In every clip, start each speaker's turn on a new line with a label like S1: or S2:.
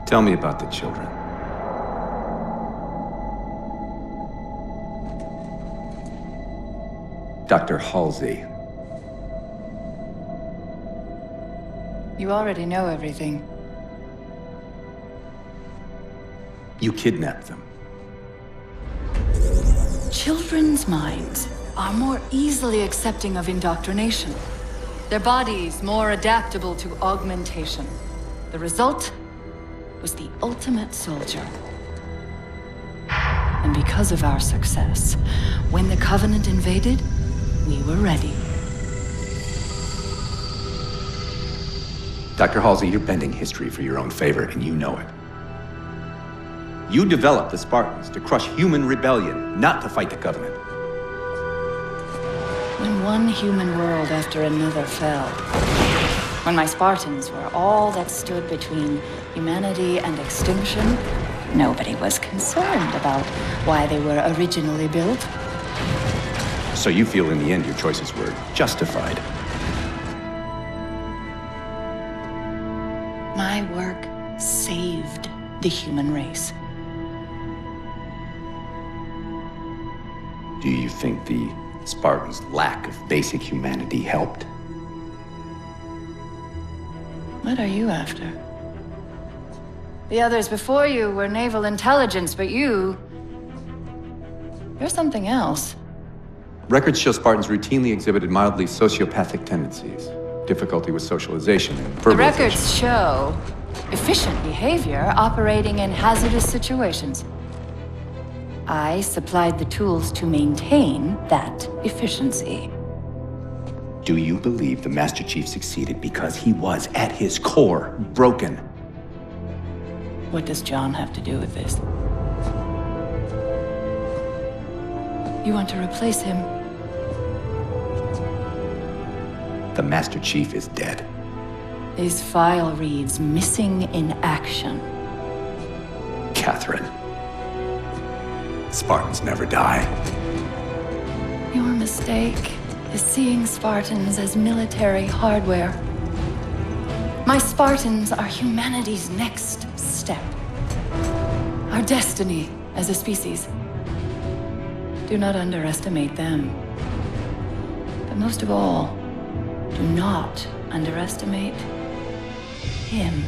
S1: Tell me about the children. Dr. Halsey.
S2: You already know everything.
S1: You kidnapped them.
S2: Children's minds are more easily accepting of indoctrination. Their bodies more adaptable to augmentation. The result was the ultimate soldier. And because of our success, when the Covenant invaded, we were ready.
S1: Dr. Halsey, you're bending history for your own favor, and you know it. You developed the Spartans to crush human rebellion, not to fight the Covenant.
S2: When one human world after another fell, when my Spartans were all that stood between humanity and extinction, nobody was concerned about why they were originally built.
S1: So you feel in the end your choices were justified?
S2: My work saved the human race.
S1: Do you think the Spartans' lack of basic humanity helped?
S2: What are you after? The others before you were naval intelligence, but you're something else.
S1: Records show Spartans routinely exhibited mildly sociopathic tendencies, difficulty with socialization, and verbalization.
S2: The records show efficient behavior operating in hazardous situations. I supplied the tools to maintain that efficiency.
S1: Do you believe the Master Chief succeeded because he was, at his core, broken?
S2: What does John have to do with this? You want to replace him?
S1: The Master Chief is dead.
S2: His file reads missing in action.
S1: Catherine. Spartans never die.
S2: Your mistake is seeing Spartans as military hardware. My Spartans are humanity's next step. Our destiny as a species. Do not underestimate them. But most of all, do not underestimate him.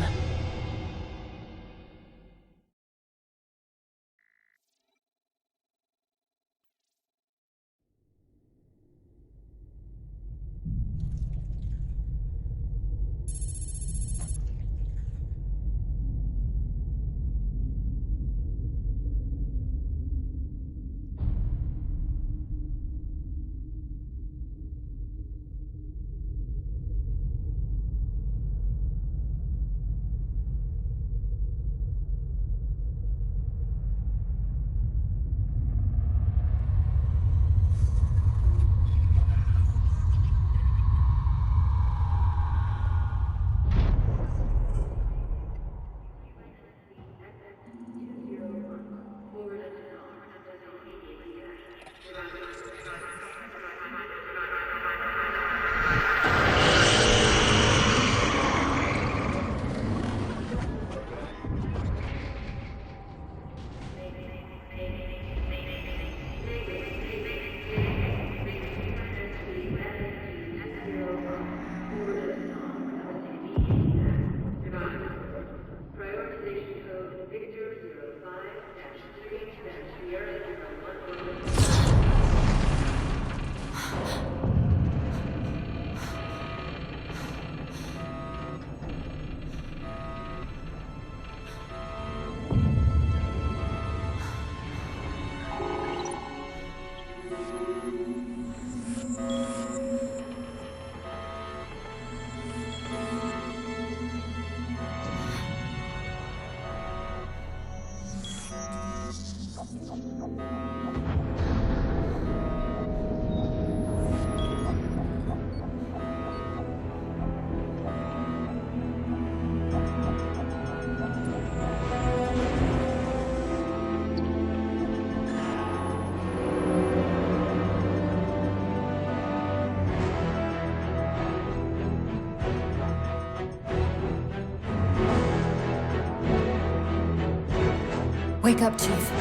S2: Wake up, Chief.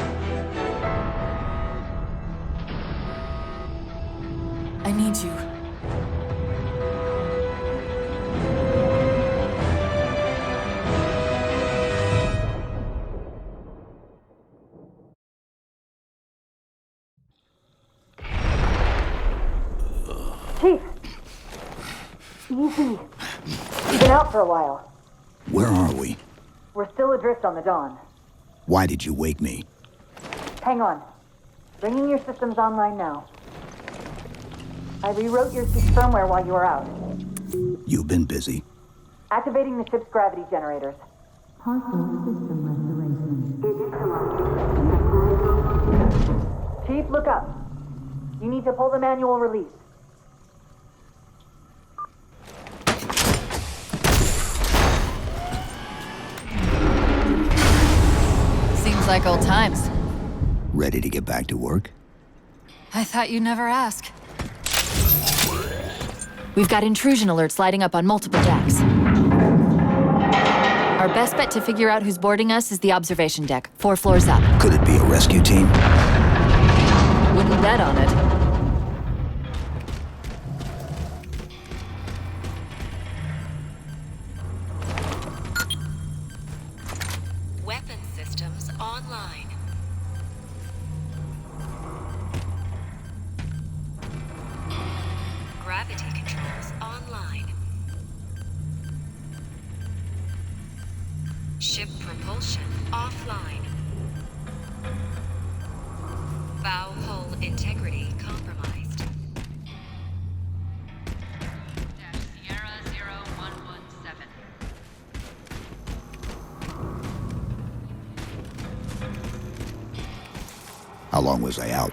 S2: I need you.
S3: Chief! Easy. You've been out for a while.
S4: Where are we?
S3: We're still adrift on the Dawn.
S4: Why did you wake me?
S3: Hang on. Bringing your systems online now. I rewrote your ship's firmware while you were out.
S4: You've been busy.
S3: Activating the ship's gravity generators. Chief, look up. You need to pull the manual release.
S2: Seems like old times.
S4: Ready to get back to work?
S2: I thought you'd never ask. We've got intrusion alerts lighting up on multiple decks. Our best bet to figure out who's boarding us is the observation deck, 4 floors up.
S4: Could it be a rescue team?
S2: Wouldn't bet on it.
S5: Weapon systems online. Gravity controls online. Ship propulsion offline. Bow hull integrity compromised. Sierra 0117.
S4: How long was I out?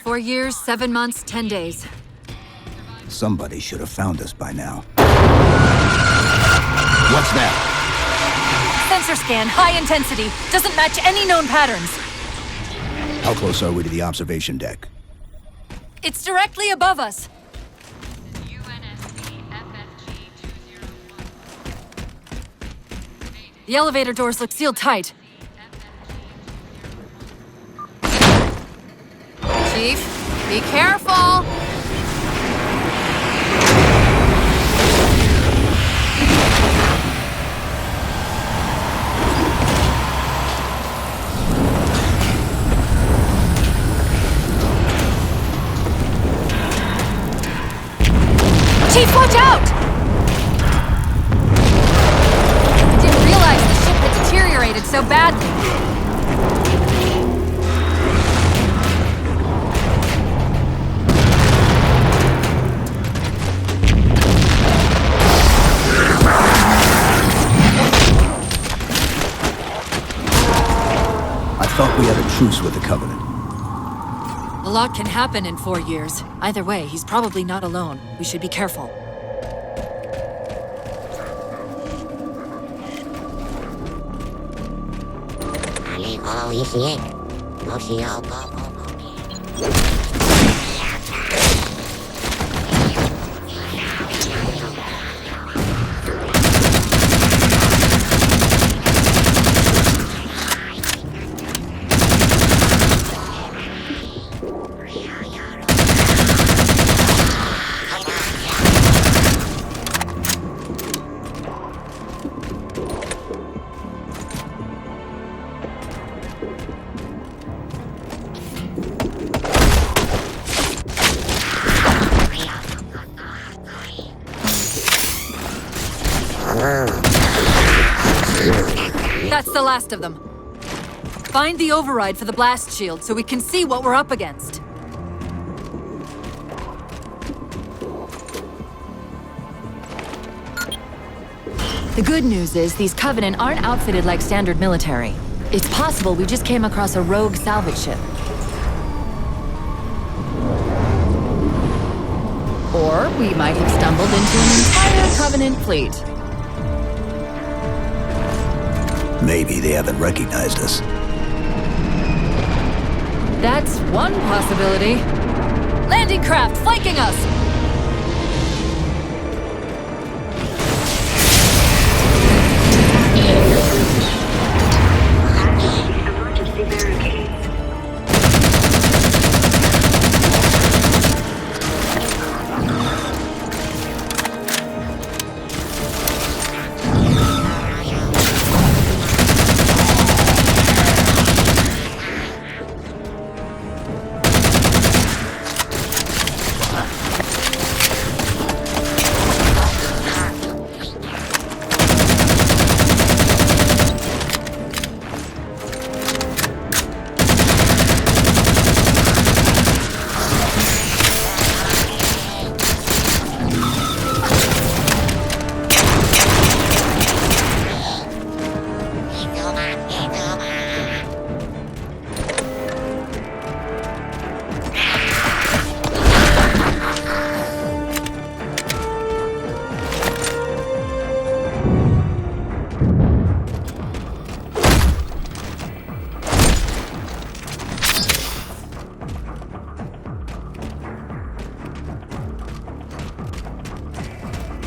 S2: 4 years, 7 months, 10 days.
S4: Somebody should have found us by now. What's that?
S2: Sensor scan, high intensity. Doesn't match any known patterns.
S4: How close are we to the observation deck?
S2: It's directly above us. The elevator doors look sealed tight. Chief, be careful! Chief, watch out! I didn't realize the ship had deteriorated so badly.
S4: I thought we had a truce with the Covenant.
S2: A lot can happen in 4 years. Either way, he's probably not alone. We should be careful. That's the last of them. Find the override for the blast shield so we can see what we're up against. The good news is these Covenant aren't outfitted like standard military. It's possible we just came across a rogue salvage ship. Or we might have stumbled into an entire Covenant fleet.
S4: Maybe they haven't recognized us.
S2: That's one possibility. Landing craft flanking us!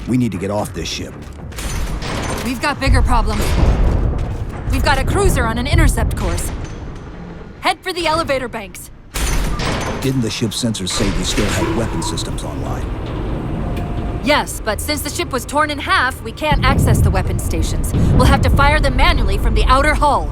S4: We need to get off this ship.
S6: We've got bigger problems. We've got a cruiser on an intercept course. Head for the elevator banks.
S4: Didn't the ship's sensors say we still had weapon systems online?
S6: Yes, but since the ship was torn in half, we can't access the weapon stations. We'll have to fire them manually from the outer hull.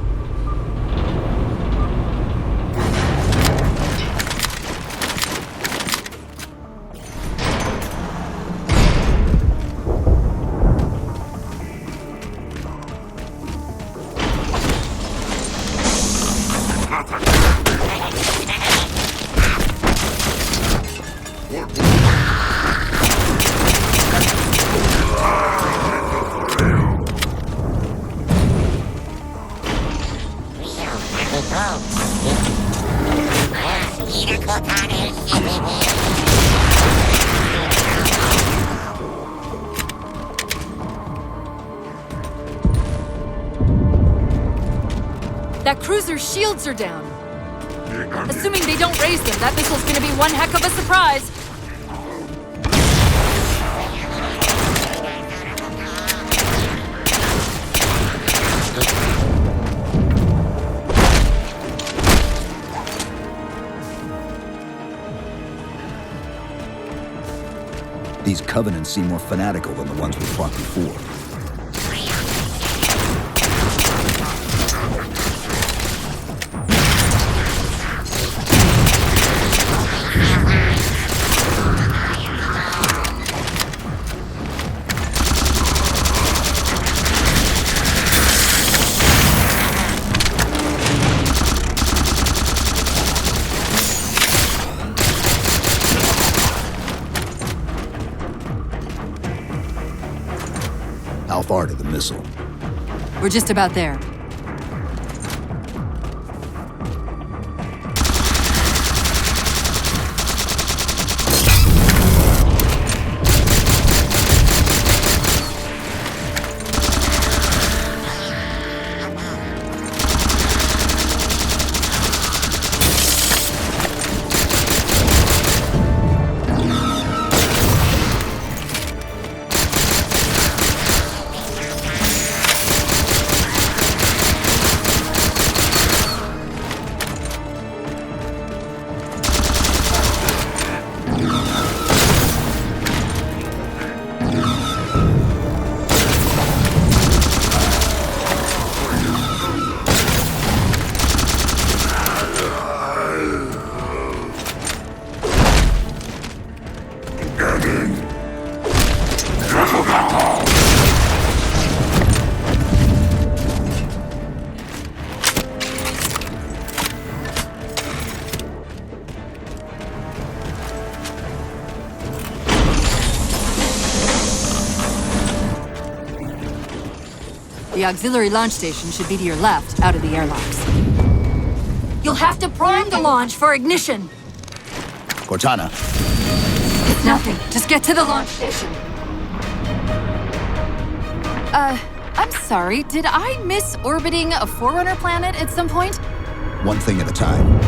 S6: That cruiser's shields are down. Assuming they don't raise them, that missile's gonna be one heck of a surprise.
S4: These Covenants seem more fanatical than the ones we fought before. How far to the missile?
S6: We're just about there. The auxiliary launch station should be to your left, out of the airlocks. You'll have to prime the launch for ignition.
S4: Cortana,
S6: It's nothing. Just get to the launch station. I'm sorry. Did I miss orbiting a Forerunner planet at some point?
S4: one thing at a time.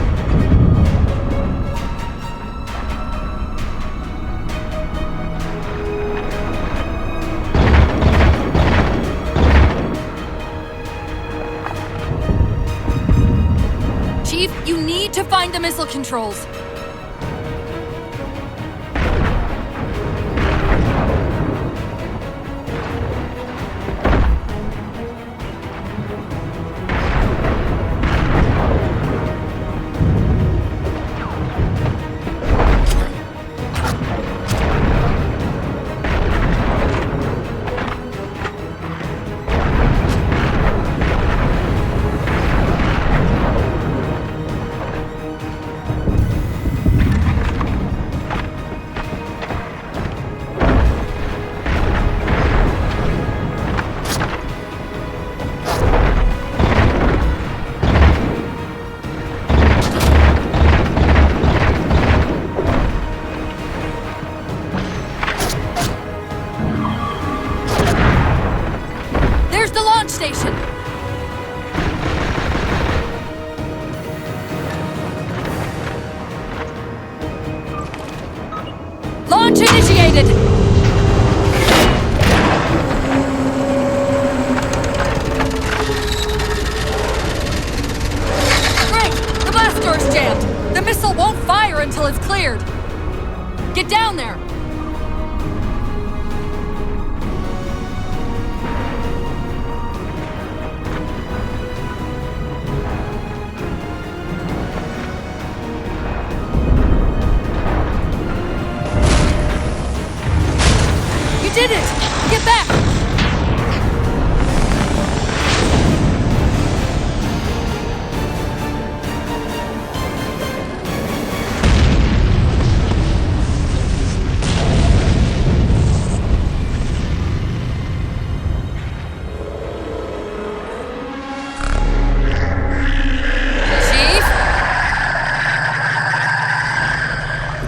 S6: Chief, you need to find the missile controls. Station. Launch initiated! cleared! Get down there! You did it! Get back!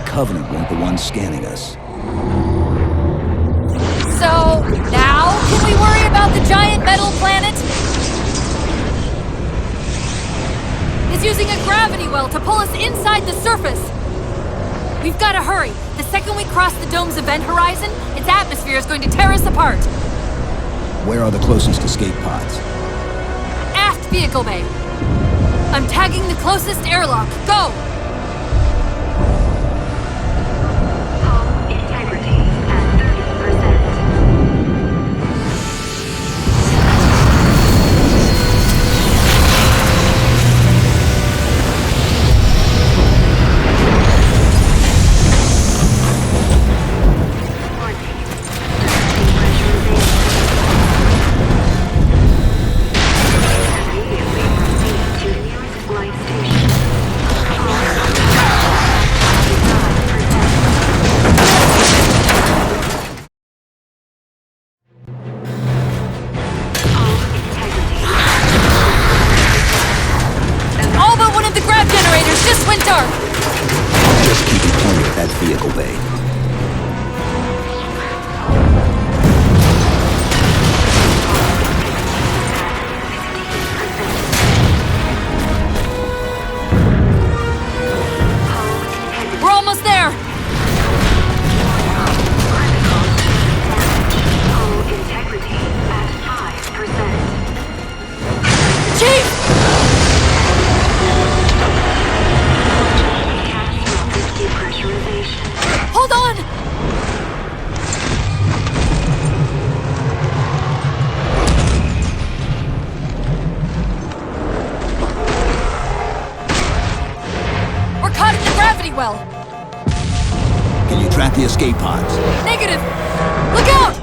S4: Covenant weren't the ones scanning us.
S6: So, now can we worry about the giant metal planet? It's using a gravity well to pull us inside the surface. We've got to hurry. The second we cross the dome's event horizon, its atmosphere is going to tear us apart.
S4: Where are the closest escape pods?
S6: Aft vehicle bay. I'm tagging the closest airlock. Go!
S5: Integrity at 30%.
S6: All but one of the grav generators just went dark!
S4: Just keep it pointed at that vehicle bay.
S6: We're almost there!
S5: Hull integrity at 5%.
S6: Chief!
S5: Catastrophic depressurization.
S6: Hold on! We're caught in the gravity well!
S4: Can you track the escape pods?
S6: Negative! Look out!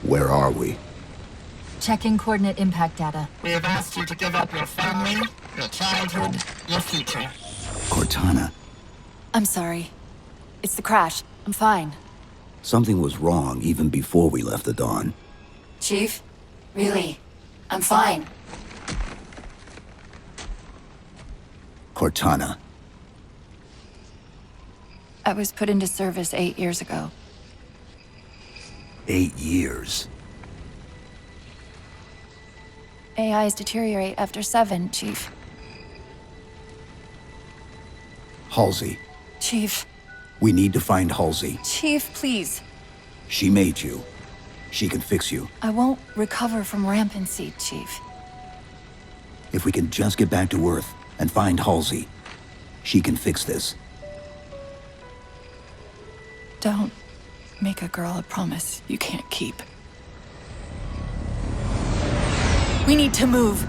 S4: Where are we?
S6: Checking coordinate impact data.
S7: We have asked you to give up your family, your childhood, your future.
S4: Cortana.
S2: I'm sorry. It's the crash. I'm fine.
S4: Something was wrong even before we left the Dawn.
S2: Chief? Really? I'm fine.
S4: Cortana.
S2: I was put into service 8 years ago.
S4: 8 years.
S2: AIs deteriorate after 7, Chief.
S4: Halsey.
S2: Chief.
S4: We need to find Halsey.
S2: Chief, please.
S4: She made you. She can fix you.
S2: I won't recover from rampancy, Chief.
S4: If we can just get back to Earth and find Halsey, She can fix this.
S2: Don't make a girl a promise you can't keep.
S6: We need to move.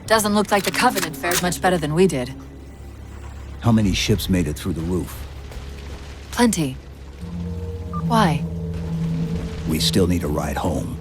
S6: Doesn't look like the Covenant fared much better than we did.
S4: How many ships made it through the roof?
S6: Plenty. Why?
S4: We still need a ride home.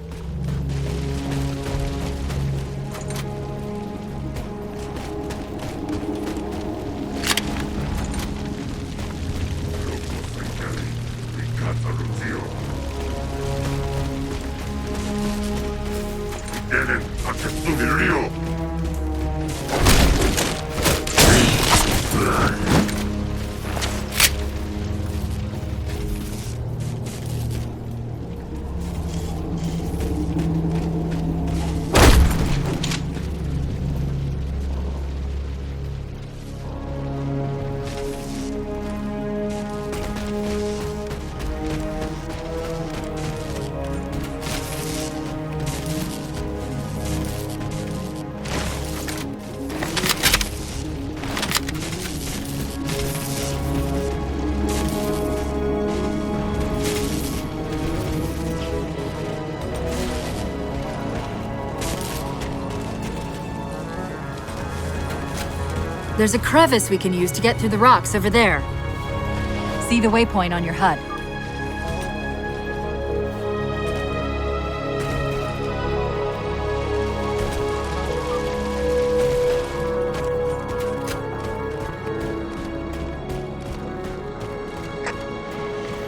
S6: There's a crevice we can use to get through the rocks over there. See the waypoint on your HUD.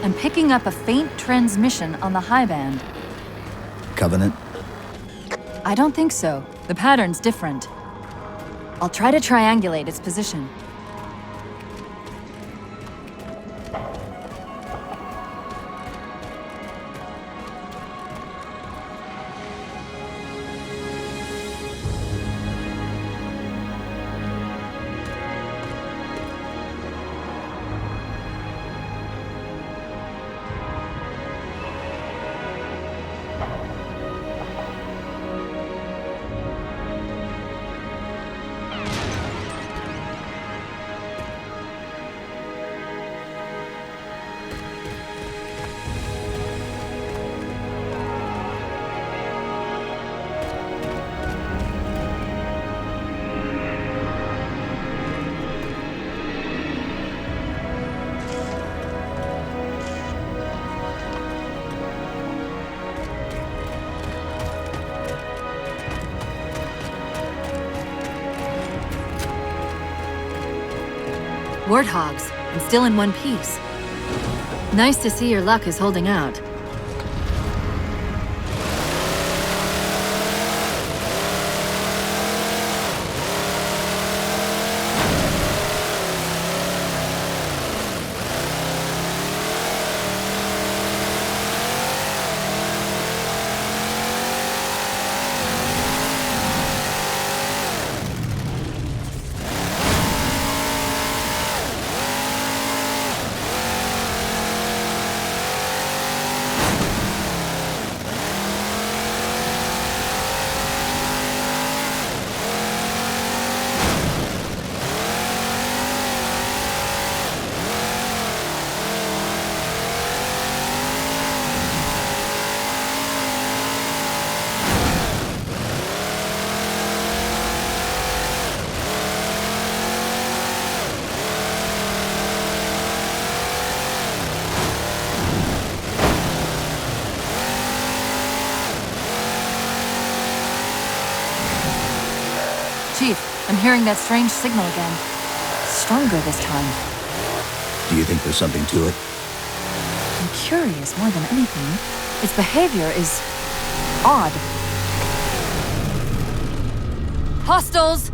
S6: I'm picking up a faint transmission on the high band.
S4: Covenant?
S6: I don't think so. The pattern's different. I'll try to triangulate its position. Warthogs, and still in one piece. Nice to see your luck is holding out. Chief, I'm hearing that strange signal again. Stronger this time.
S4: Do you think there's something to it?
S6: I'm curious more than anything. Its behavior is odd. Hostiles!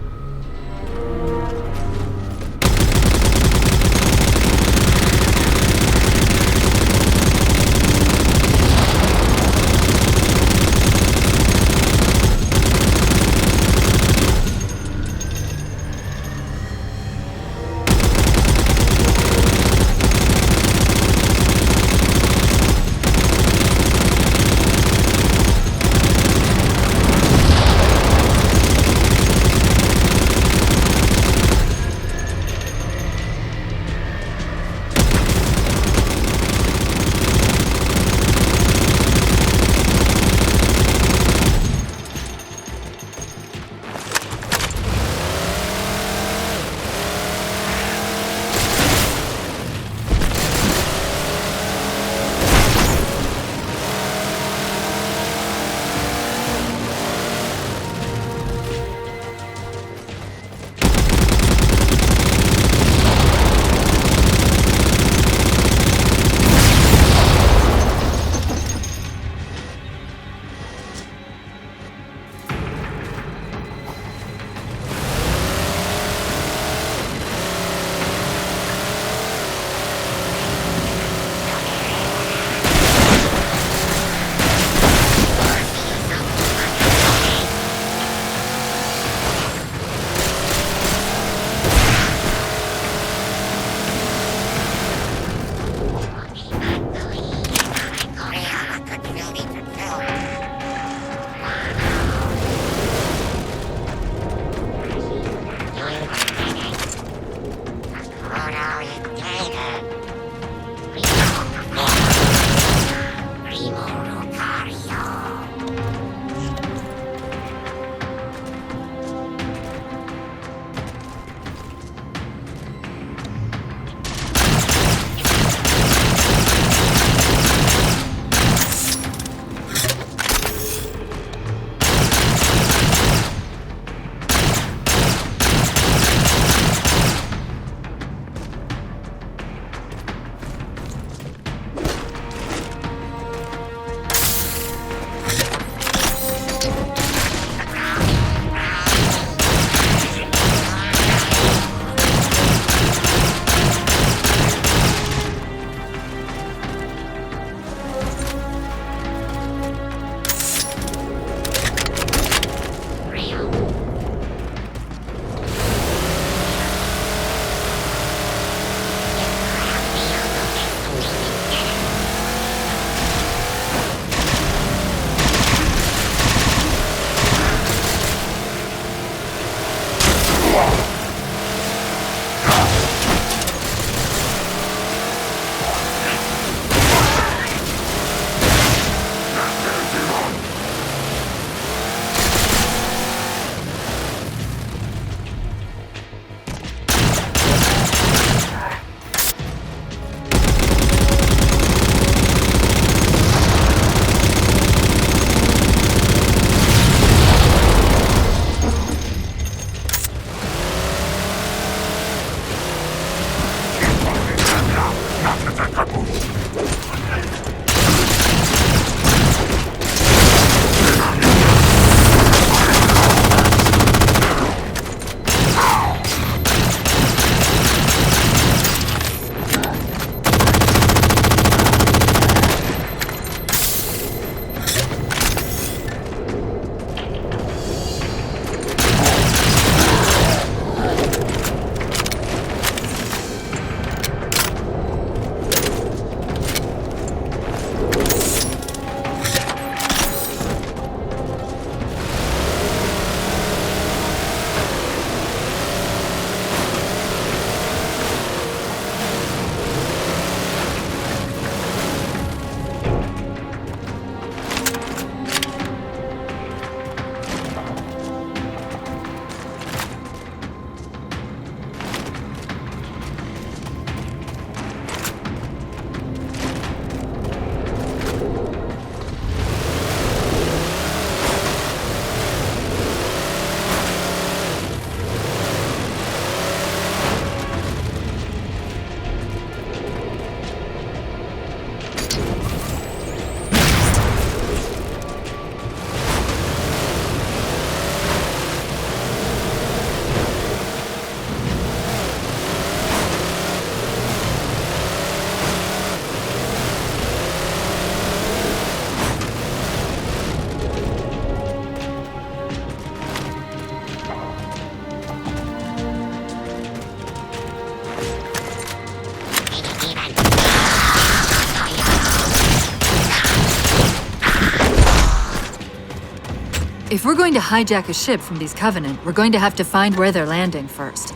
S6: If we're going to hijack a ship from these Covenant, we're going to have to find where they're landing first.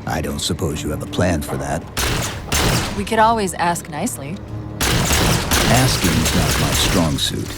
S4: I don't suppose you have a plan for that.
S6: We could always ask nicely.
S4: Asking's not my strong suit.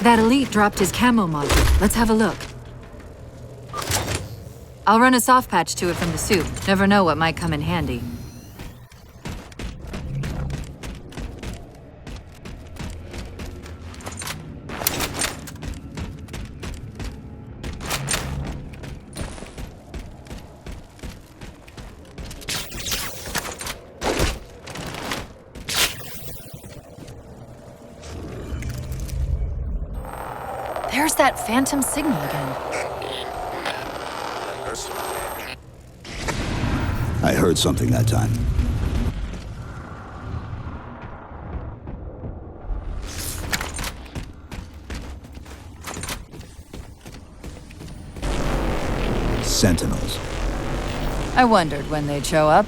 S6: That elite dropped his camo module. Let's have a look. I'll run a soft patch to it from the suit. Never know what might come in handy. There's that phantom signal again.
S4: I heard something that time. Sentinels.
S6: I wondered when they'd show up.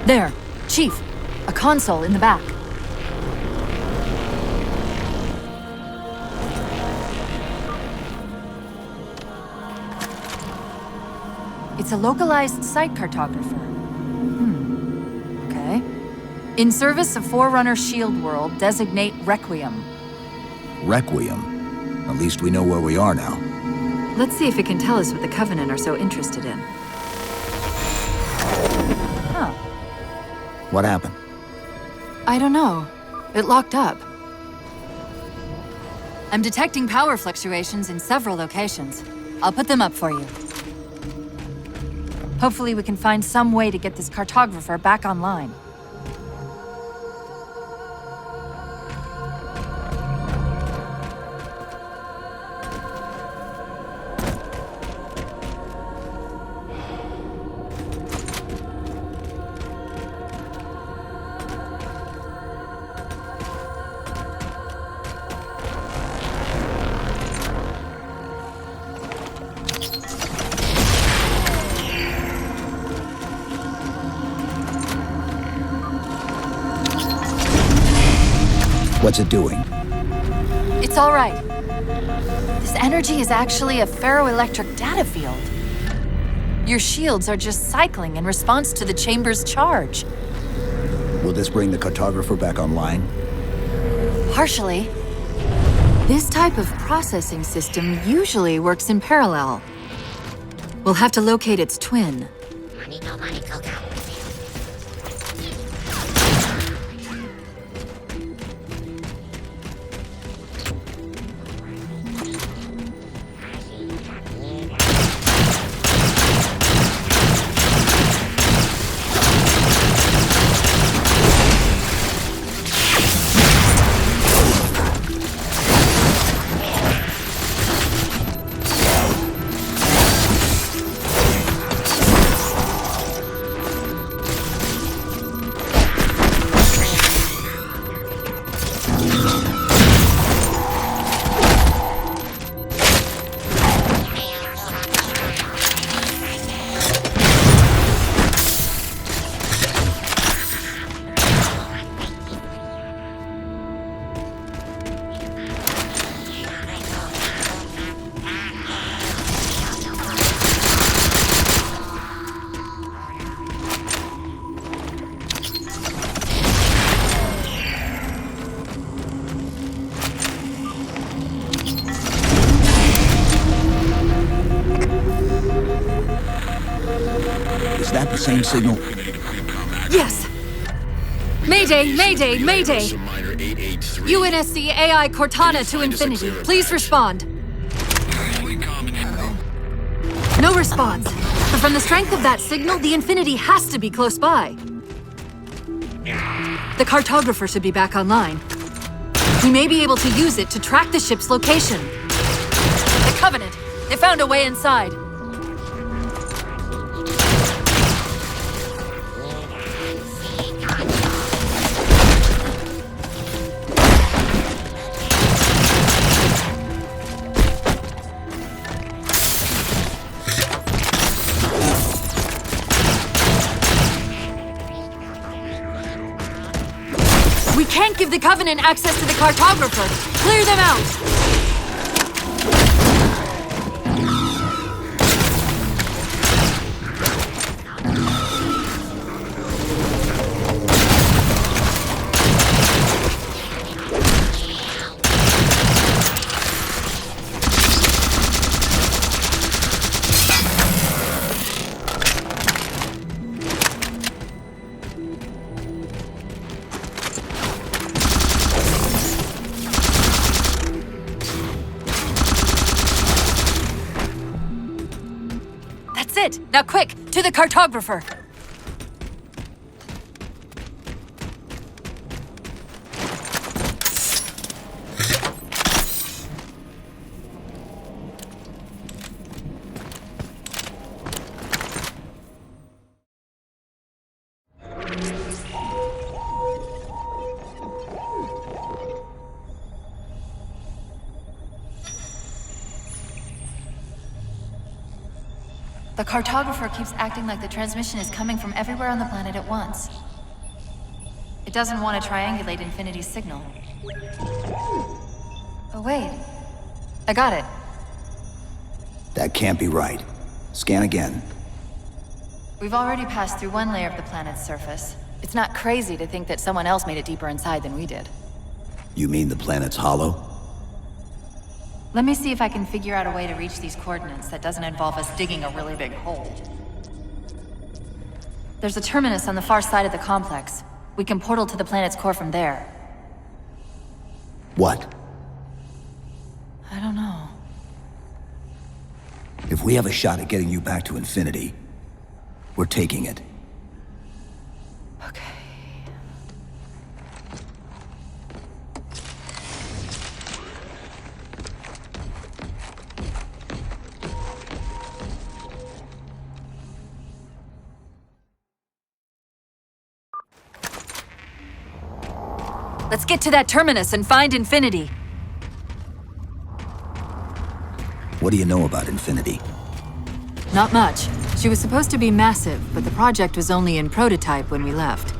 S6: There, Chief. A console in the back. It's a localized site cartographer. Okay. In service of Forerunner Shield World, designate Requiem.
S4: Requiem. At least we know where we are now.
S6: Let's see if it can tell us what the Covenant are so interested in. Huh.
S4: What happened?
S6: I don't know. It locked up. I'm detecting power fluctuations in several locations. I'll put them up for you. Hopefully we can find some way to get this cartographer back online.
S4: What's it doing?
S6: It's all right. This energy is actually a ferroelectric data field. Your shields are just cycling in response to the chamber's charge.
S4: Will this bring the cartographer back online?
S6: Partially. This type of processing system usually works in parallel. We'll have to locate its twin.
S4: Is that the same signal?
S6: Yes! Mayday, mayday, mayday! UNSC AI Cortana to Infinity. Please respond. No response. But from the strength of that signal, the Infinity has to be close by. The cartographer should be back online. We may be able to use it to track the ship's location. The Covenant! They found a way inside. We can't give the Covenant access to the cartographer. Clear them out! That's it! Now quick, to the cartographer!
S2: The cartographer keeps acting like the transmission is coming from everywhere on the planet at once. It doesn't want to triangulate Infinity's signal. Oh wait, I got it.
S4: That can't be right. Scan again.
S2: We've already passed through one layer of the planet's surface. It's not crazy to think that someone else made it deeper inside than we did.
S4: You mean the planet's hollow?
S2: Let me see if I can figure out a way to reach these coordinates that doesn't involve us digging a really big hole. There's a terminus on the far side of the complex. We can portal to the planet's core from there.
S4: What?
S2: I don't know.
S4: If we have a shot at getting you back to Infinity, we're taking it.
S2: Okay.
S6: Let's get to that terminus and find Infinity.
S4: What do you know about Infinity?
S6: Not much. She was supposed to be massive, but the project was only in prototype when we left.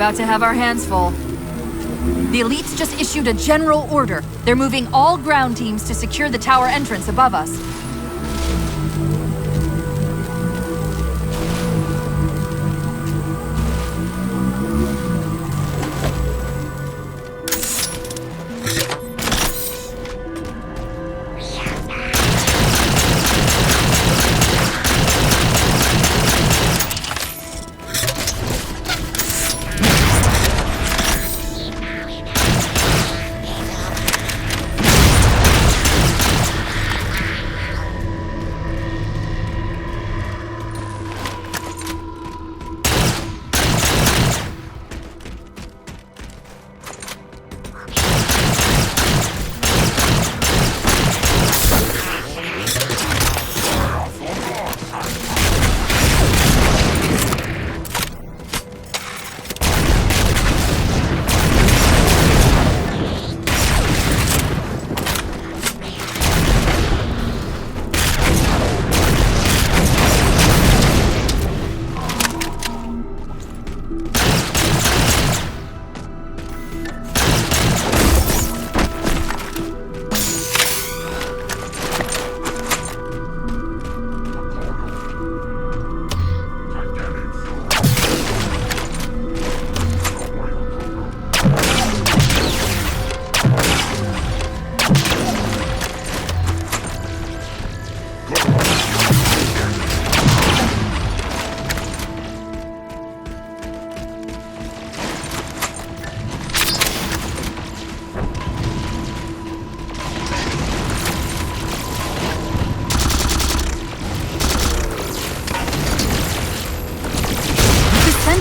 S6: about to have our hands full. The elites just issued a general order. They're moving all ground teams to secure the tower entrance above us.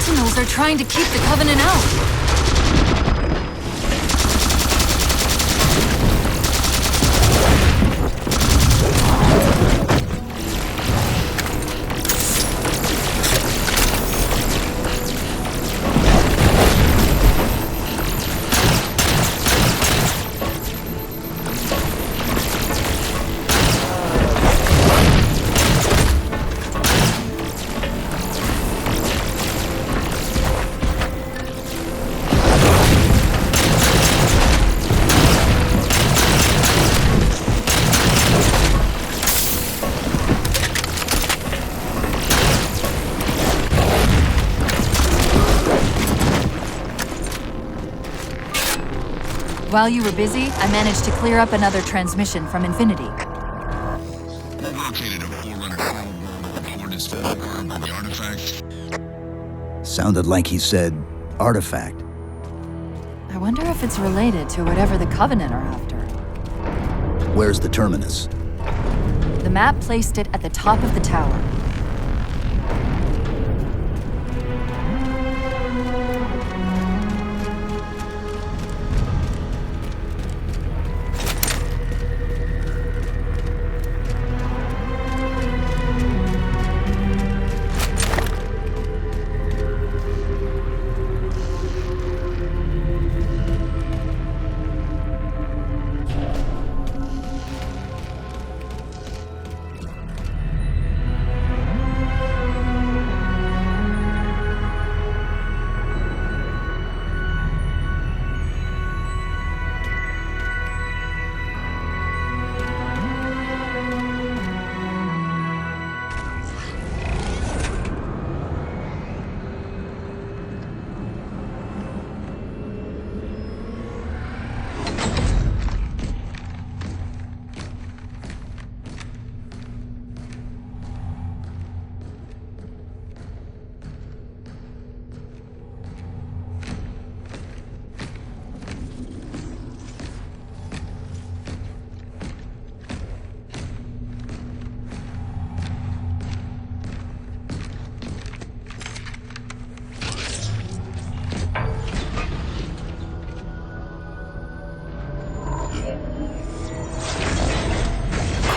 S6: Sentinels are trying to keep the Covenant out. While you were busy, I managed to clear up another transmission from Infinity.
S8: Located a Forerunner coordinates for the artifact.
S4: Sounded like he said artifact.
S6: I wonder if it's related to whatever the Covenant are after.
S4: Where's the terminus?
S6: The map placed it at the top of the tower.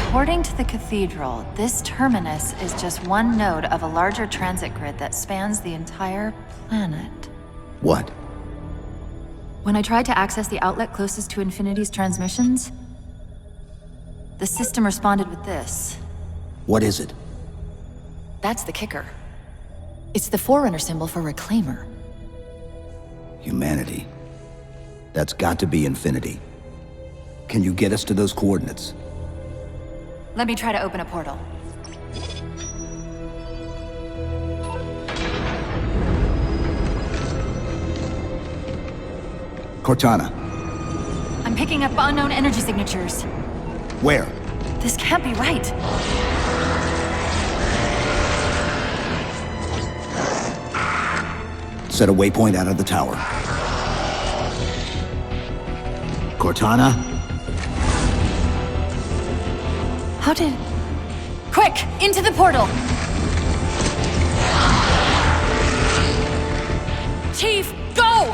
S6: According to the Cathedral, this terminus is just one node of a larger transit grid that spans the entire planet.
S4: What?
S6: When I tried to access the outlet closest to Infinity's transmissions, the system responded with this.
S4: What is it?
S6: That's the kicker. It's the Forerunner symbol for Reclaimer.
S4: Humanity. That's got to be Infinity. Can you get us to those coordinates?
S2: Let me try to open a portal.
S4: Cortana,
S2: I'm picking up unknown energy signatures.
S4: where?
S2: This can't be right.
S4: Set a waypoint out of the tower. Cortana?
S2: How did... Quick! Into the portal! Chief, go!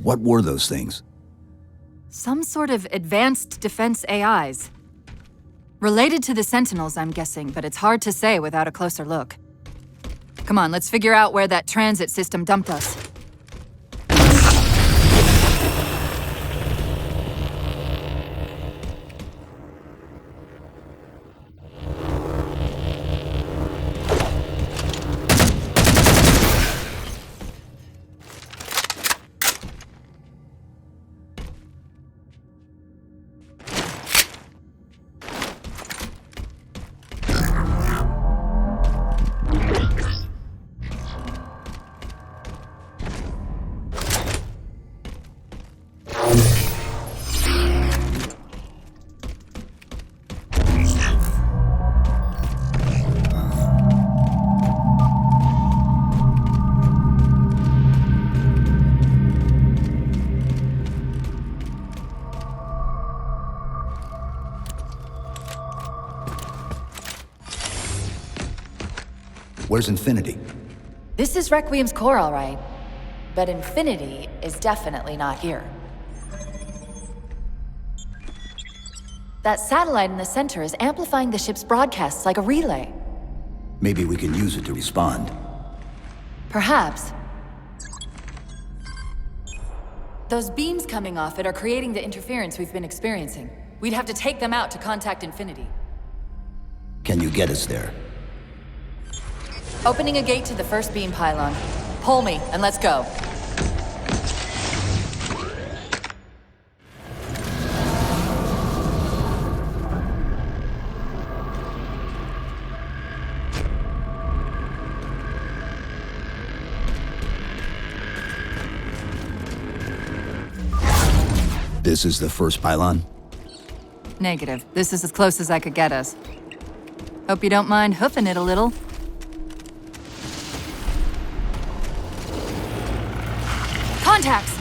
S4: What were those things?
S6: Some sort of advanced defense AIs. Related to the Sentinels, I'm guessing, but it's hard to say without a closer look. Come on, let's figure out where that transit system dumped us.
S4: Where's Infinity?
S2: This is Requiem's core, all right. But Infinity is definitely not here. That satellite in the center is amplifying the ship's broadcasts like a relay.
S4: Maybe we can use it to respond.
S2: Perhaps. Those beams coming off it are creating the interference we've been experiencing. We'd have to take them out to contact Infinity.
S4: Can you get us there?
S2: Opening a gate to the first beam pylon. Pull me, and let's go.
S4: This is the first pylon?
S6: Negative. This is as close as I could get us. Hope you don't mind hoofing it a little. Contacts!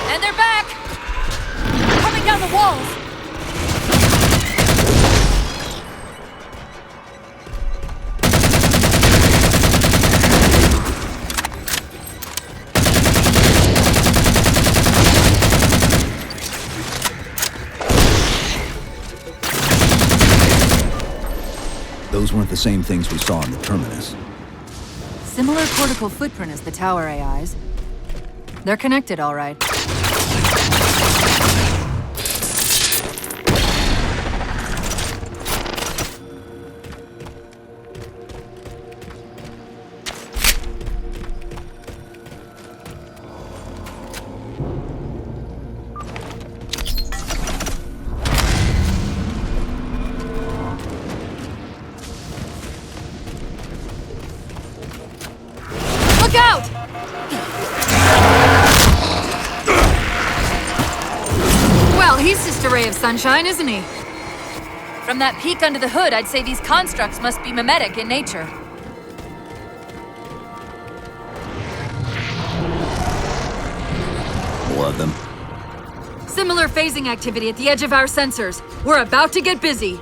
S6: And they're back! Coming down the walls!
S4: Those weren't the same things we saw in the Terminus.
S6: Similar cortical footprint as the tower AIs. They're connected, all right. Look out! Well, he's just a ray of sunshine, isn't he? From that peek under the hood, I'd say these constructs must be mimetic in nature.
S4: More of them.
S6: Similar phasing activity at the edge of our sensors. We're about to get busy.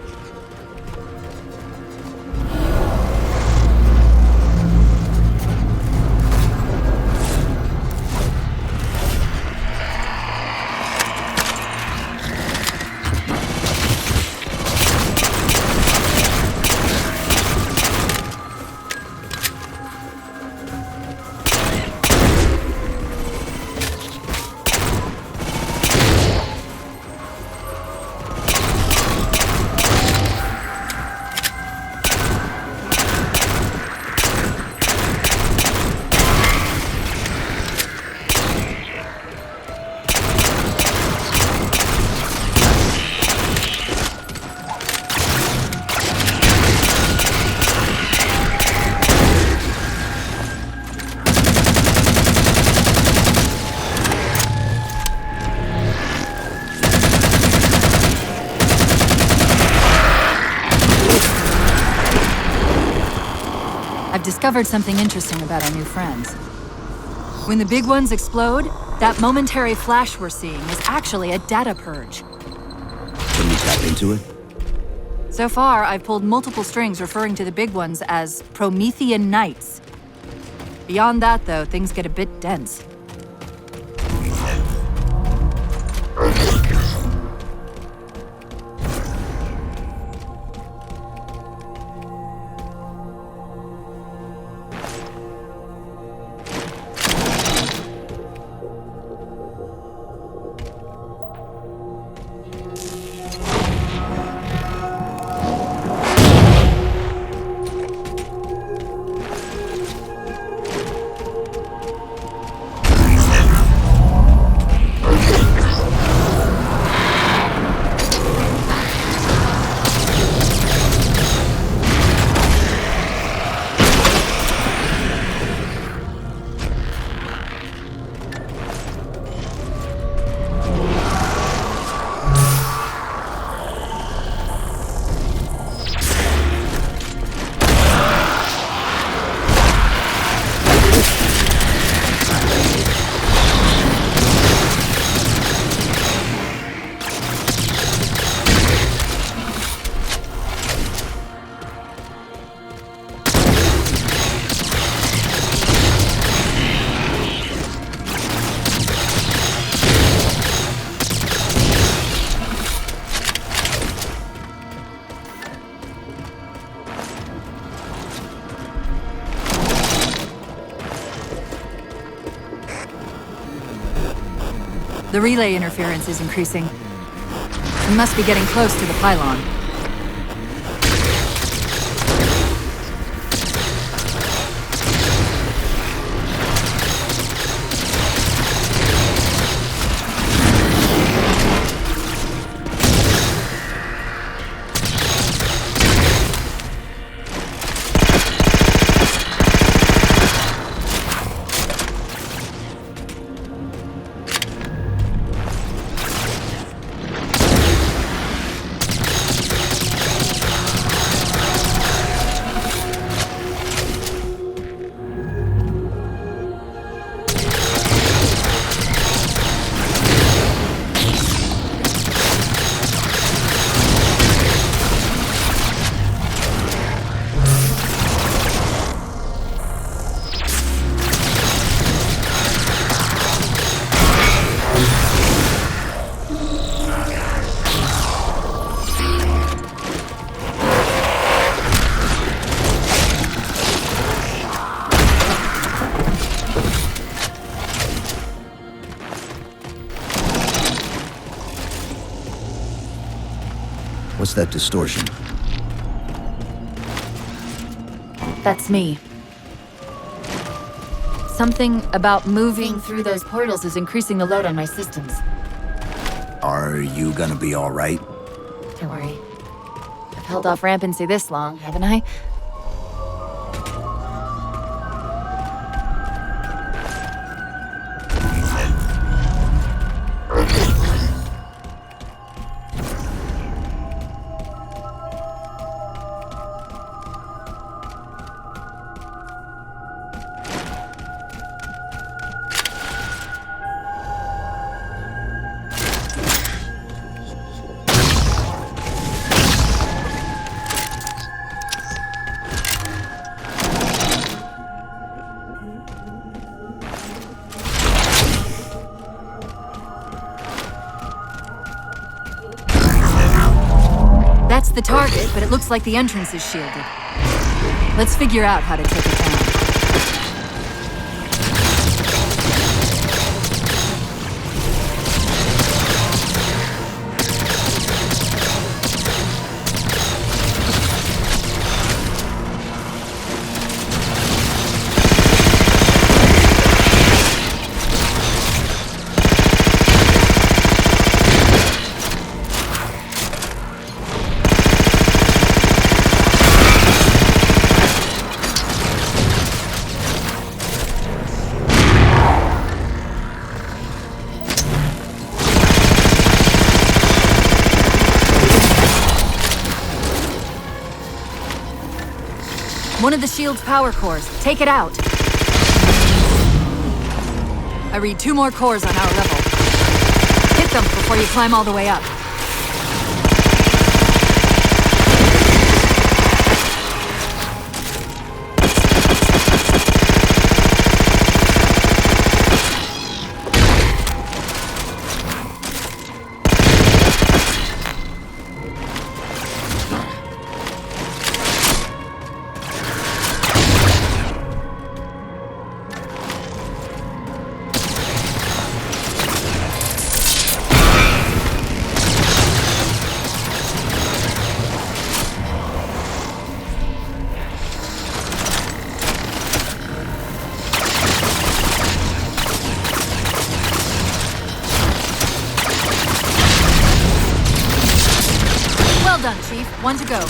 S6: discovered something interesting about our new friends. When the big ones explode, that momentary flash we're seeing is actually a data purge.
S4: Can you tap into it?
S6: So far, I've pulled multiple strings referring to the big ones as Promethian Knights. Beyond that, though, things get a bit dense. The relay interference is increasing. We must be getting close to the pylon.
S4: What's that distortion?
S6: That's me. Something about moving through those portals is increasing the load on my systems.
S4: Are you gonna be all right?
S6: Don't worry. I've held off rampancy this long, haven't I? That's the target, but it looks like the entrance is shielded. Let's figure out how to take it down. One of the shield's power cores. Take it out. I read 2 more cores on our level. Hit them before you climb all the way up. Well done, Chief. 1 to go.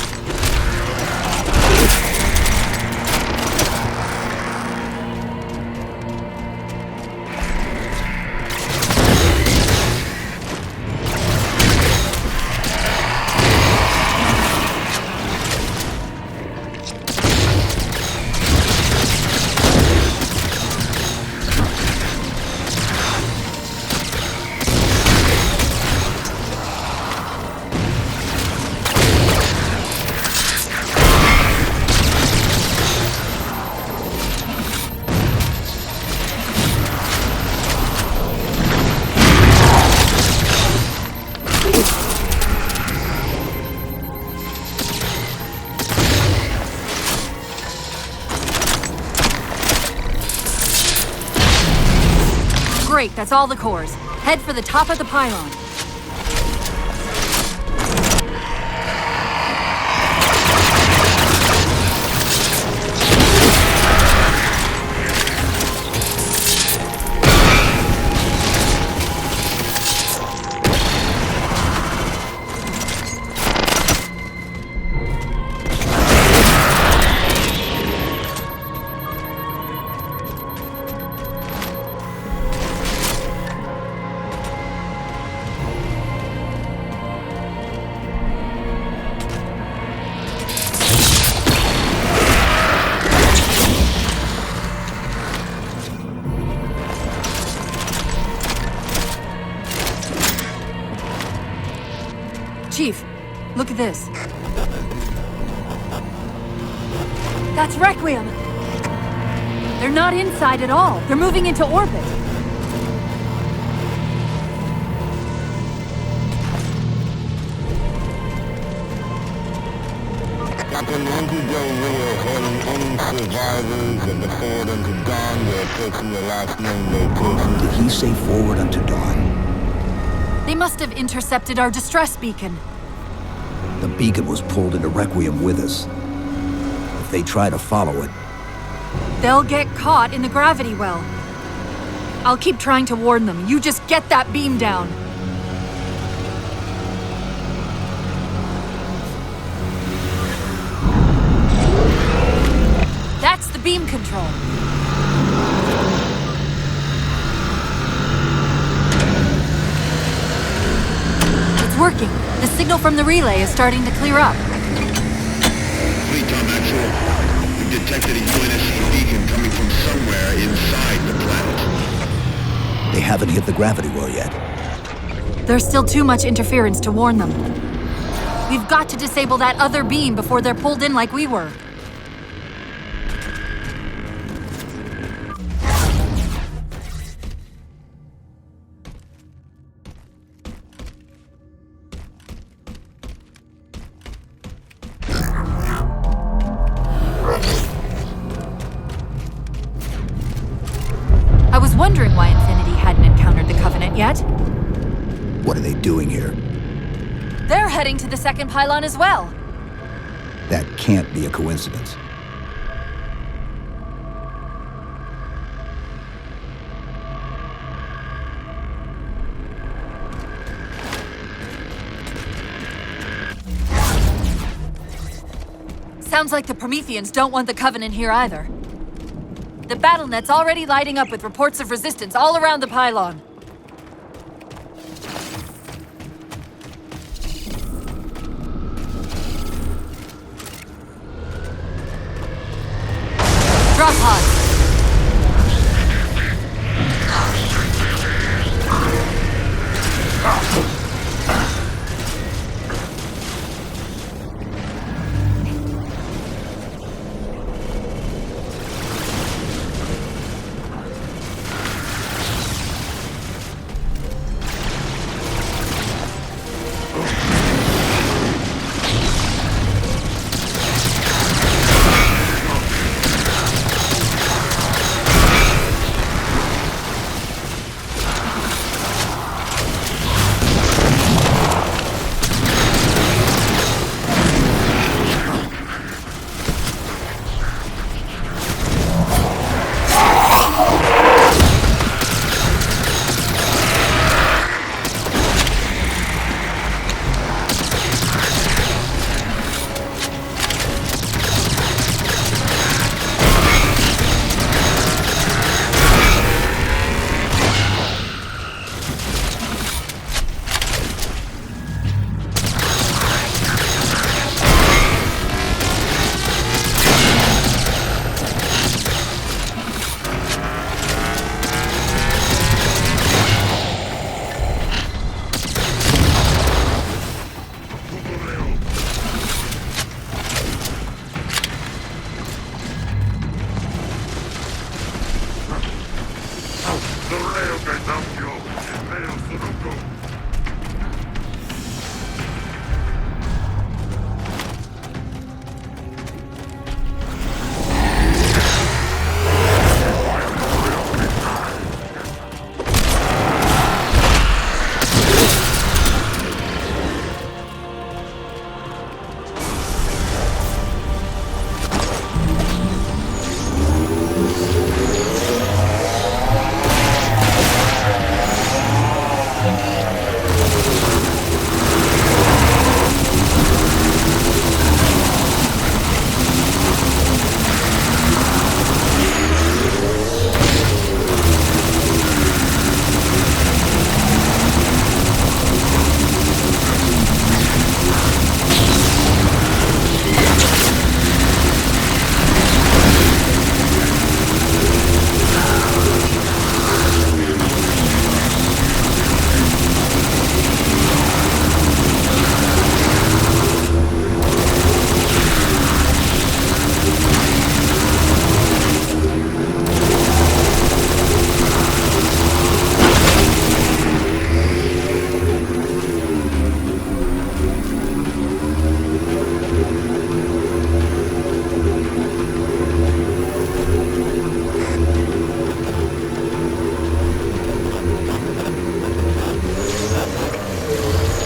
S6: Great, that's all the cores. Head for the top of the pylon. Chief, look at this. That's Requiem! They're not inside at all. They're moving into orbit.
S9: Captain, once you go real, holding any survivors and the forward unto dawn, we're approaching the last known location.
S4: Did he say forward unto dawn?
S6: They must have intercepted our distress beacon.
S4: The beacon was pulled into Requiem with us. If they try to follow it,
S6: They'll get caught in the gravity well. I'll keep trying to warn them. You just get that beam down. That's the beam control. It's working. The signal from the relay is starting to clear up.
S8: Fleet on actual. We've detected a UNSC beacon coming from somewhere inside the planet.
S4: they haven't hit the gravity well yet.
S6: There's still too much interference to warn them. We've got to disable that other beam before they're pulled in like we were. I was wondering why Infinity hadn't encountered the Covenant yet.
S4: What are they doing here?
S6: They're heading to the second pylon as well.
S4: That can't be a coincidence.
S6: Sounds like the Promethians don't want the Covenant here either. The BattleNet's already lighting up with reports of resistance all around the pylon.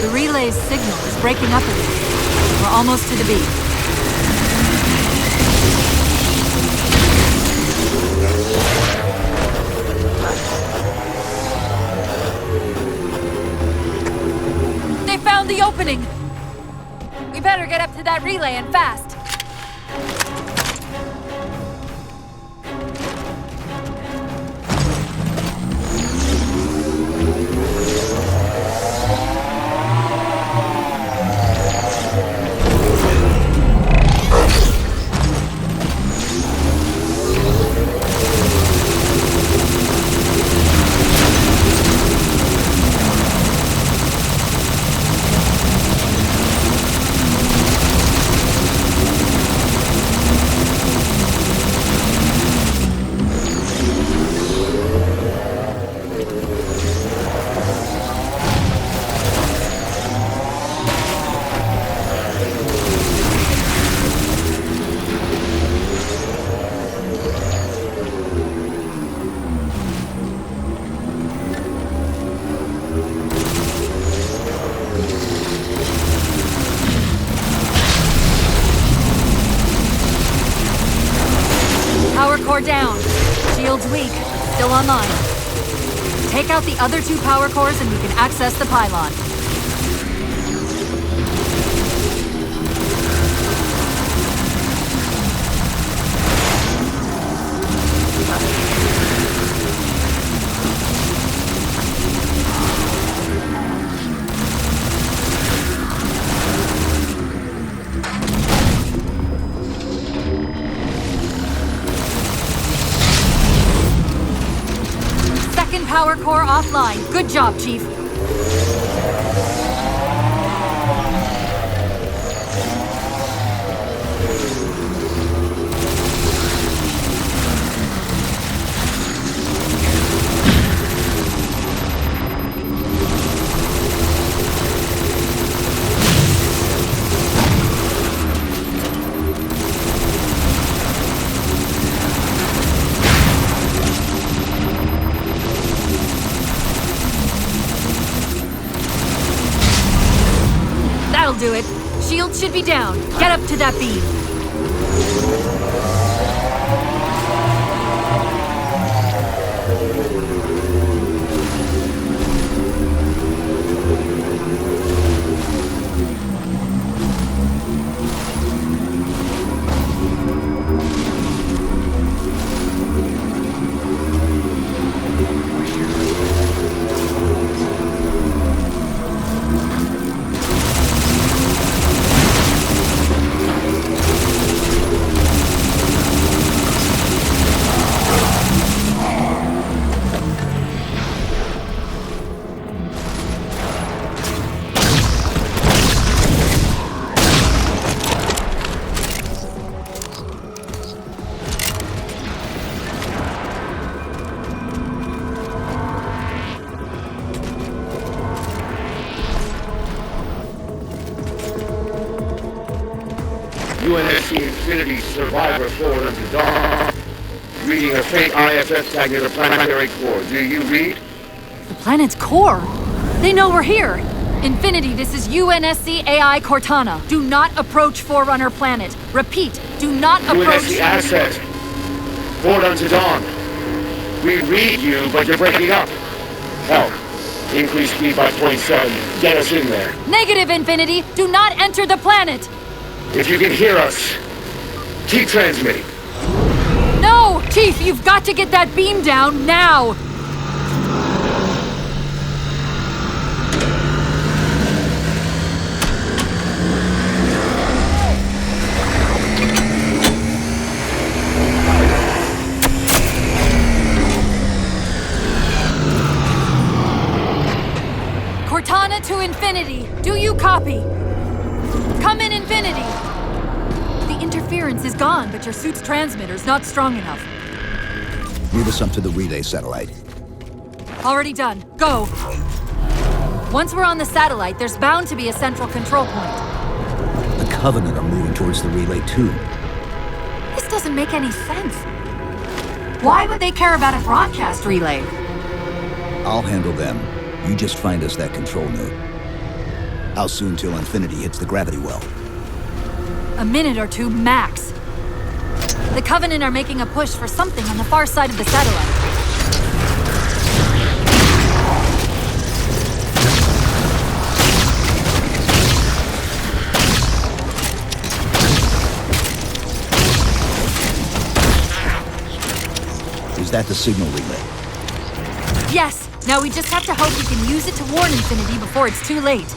S6: The relay's signal is breaking up again. We're almost to the beat. They found the opening! We better get up to that relay and fast. Power core down. Shield's weak. Still online. Take out the other 2 power cores and we can access the pylon. Power core offline. Good job, Chief. That'll do it. Shield should be down. Get up to that beam.
S8: UNSC Infinity Survivor forward unto dawn. Reading a faint ISS tag near the planetary core. Do you read?
S6: The planet's core? They know we're here. Infinity, this is UNSC AI Cortana. Do not approach Forerunner planet. Repeat, do not approach...
S8: UNSC asset. Forward unto dawn. We read you, but you're breaking up. Help. Increase speed by 0.7. Get us in there.
S6: Negative, Infinity. Do not enter the planet.
S8: If you can hear us, keep transmitting.
S6: No! Chief, you've got to get that beam down now! Cortana to Infinity. Do you copy? Come in, Infinity! The interference is gone, but your suit's transmitter's not strong enough.
S4: Move us up to the relay satellite.
S6: Already done. Go! Once we're on the satellite, there's bound to be a central control point.
S4: The Covenant are moving towards the relay, too.
S6: This doesn't make any sense. Why would they care about a broadcast relay?
S4: I'll handle them. You just find us that control node. How soon till Infinity hits the gravity well?
S6: A minute or two max. The Covenant are making a push for something on the far side of the satellite.
S4: Is that the signal relay?
S6: Yes! Now we just have to hope we can use it to warn Infinity before it's too late.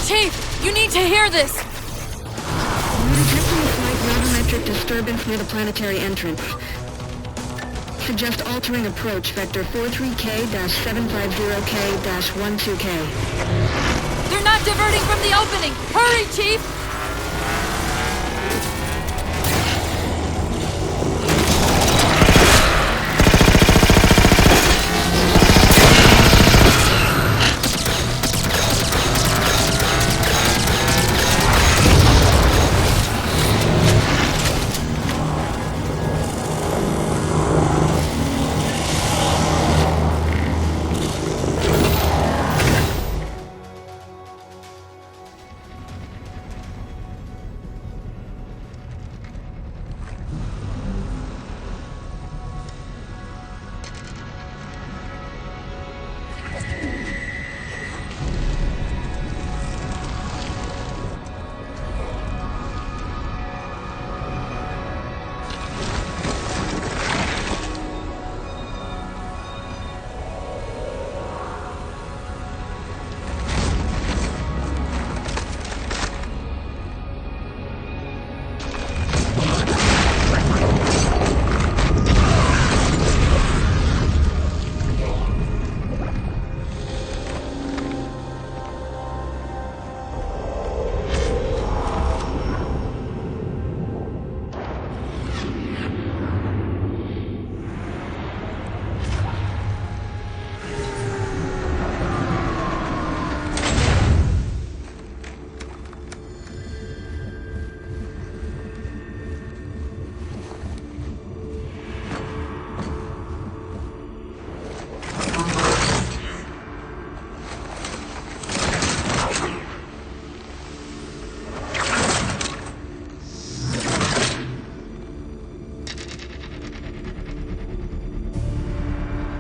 S6: Chief, you need to hear this!
S5: We're detecting a slight gravimetric disturbance near the planetary entrance. Suggest altering approach vector 43K-750K-12K.
S6: They're not diverting from the opening! Hurry, Chief!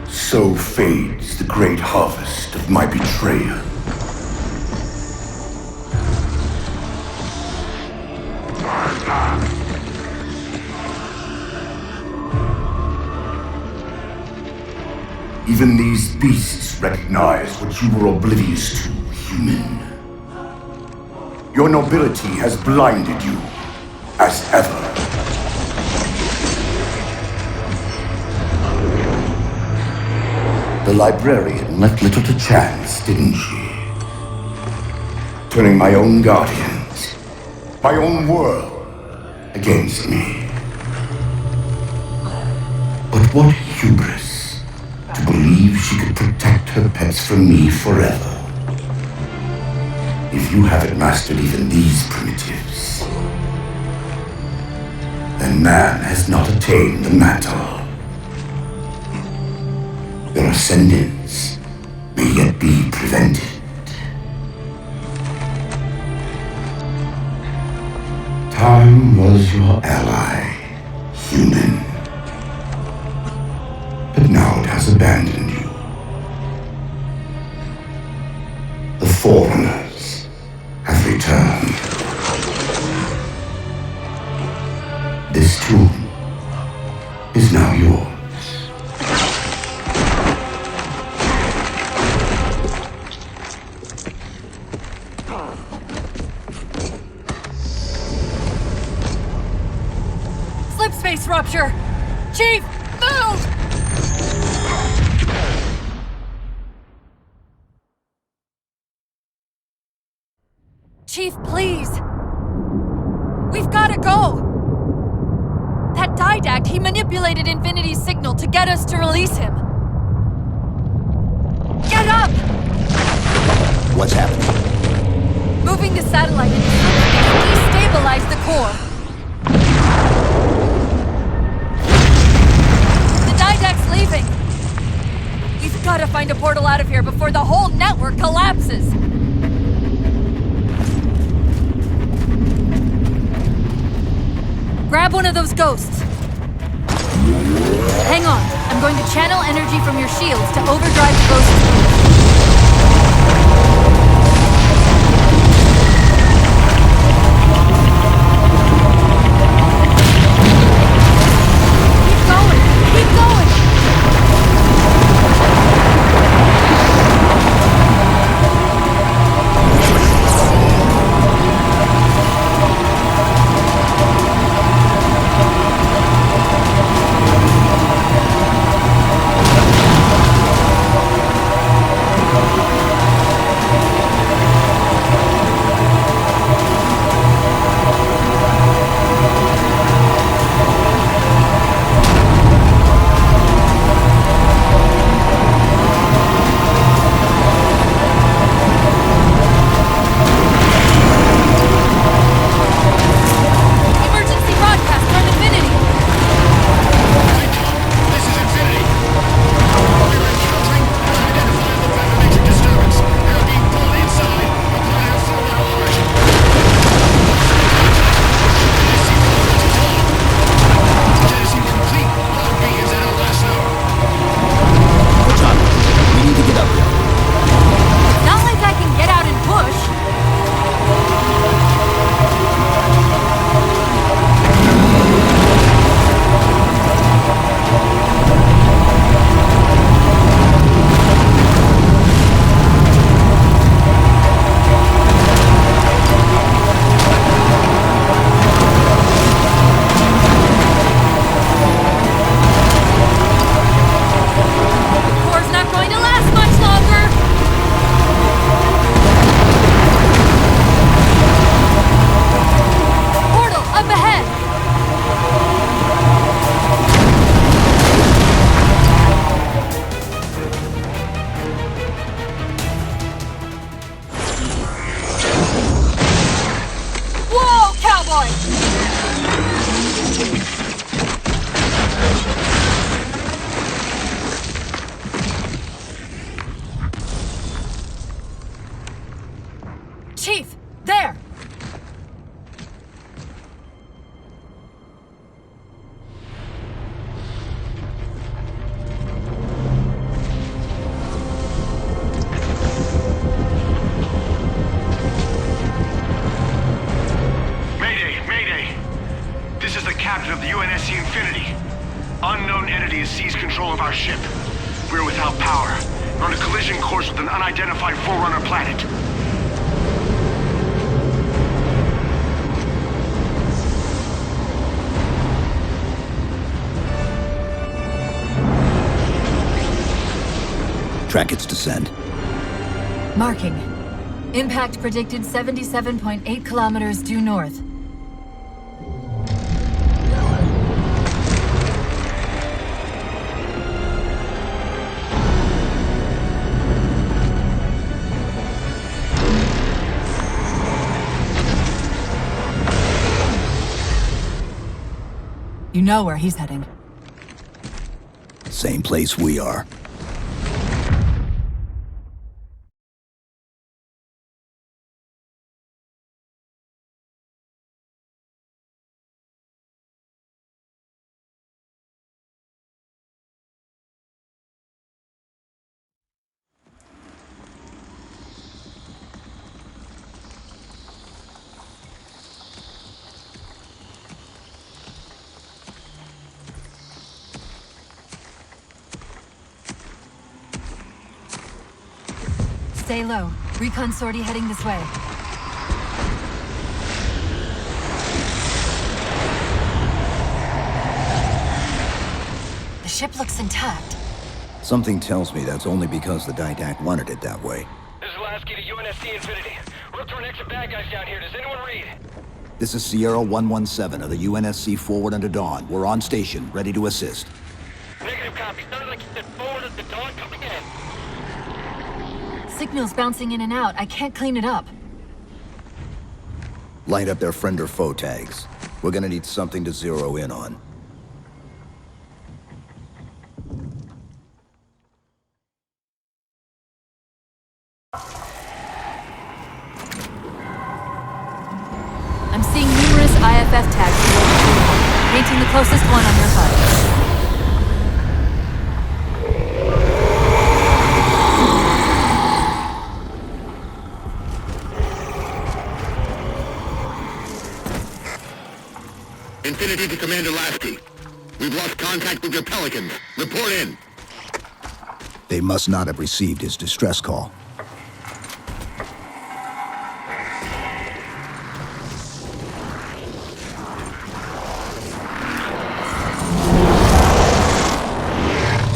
S10: So fades the great harvest of my betrayal. Even these beasts recognize what you were oblivious to, human. Your nobility has blinded you, as ever. The librarian left little to chance, didn't she? Turning my own guardians, my own world, against me. But what hubris to believe she could protect her pets from me forever. If you haven't mastered even these primitives, then man has not attained the mantle. Their ascendance may yet be prevented. Time was your ally, human. But now it has abandoned you. The Forerunners have returned. This tomb is now yours.
S6: Slipspace rupture! Chief, move! Chief, please! We've gotta go! That Didact, he manipulated Infinity's signal to get us to release him. Get up!
S4: What's happening?
S6: Moving the satellite into slipspace destabilized the core. The Didact's leaving! We've gotta find a portal out of here before the whole network collapses! Grab one of those ghosts. Hang on. I'm going to channel energy from your shields to overdrive the ghosts. Keep going! Keep going! Chief! There!
S8: Mayday! Mayday! This is the captain of the UNSC Infinity. Unknown entity has seized control of our ship. We're without power. We're on a collision course with an unidentified Forerunner planet.
S4: Track its descent.
S6: Marking. Impact predicted 77.8 kilometers due north. You know where he's heading.
S4: Same place we are.
S6: Stay low. Recon sortie heading this way. The ship looks intact.
S4: Something tells me that's only because the Didact wanted it that way.
S8: This is Lasky to UNSC Infinity. We're up to an extra bad guys down here. Does anyone read?
S4: This is Sierra 117 of the UNSC Forward Under Dawn. We're on station, ready to assist.
S8: Negative copy. Sounded like you said forward at the dawn coming in.
S6: Signal's bouncing in and out. I can't clean it up.
S4: Light up their friend or foe tags. We're gonna need something to zero in on.
S6: I'm seeing numerous IFF tags. Painting the closest one on your HUD.
S9: Infinity to Commander Lasky. We've lost contact with your Pelicans. Report in.
S4: They must not have received his distress call.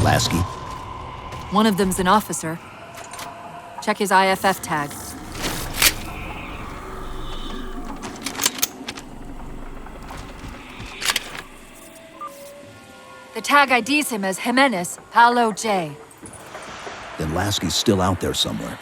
S4: Lasky?
S6: One of them's an officer. Check his IFF tag. The tag IDs him as Jimenez, Paolo J.
S4: Then Lasky's still out there somewhere.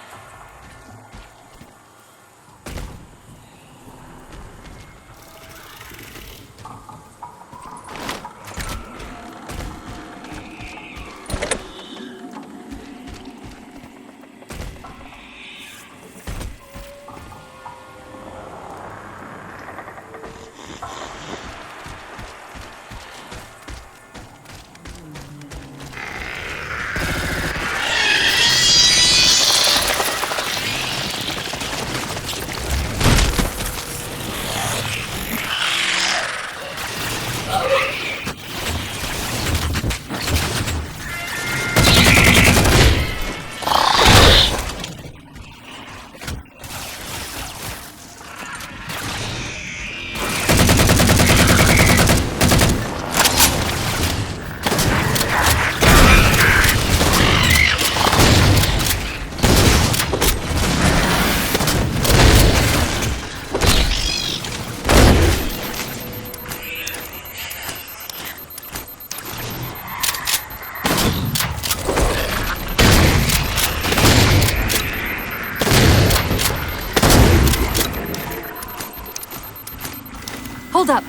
S6: Hold up!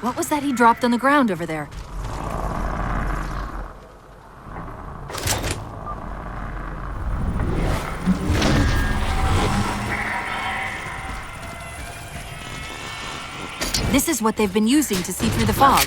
S6: What was that he dropped on the ground over there? This is what they've been using to see through the fog.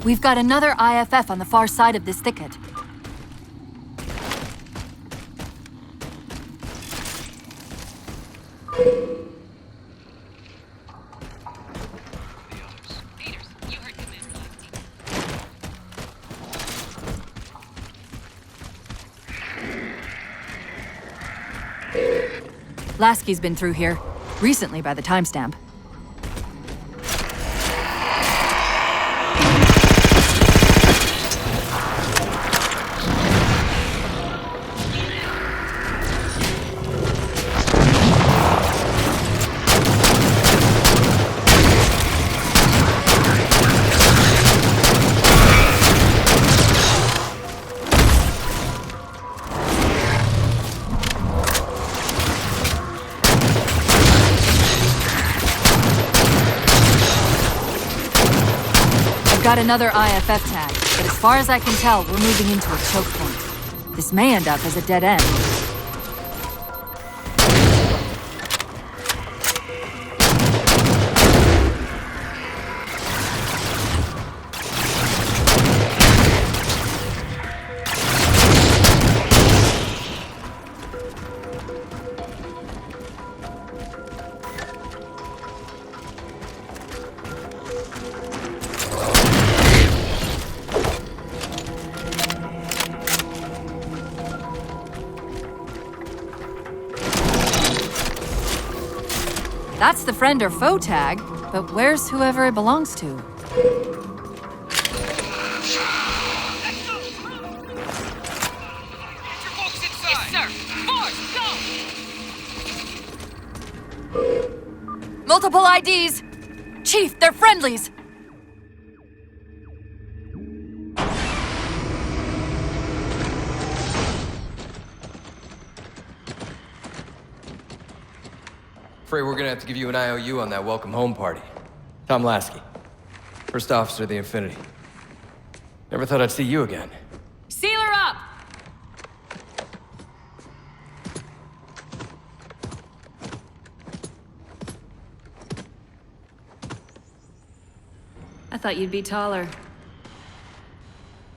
S6: We've got another IFF on the far side of this thicket. Lasky's been through here. Recently by the timestamp. Got another IFF tag, but as far as I can tell, we're moving into a choke point. This may end up as a dead end. That's the friend or foe tag, but where's whoever it belongs to? Multiple IDs! Chief, they're friendlies!
S11: Afraid we're gonna have to give you an IOU on that welcome home party. Tom Lasky, First Officer of the Infinity. Never thought I'd see you again.
S6: Seal her up! I thought you'd be taller.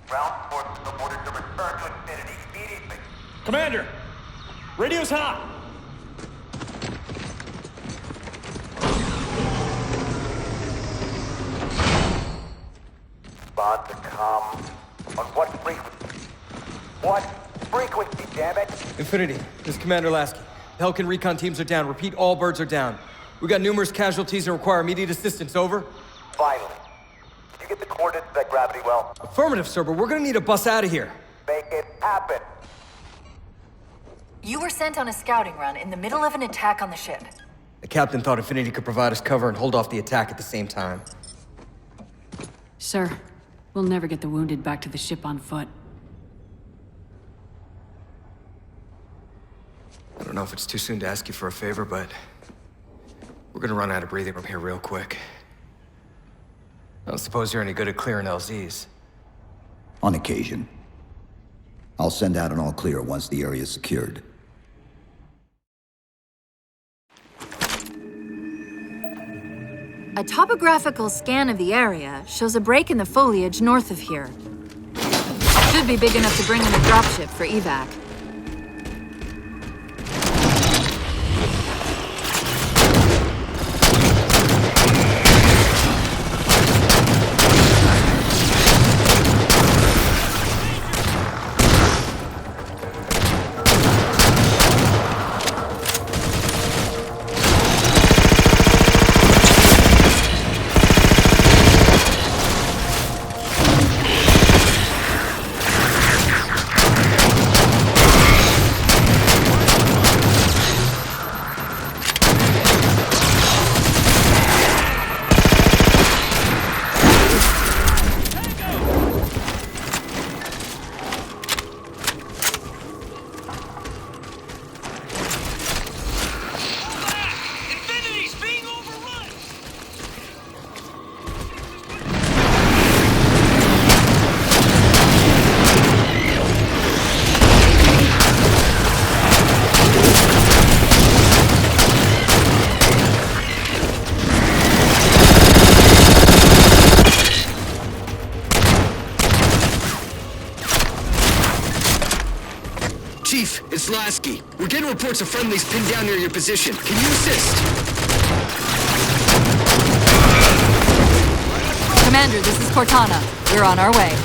S12: Ground forces have ordered to return to Infinity immediately.
S13: Commander! Radio's hot!
S12: Respond to comm. On what frequency? What frequency, damn it?
S11: Infinity, this is Commander Lasky. Pelican recon teams are down. Repeat, all birds are down. We got numerous casualties and require immediate assistance, over.
S12: Finally. Did you get the coordinates of that gravity well?
S11: Affirmative, sir, but we're gonna need a bus out of here.
S12: Make it happen.
S6: You were sent on a scouting run in the middle of an attack on the ship.
S11: The captain thought Infinity could provide us cover and hold off the attack at the same time.
S14: Sir, we'll never get the wounded back to the ship on foot.
S11: I don't know if it's too soon to ask you for a favor, but we're gonna run out of breathing room here real quick. I don't suppose you're any good at clearing LZs.
S4: On occasion. I'll send out an all-clear once the area is secured.
S6: A topographical scan of the area shows a break in the foliage north of here. Should be big enough to bring in a dropship for evac.
S15: Chief, it's Lasky. We're getting reports of friendlies pinned down near your position. Can you assist?
S6: Commander, this is Cortana. We're on our way.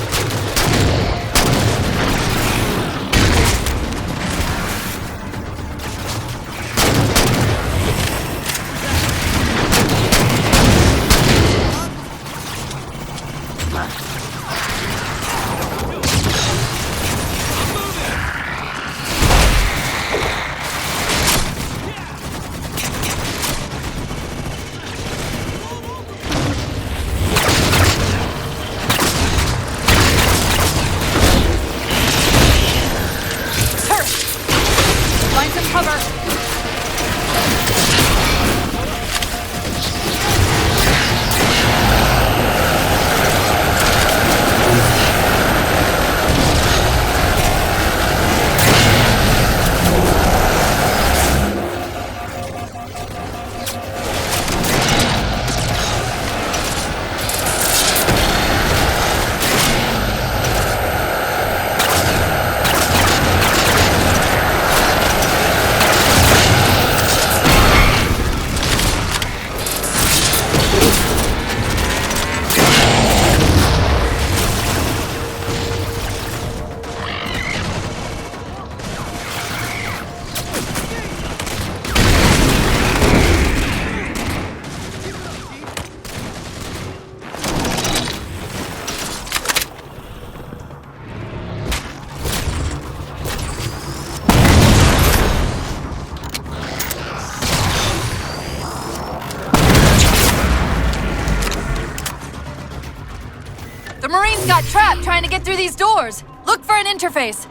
S6: trap trying to get through these doors. Look for an interface.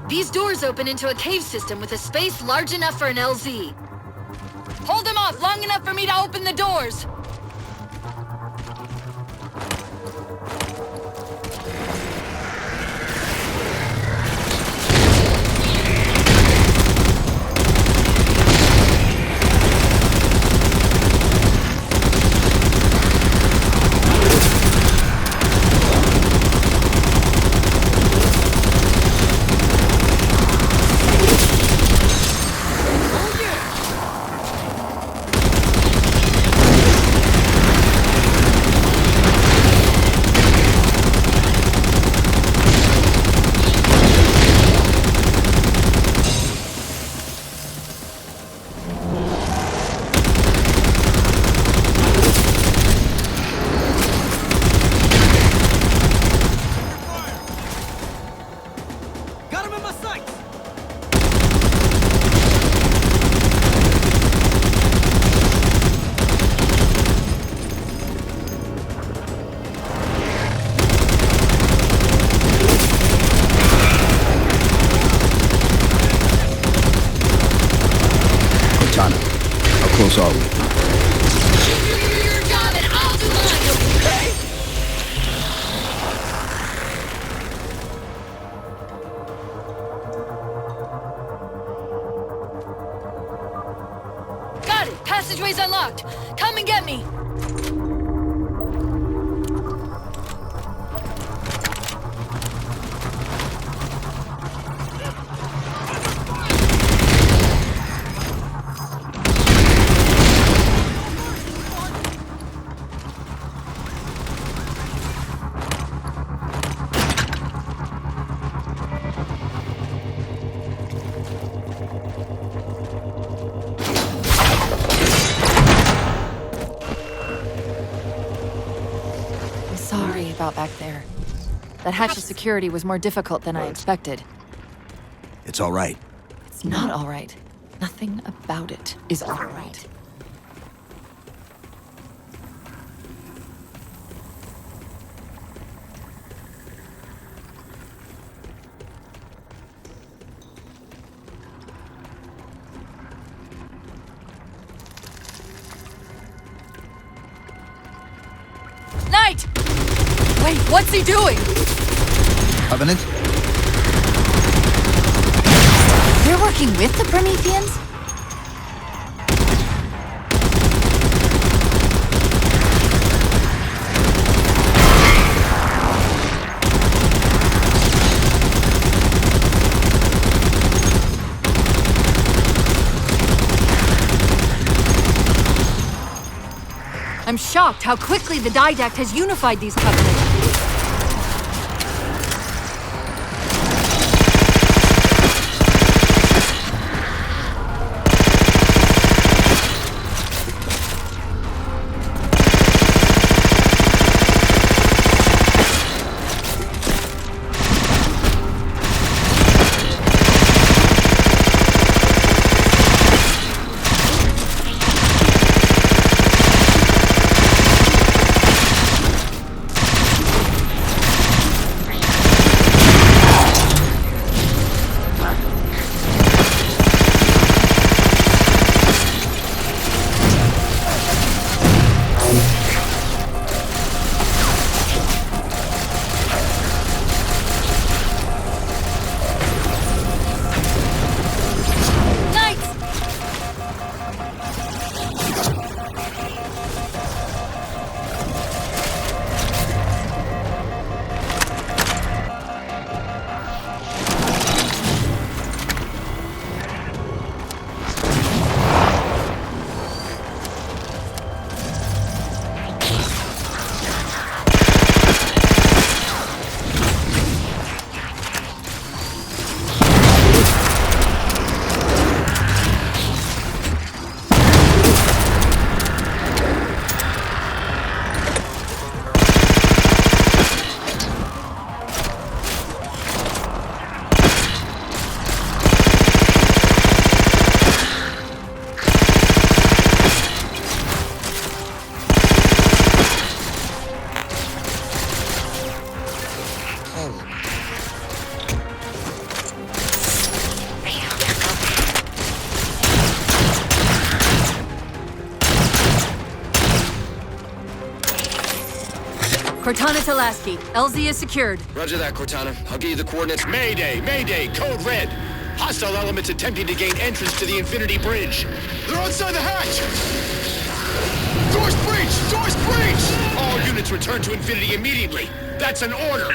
S16: These doors open into a cave system with a space large enough for an LZ. Hold them off long enough for me to open the doors!
S4: How close are we?
S16: Your job and I'll do mine, okay? Got it! Passageway's unlocked! Come and get me!
S6: About back there. That hatch of security was more difficult than I expected.
S4: It's all right.
S6: It's not all right. Nothing about it is all right. Knight! Wait, what's he doing?
S4: Covenant?
S6: You're working with the Promethians? I'm shocked how quickly the Didact has unified these covenants. Cortana to Lasky. LZ is secured.
S15: Roger that, Cortana. I'll give you the coordinates.
S17: Mayday! Mayday! Code red! Hostile elements attempting to gain entrance to the Infinity Bridge. They're outside the hatch! Doors breached! Doors breached! All units return to Infinity immediately. That's an order.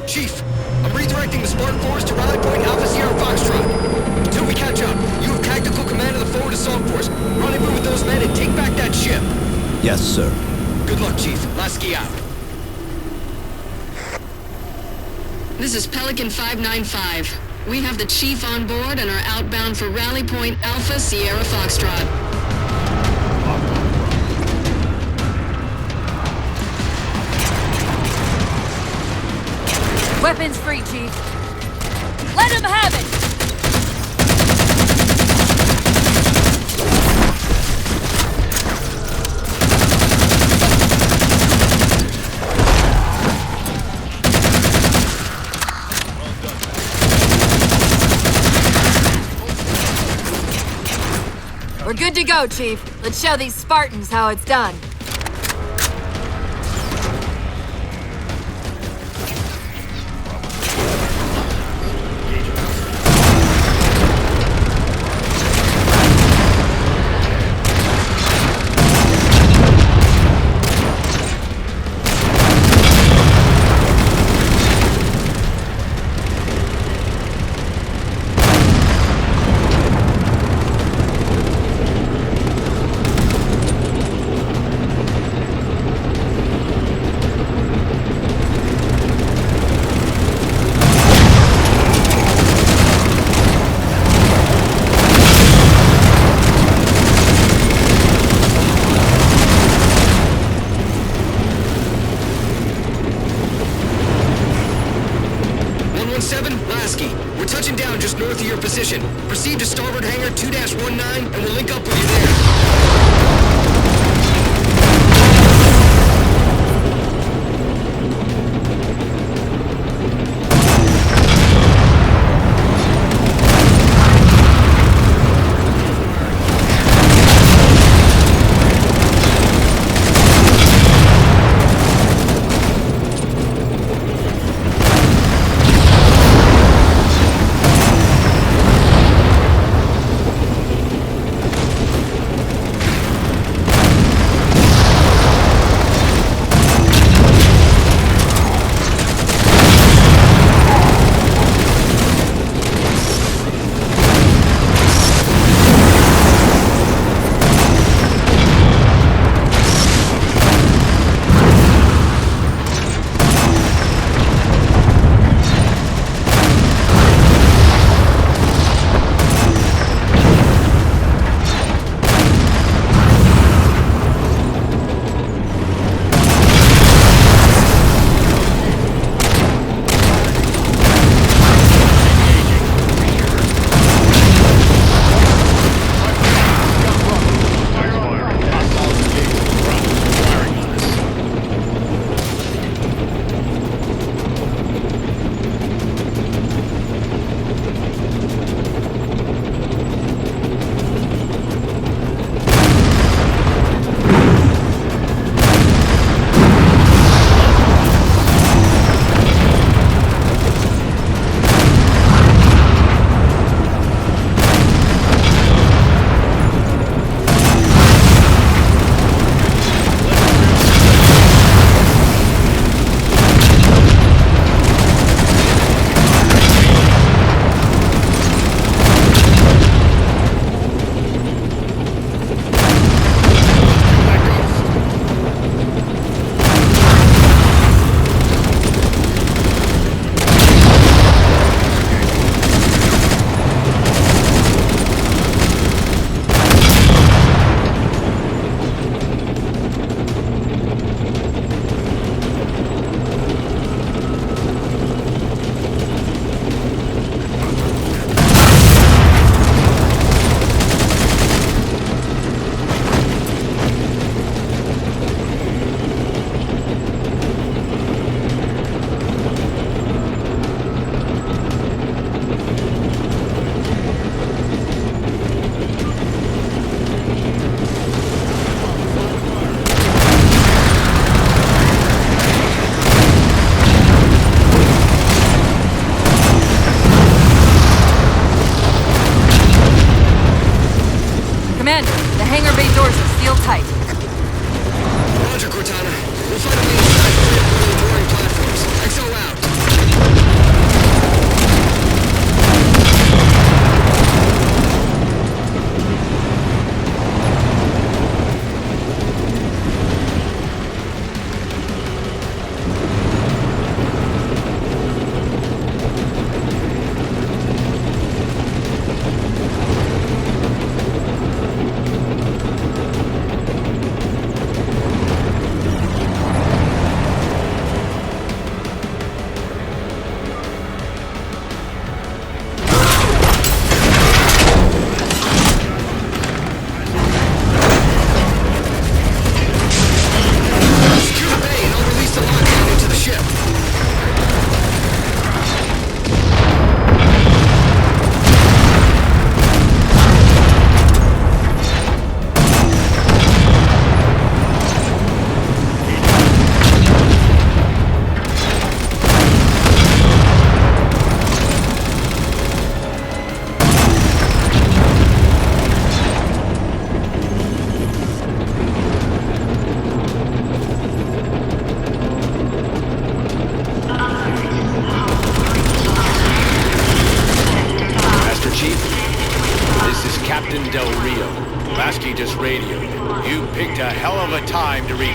S15: Chief, I'm redirecting the Spartan Force to Rally Point Alpha Sierra Foxtrot. Until we catch up, you have tactical command of the forward assault force. Rendezvous with those men and take back that ship.
S4: Yes, sir.
S15: Good luck, Chief. Lasky out.
S5: This is Pelican 595. We have the Chief on board and are outbound for Rally Point Alpha Sierra Foxtrot.
S6: Weapons free, Chief. Let him have it! We're good to go, Chief. Let's show these Spartans how it's done.
S15: Proceed to starboard hangar 2-19 and we'll link up with you there.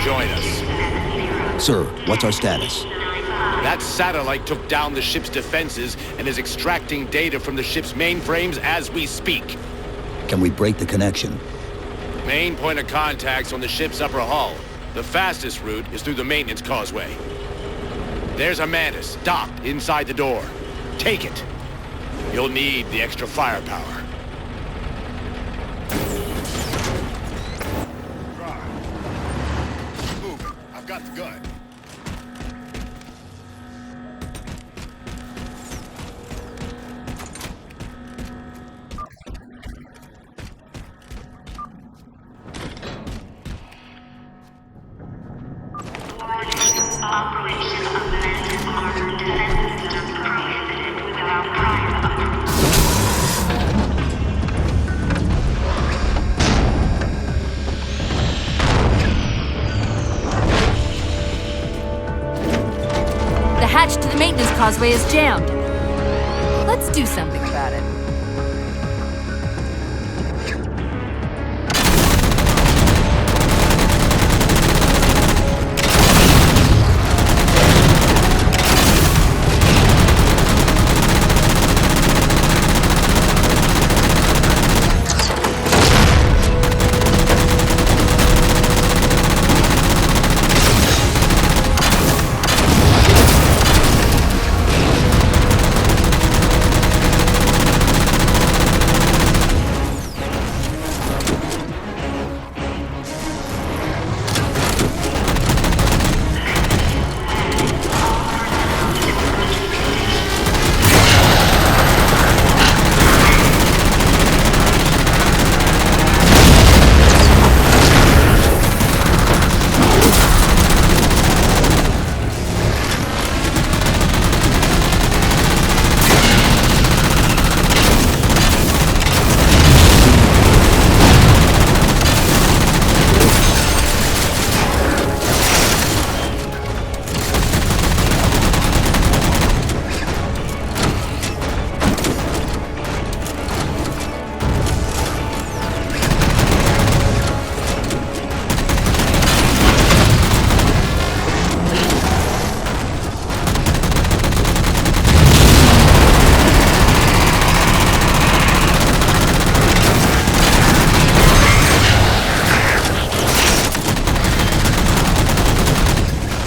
S17: join us.
S4: Sir, what's our status?
S17: That satellite took down the ship's defenses and is extracting data from the ship's mainframes as we speak.
S4: Can we break the connection?
S17: Main point of contact's on the ship's upper hull. The fastest route is through the maintenance causeway. There's a Mantis docked inside the door. Take it. You'll need the extra firepower.
S9: Move. I've got the gun.
S18: Operation of the Mantis armored defense system prohibited without prior approval.
S6: The hatch to the maintenance causeway is jammed. Let's do something about it.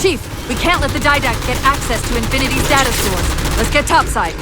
S6: Chief, we can't let the Didact get access to Infinity's data stores. Let's get topside.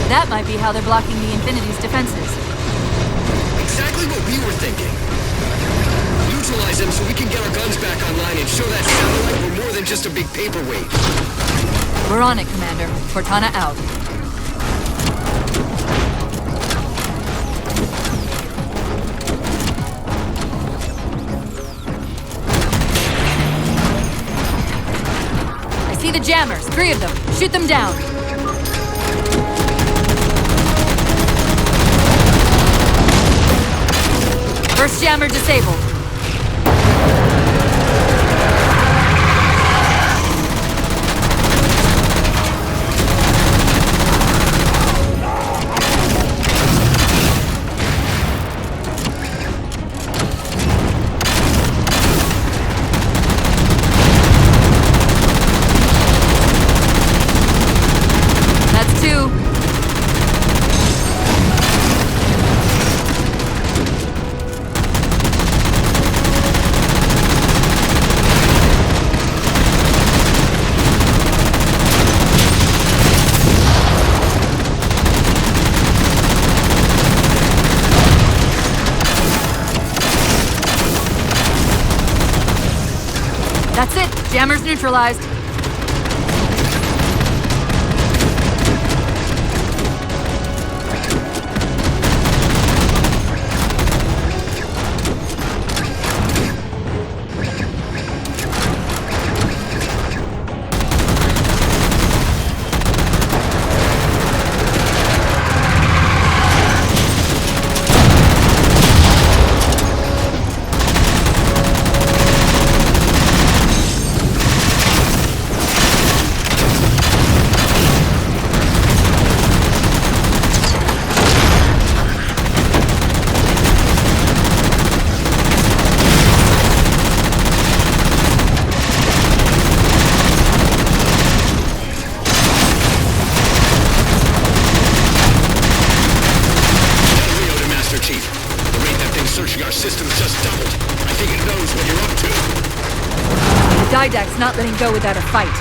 S6: That might be how they're blocking the Infinity's defenses.
S15: Exactly what we were thinking. Neutralize them so we can get our guns back online and show that satellite we're more than just a big paperweight.
S6: We're on it, Commander. Cortana out. I see the jammers. 3 of them. Shoot them down. First jammer disabled. That's two. That's it. Jammer's neutralized. Didact's not letting go without a fight.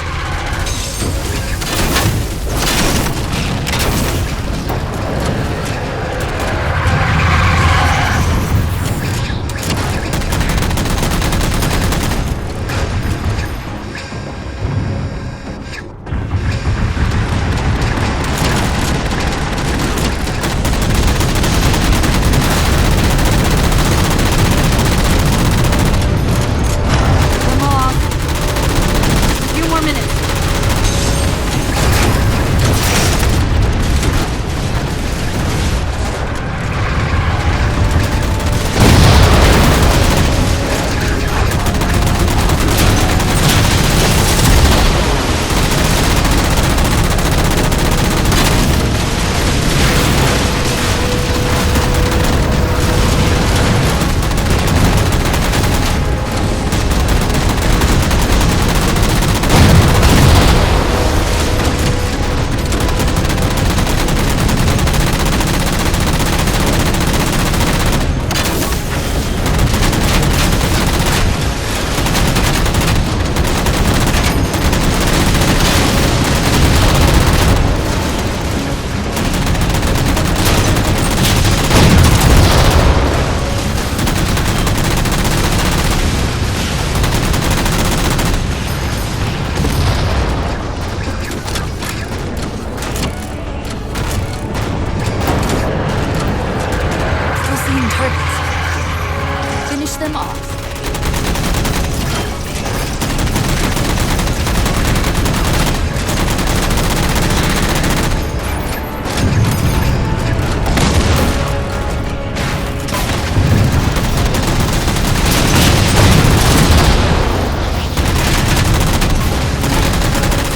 S6: Them off.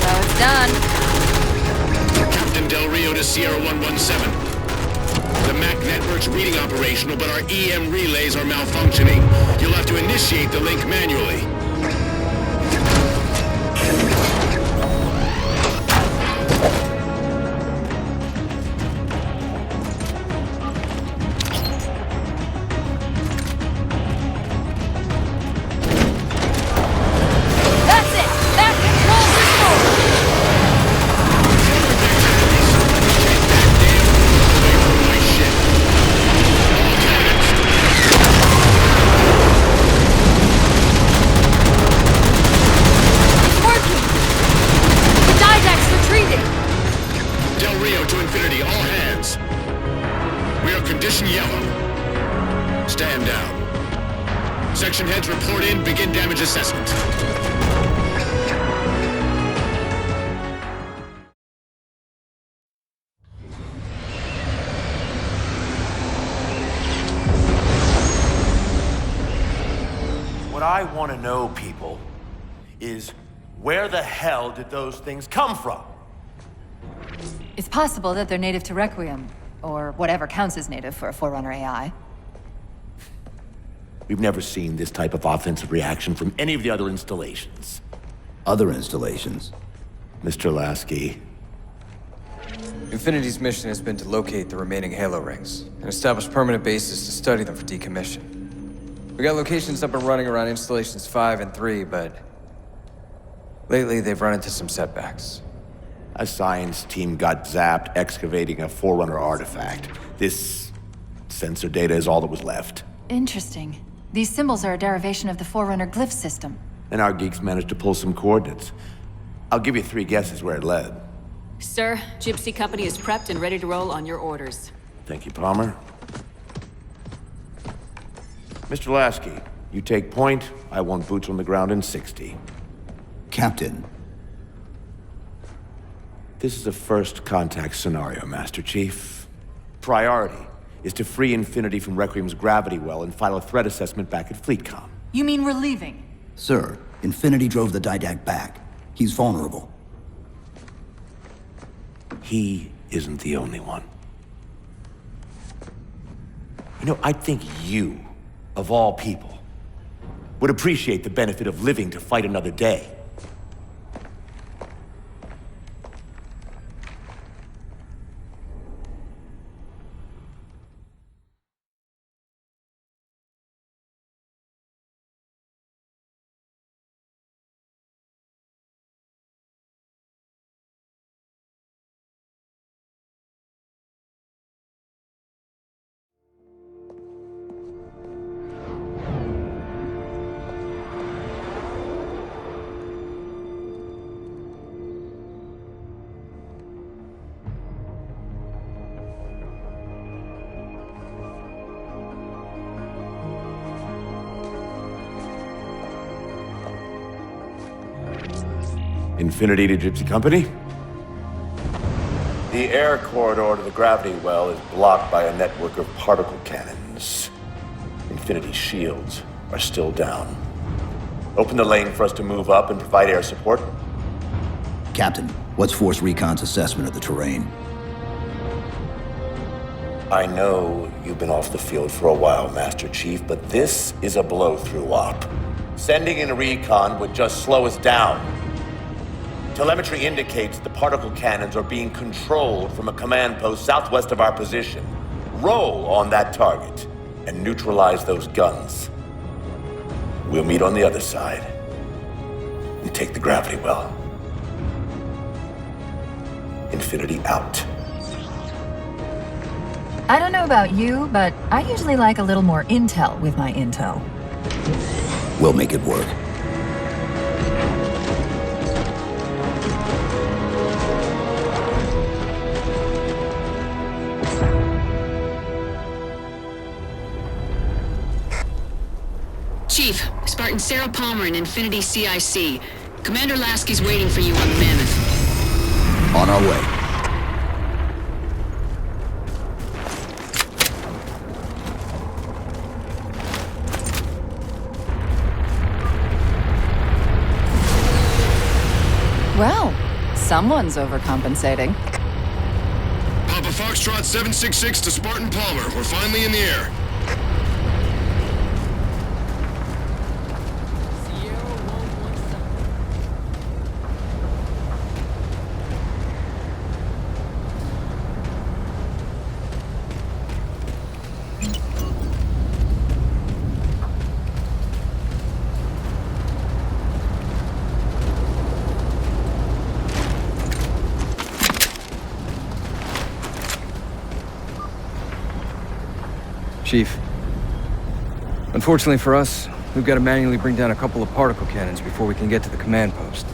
S6: So it's done.
S17: Captain Del Rio to Sierra 117. The MAC network's reading operational, but our EM relays are malfunctioning. You'll have to initiate the link manually.
S16: That's it! That controls restored!
S17: Condition yellow. Stand down. Section heads report in. Begin damage assessment.
S19: I want to know, people, is where the hell did those things come from?
S6: It's possible that they're native to Requiem, or whatever counts as native for a Forerunner AI.
S19: We've never seen this type of offensive reaction from any of the other installations.
S4: Other installations?
S19: Mr. Lasky.
S11: Infinity's mission has been to locate the remaining Halo rings, and establish permanent bases to study them for decommission. We got locations up and running around installations 5 and 3, but lately they've run into some setbacks.
S19: A science team got zapped excavating a Forerunner artifact. This sensor data is all that was left.
S6: Interesting. These symbols are a derivation of the Forerunner glyph system.
S19: And our geeks managed to pull some coordinates. I'll give you 3 guesses where it led.
S14: Sir, Gypsy Company is prepped and ready to roll on your orders.
S19: Thank you, Palmer. Mr. Lasky, you take point. I want boots on the ground in 60.
S4: Captain.
S19: This is a first contact scenario, Master Chief. Priority is to free Infinity from Requiem's gravity well and file a threat assessment back at FleetCom.
S6: You mean we're leaving?
S4: Sir, Infinity drove the Didact back. He's vulnerable.
S19: He isn't the only one. You know, I think you, of all people, would appreciate the benefit of living to fight another day. Infinity to Gypsy Company? The air corridor to the gravity well is blocked by a network of particle cannons. Infinity's shields are still down. Open the lane for us to move up and provide air support.
S4: Captain, what's Force Recon's assessment of the terrain?
S19: I know you've been off the field for a while, Master Chief, but this is a blow-through op. Sending in a recon would just slow us down. Telemetry indicates the particle cannons are being controlled from a command post southwest of our position. Roll on that target and neutralize those guns. We'll meet on the other side and take the gravity well. Infinity out.
S6: I don't know about you, but I usually like a little more intel with my intel.
S4: We'll make it work.
S14: Chief, Spartan Sarah Palmer in Infinity CIC. Commander Lasky's waiting for you on the Mammoth.
S4: On our way.
S6: Well, someone's overcompensating.
S17: Papa Foxtrot 766 to Spartan Palmer. We're finally in the air.
S11: Chief, unfortunately for us, we've got to manually bring down a couple of particle cannons before we can get to the command post.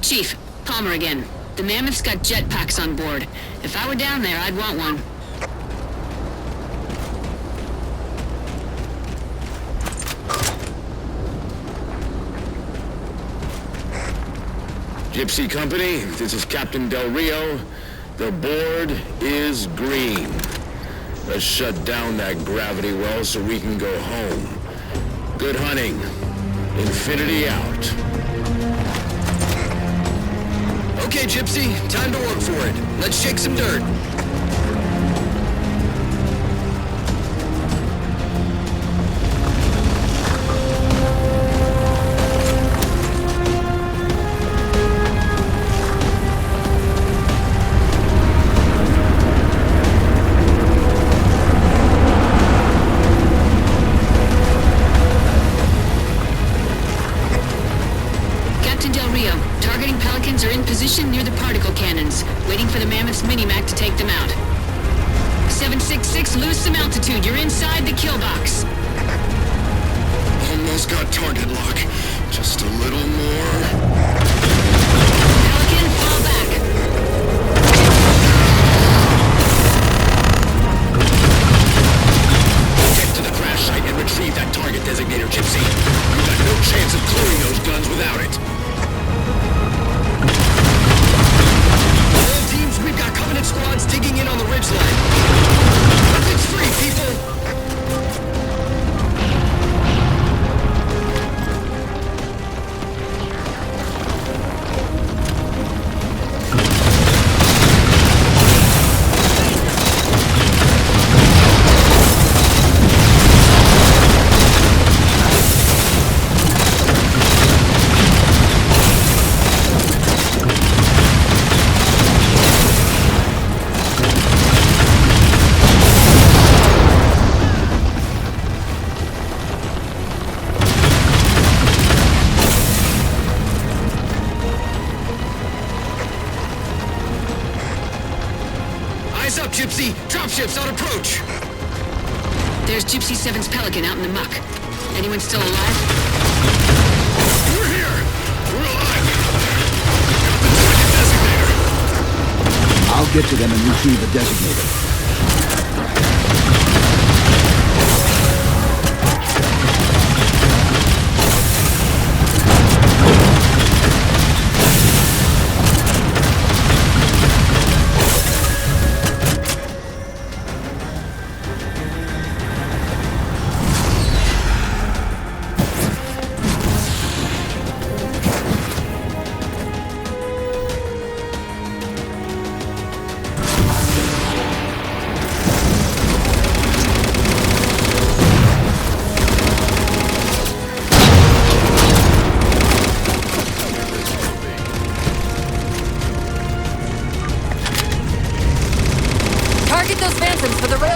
S14: Chief, Palmer again. The Mammoth's got jetpacks on board. If I were down there, I'd want one.
S17: Gypsy Company, this is Captain Del Rio. The board is green. Let's shut down that gravity well so we can go home. Good hunting. Infinity out.
S15: Okay, Gypsy, time to work for it. Let's shake some dirt.
S14: Near the particle cannons, waiting for the Mammoth's mini-mac to take them out. 766, lose some altitude. You're inside the kill box.
S17: Almost got target lock. Just a little more.
S14: Pelican, fall back.
S17: Get to the crash site and retrieve that target designator, Gypsy. You've got no chance of clearing those guns without it.
S15: We've got Covenant squads digging in on the ridgeline. It's free, people! Gypsy! Dropships on approach!
S14: There's Gypsy 7's Pelican out in the muck. Anyone still alive?
S17: We're here! We're alive! Got the designator!
S4: I'll get to them and retrieve the designator.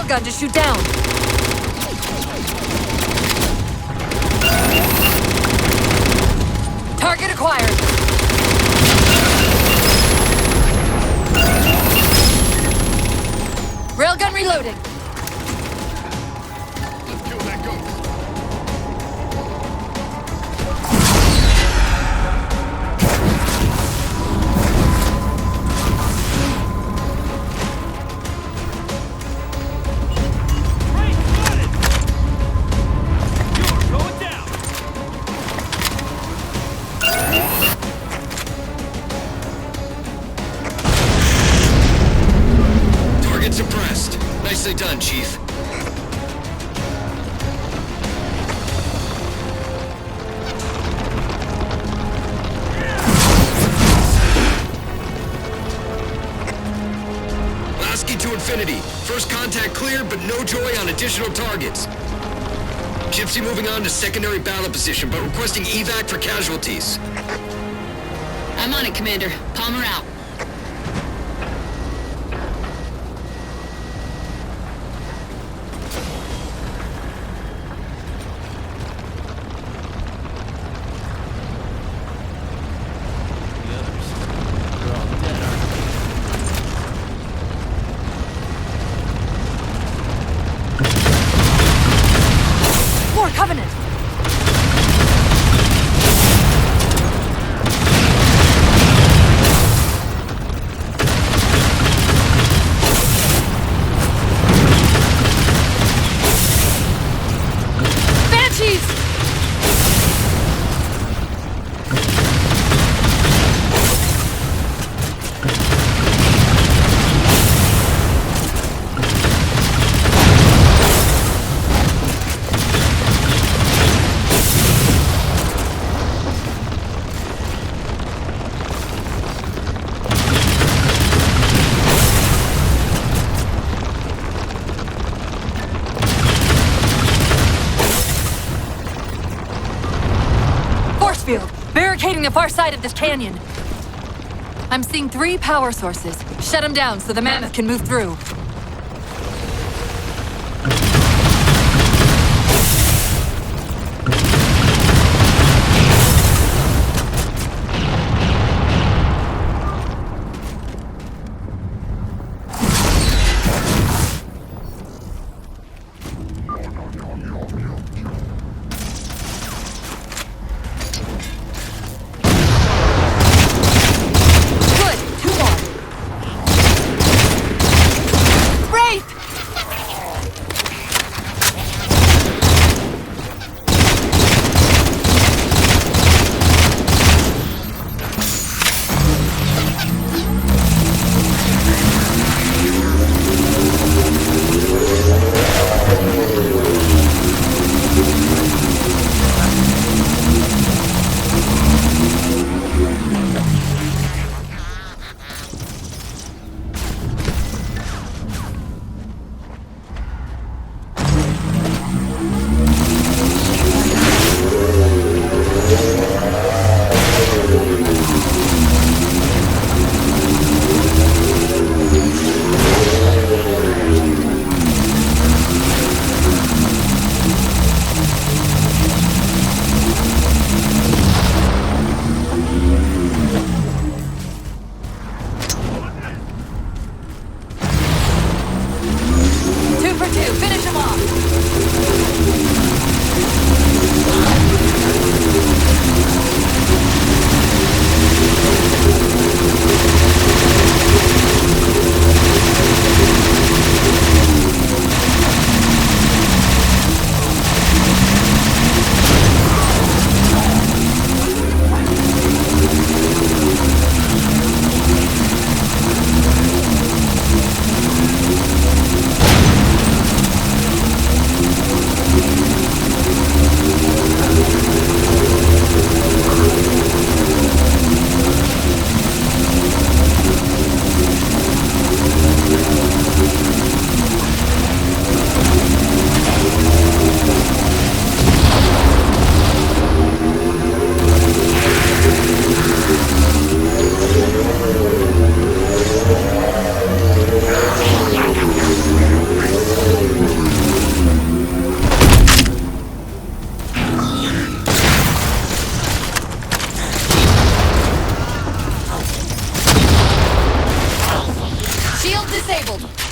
S6: Gun to shoot down. Target acquired. Railgun reloading.
S17: Let's kill that ghost.
S15: Nicely done, Chief. Lasky to Infinity. First contact cleared, but no joy on additional targets. Gypsy moving on to secondary battle position, but requesting evac for casualties.
S14: I'm on it, Commander. Palmer out.
S6: Covenant! far side of this canyon. I'm seeing 3 power sources. Shut them down so the mammoth can move through.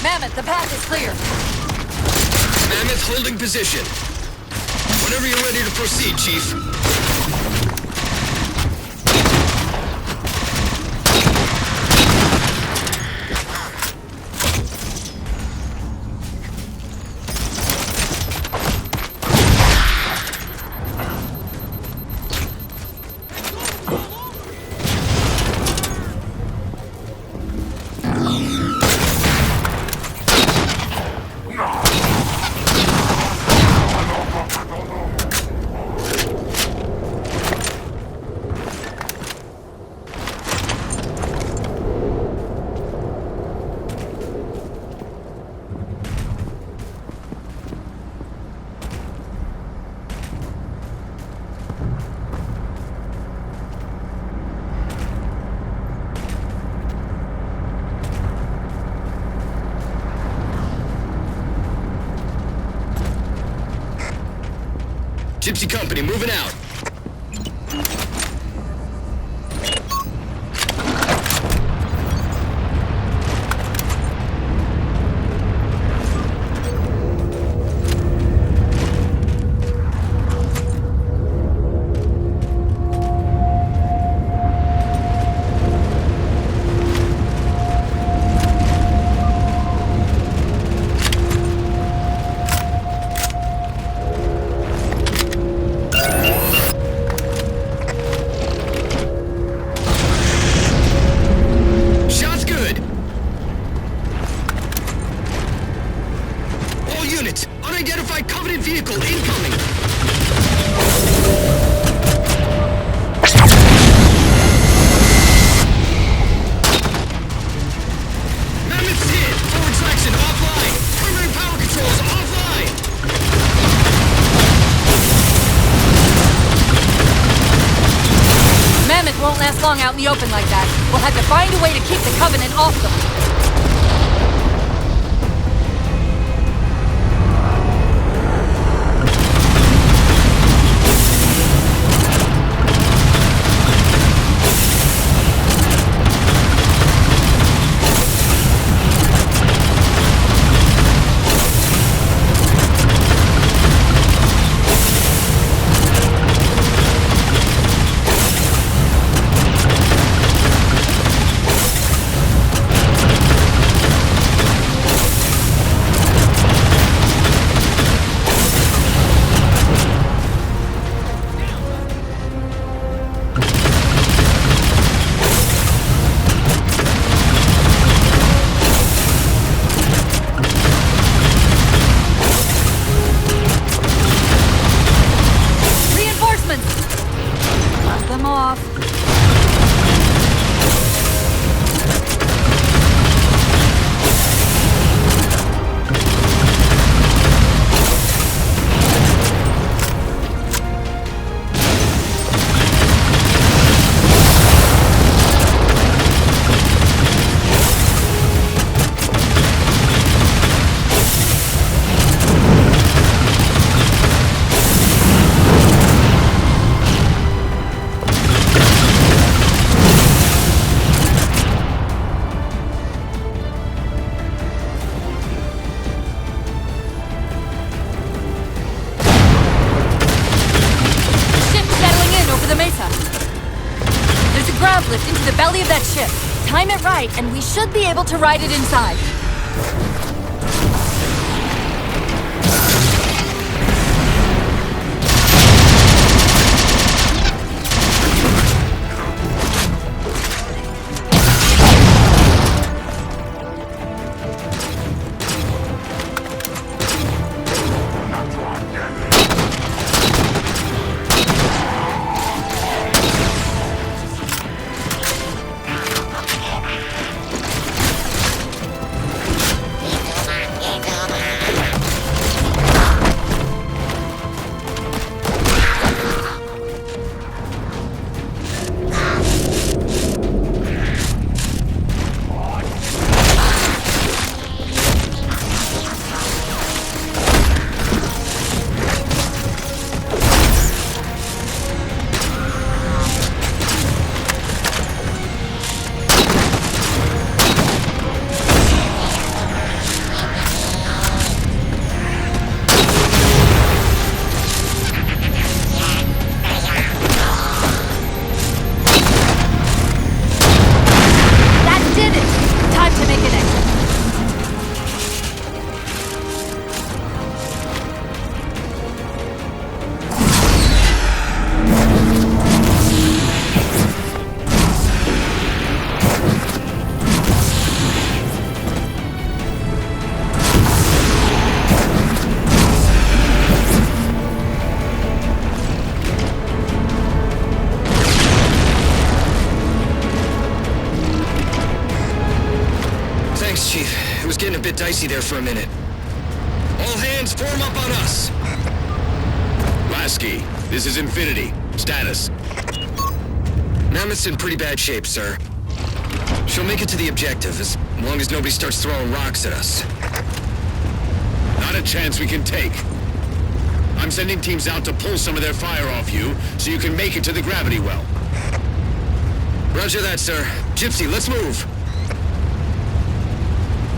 S16: Mammoth, the path is clear.
S15: Mammoth holding position. Whenever you're ready to proceed, Chief. Gypsy Company, moving out.
S6: last long out in the open like that. We'll have to find a way to keep the Covenant off them. Lift into the belly of that ship. Time it right, and we should be able to ride it inside.
S15: Getting a bit dicey there for a minute. All hands form up on us!
S17: Lasky, this is Infinity. Status.
S15: Mammoth's in pretty bad shape, sir. She'll make it to the objective, as long as nobody starts throwing rocks at us.
S17: Not a chance we can take. I'm sending teams out to pull some of their fire off you, so you can make it to the gravity well.
S15: Roger that, sir. Gypsy, let's move!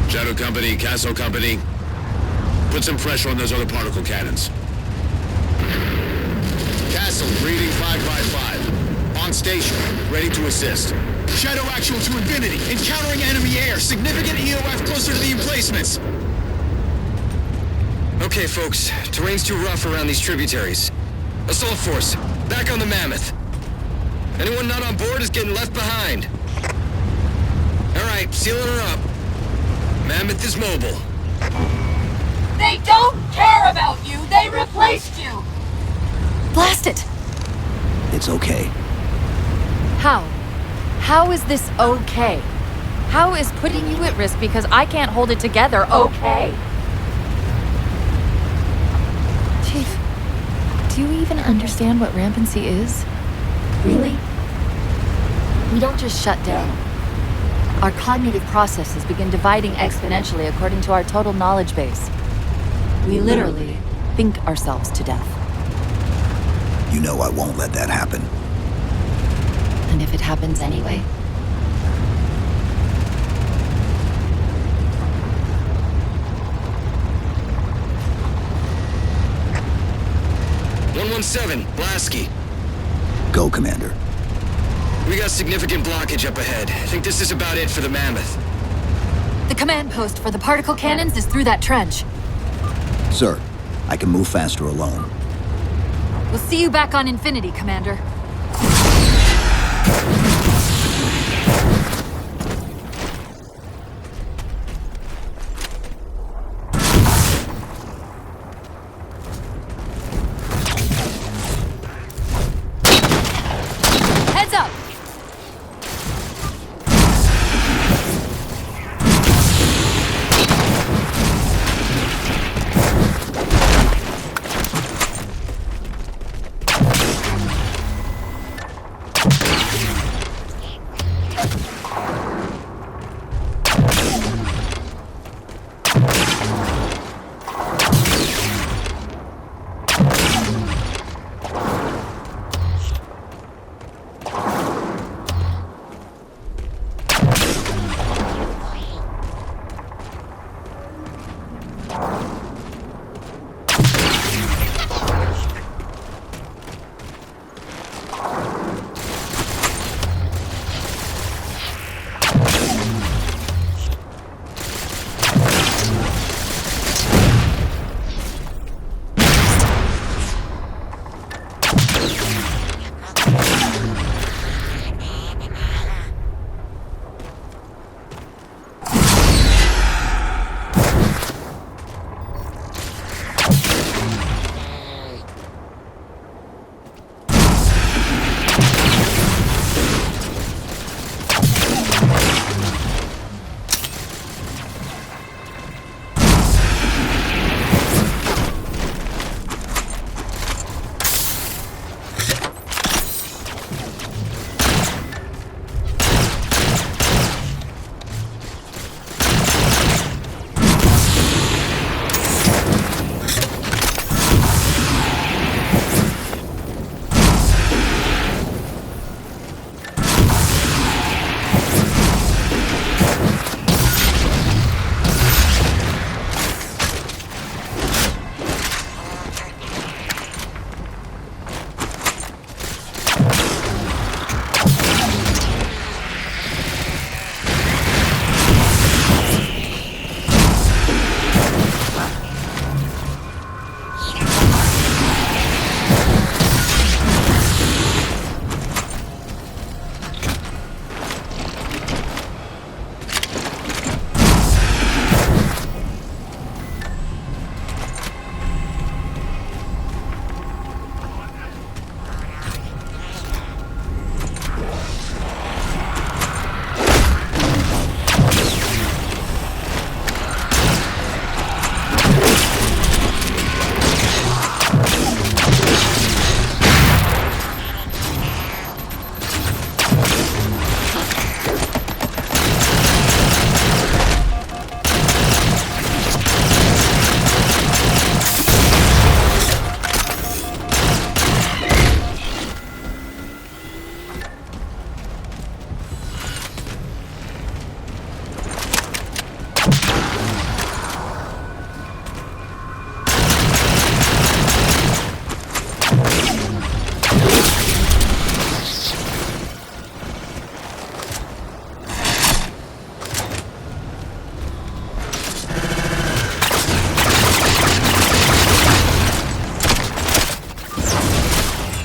S17: Shadow Company, Castle Company, put some pressure on those other particle cannons. Castle, reading 5x5. On station, ready to assist.
S13: Shadow actual to Infinity. Encountering enemy air. Significant EOF closer to the emplacements.
S15: Okay, folks. Terrain's too rough around these tributaries. Assault force, back on the Mammoth. Anyone not on board is getting left behind. Alright, sealing her up. Mammoth is mobile.
S16: They don't care about you! They replaced you!
S6: Blast it!
S4: It's okay.
S6: How? How is this okay? How is putting you at risk because I can't hold it together okay? Chief, do you even understand what rampancy is? Really? We don't just shut down. Our cognitive processes begin dividing exponentially according to our total knowledge base. We literally think ourselves to death.
S4: You know I won't let that happen.
S6: And if it happens anyway?
S15: "117, Lasky.
S4: Go, Commander.
S15: We got significant blockage up ahead. I think this is about it for the Mammoth."
S6: The command post for the particle cannons is through that trench.
S4: Sir, I can move faster alone.
S6: We'll see you back on Infinity, Commander. Heads up!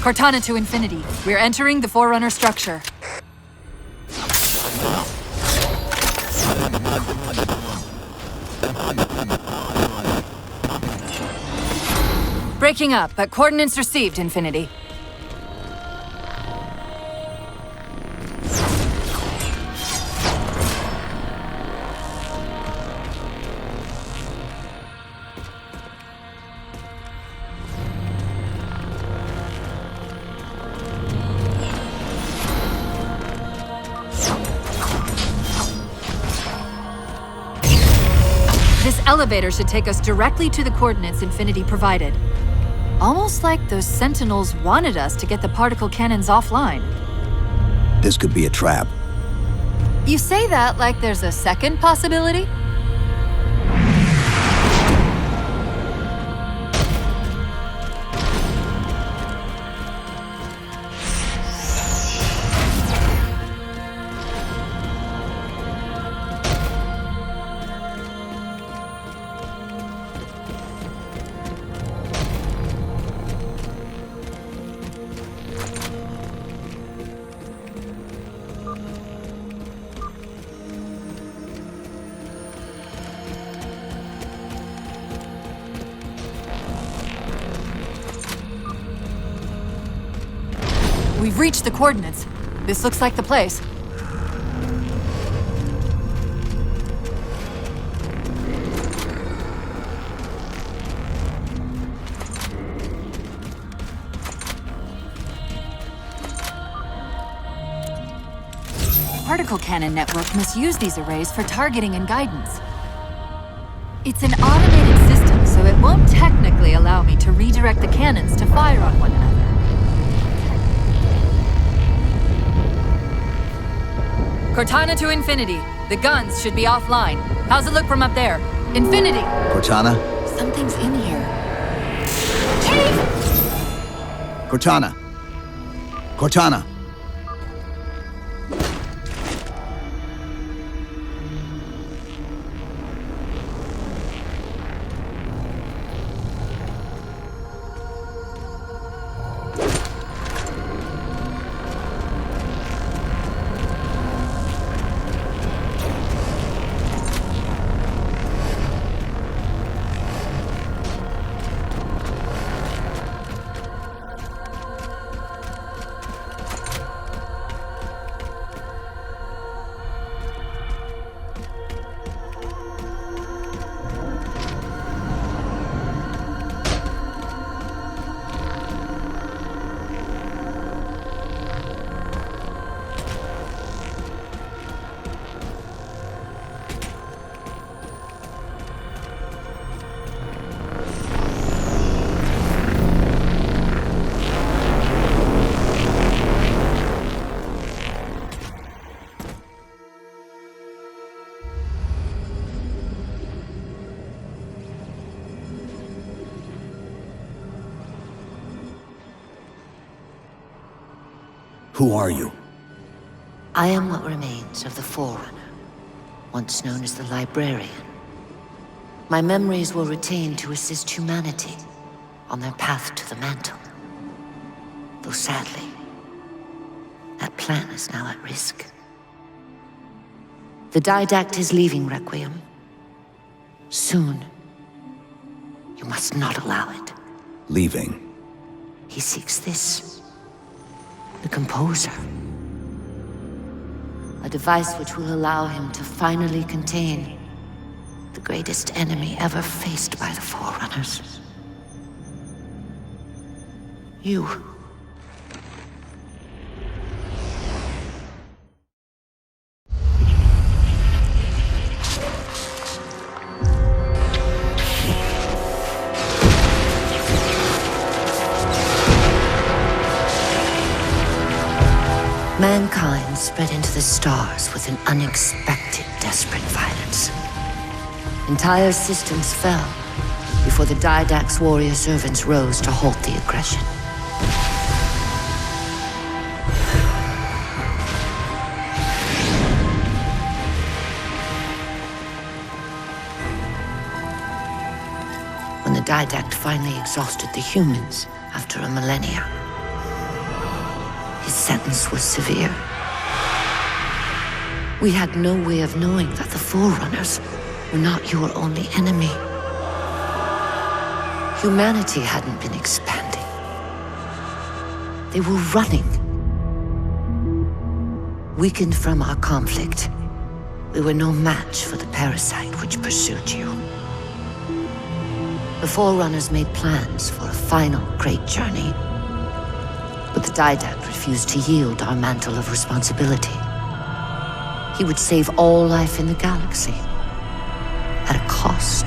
S6: Cortana to Infinity. We're entering the Forerunner structure. Breaking up, but coordinates received, Infinity. This elevator should take us directly to the coordinates Infinity provided. Almost like those Sentinels wanted us to get the particle cannons offline.
S4: This could be a trap.
S6: You say that like there's a second possibility? We've reached the coordinates. This looks like the place. The particle cannon network must use these arrays for targeting and guidance. It's an automated system, so it won't technically allow me to redirect the cannons to fire on one another. Cortana to Infinity. The guns should be offline. How's it look from up there? Infinity!
S4: Cortana?
S2: Something's in here.
S4: Cortana! Cortana! Who are you?
S20: I am what remains of the Forerunner, once known as the Librarian. My memories were retained to assist humanity on their path to the mantle. Though sadly, that plan is now at risk. The Didact is leaving Requiem. Soon. You must not allow it.
S4: Leaving?
S20: He seeks this. The Composer. A device which will allow him to finally contain the greatest enemy ever faced by the Forerunners. You. Mankind spread into the stars with an unexpected, desperate violence. Entire systems fell before the Didact's warrior servants rose to halt the aggression. When the Didact finally exhausted the humans after a millennia, his sentence was severe. We had no way of knowing that the Forerunners were not your only enemy. Humanity hadn't been expanding. They were running. Weakened from our conflict, we were no match for the parasite which pursued you. The Forerunners made plans for a final great journey. But the Didact refused to yield our mantle of responsibility. He would save all life in the galaxy. at a cost.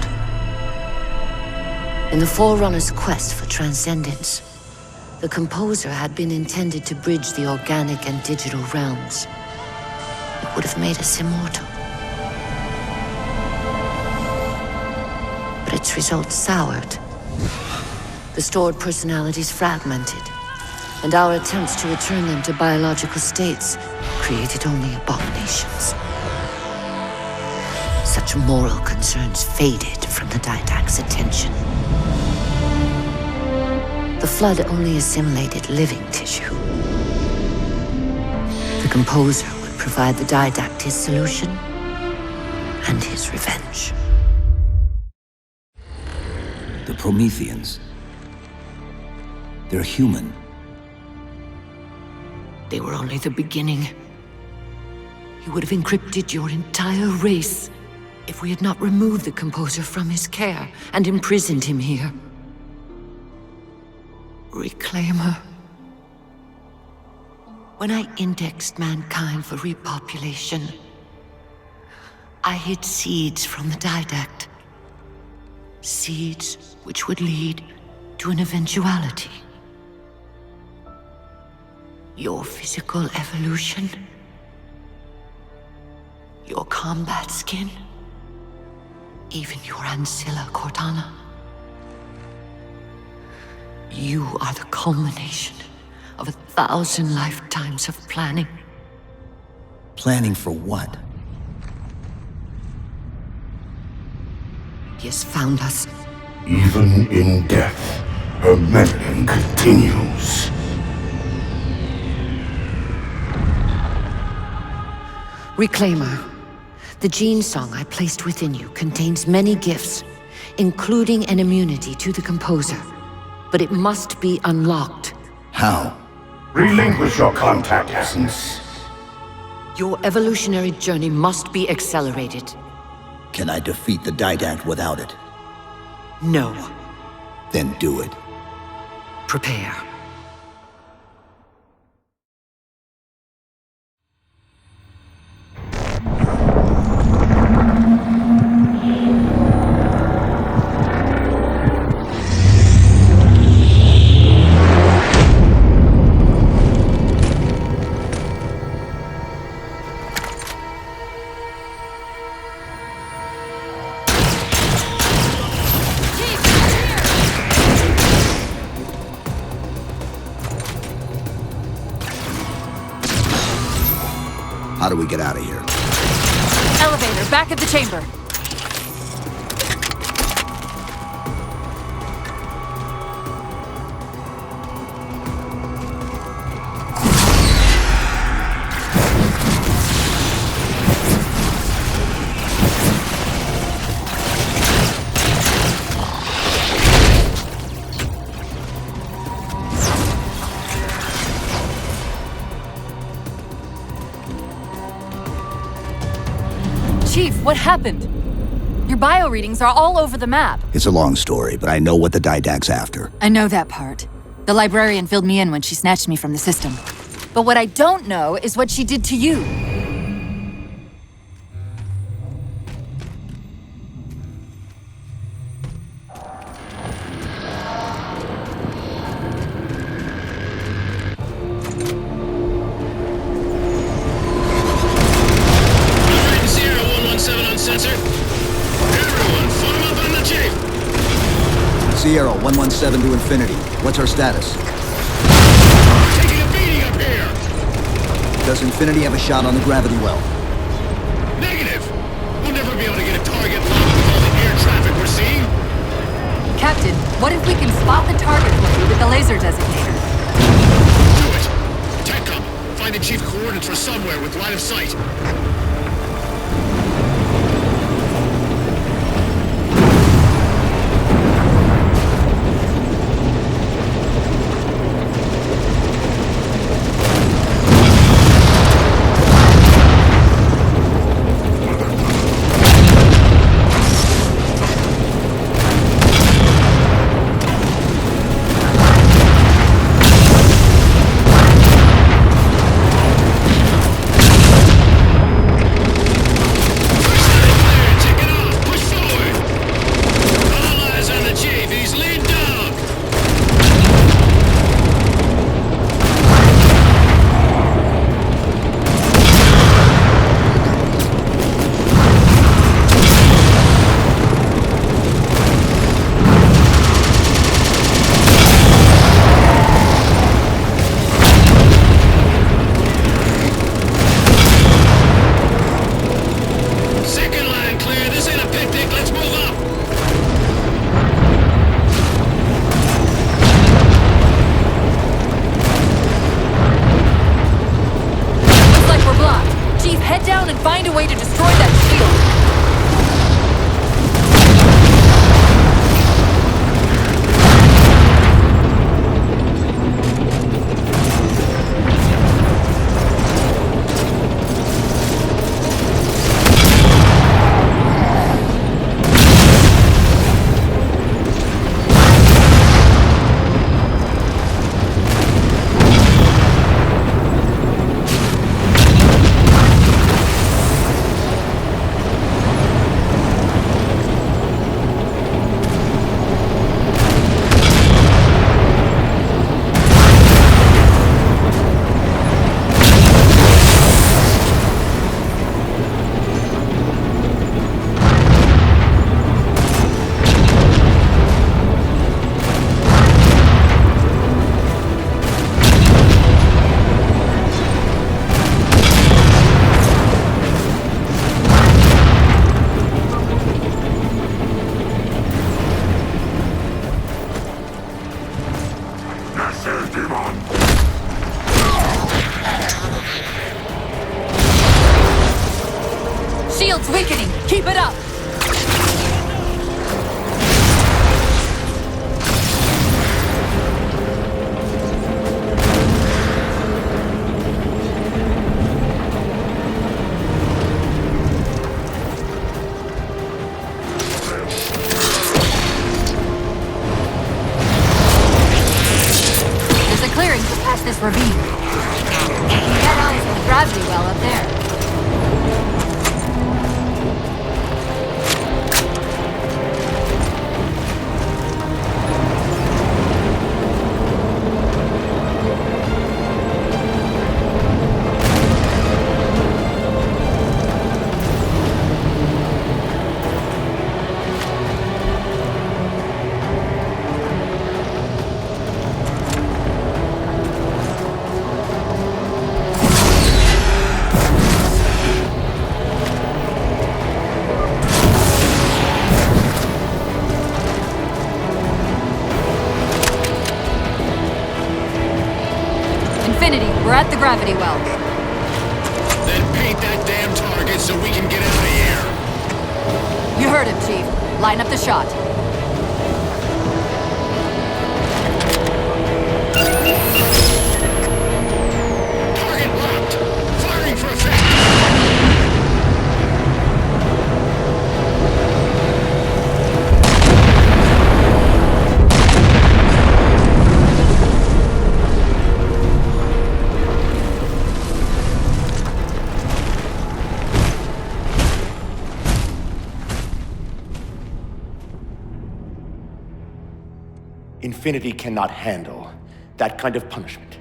S20: In the Forerunner's quest for transcendence, the composer had been intended to bridge the organic and digital realms. It would have made us immortal. But its results soured. The stored personalities fragmented, and our attempts to return them to biological states created only abominations. Such moral concerns faded from the Didact's attention. The Flood only assimilated living tissue. The composer would provide the Didact his solution and his revenge.
S4: The Promethians. They're human.
S20: They were only the beginning. He would have encrypted your entire race if we had not removed the composer from his care and imprisoned him here. Reclaimer. When I indexed mankind for repopulation, I hid seeds from the Didact. Seeds which would lead to an eventuality. Your physical evolution, your combat skin, even your ancilla Cortana. You are the culmination of 1,000 lifetimes of planning.
S4: Planning for what?
S20: He has found us.
S10: Even in death, her meddling continues.
S20: Reclaimer. The gene song I placed within you contains many gifts, including an immunity to the composer. But it must be unlocked.
S4: How?
S10: Relinquish your contact essence.
S20: Your evolutionary journey must be accelerated.
S4: Can I defeat the Didact without it?
S20: No.
S4: Then do it.
S20: Prepare.
S4: How do we get out of here?
S6: Elevator, back at the chamber. Chief, what happened? Your bio readings are all over the map.
S4: It's a long story, but I know what the Didact's after.
S6: I know that part. The librarian filled me in when she snatched me from the system. But what I don't know is what she did to you.
S4: Sierra 117 to Infinity. What's our status?
S17: Taking a beating up here!
S4: Does Infinity have a shot on the gravity well?
S17: Negative! We'll never be able to get a target locked with all the air traffic we're seeing.
S6: Captain, what if we can spot the target for you with the laser designator?
S17: Do it! TechCom, find the chief coordinates for somewhere with line of sight. Second line clear. This ain't a picnic. Let's move up.
S6: Looks like we're blocked. Chief, head down and find a way to destroy that shield. Shield's weakening. Keep it up. There's a clearing just past this ravine. That eye is the gravity well up there. We're at the gravity well.
S17: Then paint that damn target so we can get out of here.
S6: You heard him, Chief. Line up the shot.
S17: Target locked. Firing for effect.
S19: Infinity cannot handle that kind of punishment.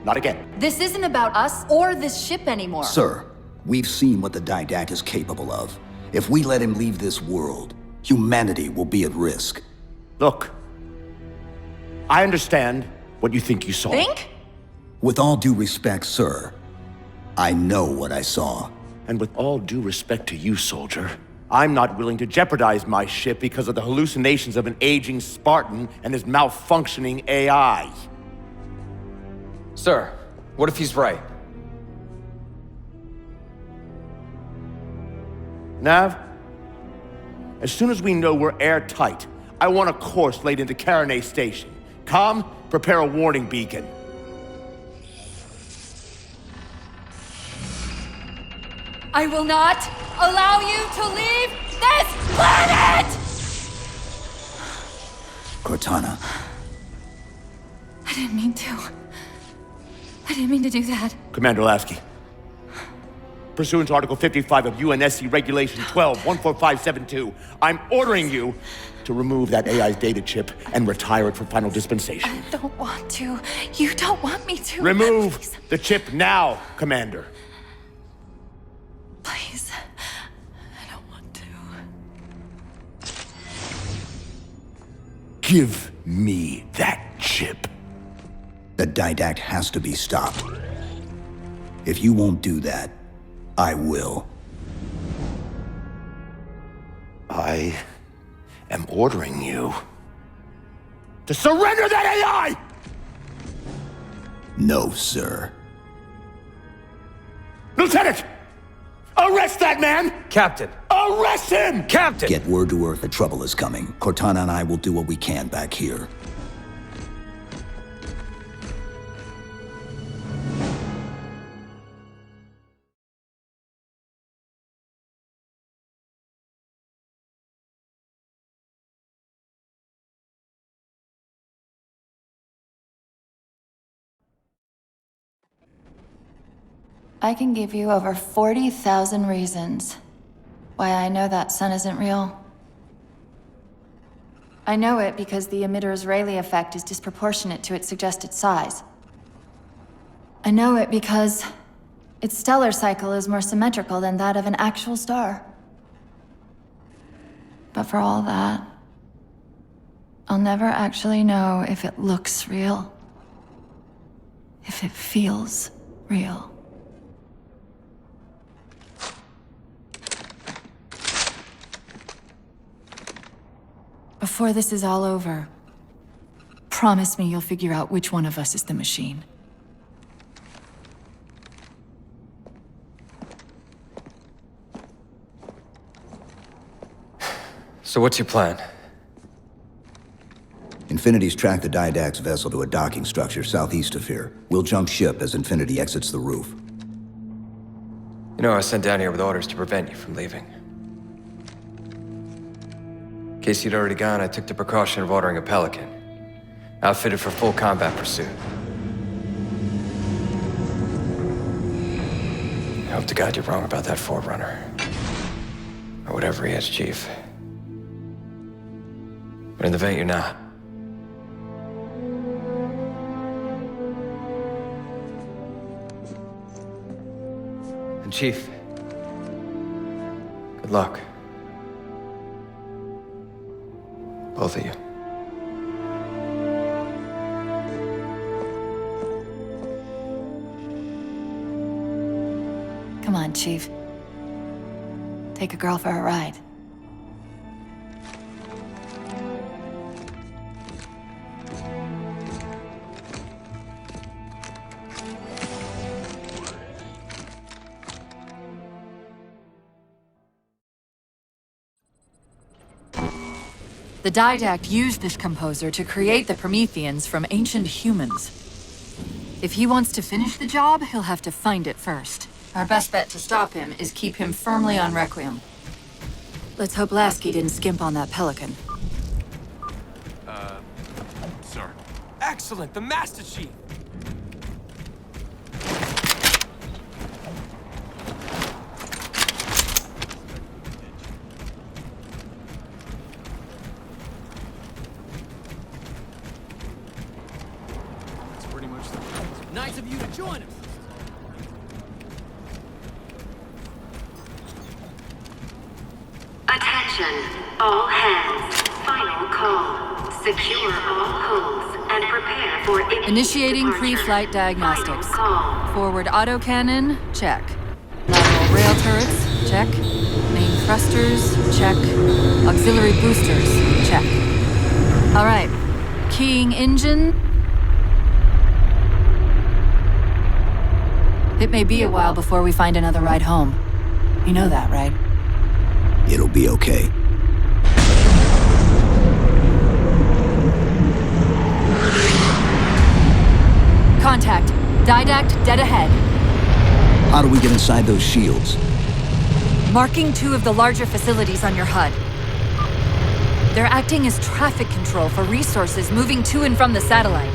S19: Not again.
S6: This isn't about us or this ship anymore.
S4: Sir, we've seen what the Didact is capable of. If we let him leave this world, humanity will be at risk.
S19: Look, I understand what you think you saw.
S6: Think?
S4: With all due respect, sir, I know what I saw.
S19: And with all due respect to you, soldier, I'm not willing to jeopardize my ship because of the hallucinations of an aging Spartan and his malfunctioning AI.
S11: Sir, what if he's right?
S19: Nav, as soon as we know we're airtight, I want a course laid into Caranay Station. Com, prepare a warning beacon.
S6: I will not allow you to leave this planet!
S4: Cortana.
S6: I didn't mean to. I didn't mean to do that.
S19: Commander Lasky. Pursuant to Article 55 of UNSC Regulation 12-14572, I'm ordering you to remove that AI's data chip and retire it for final dispensation.
S6: I don't want to. You don't want me to.
S19: Remove
S6: Please.
S19: the chip now, Commander.
S6: Please. I don't want to.
S19: Give me that chip.
S4: The Didact has to be stopped. If you won't do that, I will.
S19: I am ordering you to surrender that AI!
S4: No, sir.
S19: Lieutenant! Arrest that man!
S11: Captain!
S19: Arrest him!
S11: Captain!
S4: Get word to Earth that trouble is coming. Cortana and I will do what we can back here.
S2: I can give you over 40,000 reasons why I know that sun isn't real. I know it because the emitter's Rayleigh effect is disproportionate to its suggested size. I know it because its stellar cycle is more symmetrical than that of an actual star. But for all that, I'll never actually know if it looks real. If it feels real. Before this is all over, promise me you'll figure out which one of us is the machine.
S11: So what's your plan?
S4: Infinity's tracked the Didact's vessel to a docking structure southeast of here. We'll jump ship as Infinity exits the roof.
S11: You know, I was sent down here with orders to prevent you from leaving. In case you'd already gone, I took the precaution of ordering a Pelican, outfitted for full combat pursuit. I hope to God you're wrong about that Forerunner. Or whatever he is, Chief. But in the event you're not. And Chief, good luck. Both of you.
S2: Come on, Chief. Take a girl for a ride.
S6: The Didact used this composer to create the Promethians from ancient humans. If he wants to finish the job, he'll have to find it first. Our best bet to stop him is keep him firmly on Requiem. Let's hope Lasky didn't skimp on that Pelican.
S15: Sir.
S11: Excellent, the Master Chief!
S15: Nice of you to join us.
S18: Attention, all hands. Final call. Secure all holds and prepare for
S6: Initiating
S18: departure.
S6: pre-flight diagnostics.
S18: Final call.
S6: Forward autocannon, check. Lateral rail turrets, check. Main thrusters, check. Auxiliary boosters, check. All right. Keying engine. It may be a while before we find another ride home. You know that, right?
S4: It'll be okay.
S6: Contact. Didact dead ahead.
S4: How do we get inside those shields?
S6: Marking 2 of the larger facilities on your HUD. They're acting as traffic control for resources moving to and from the satellite.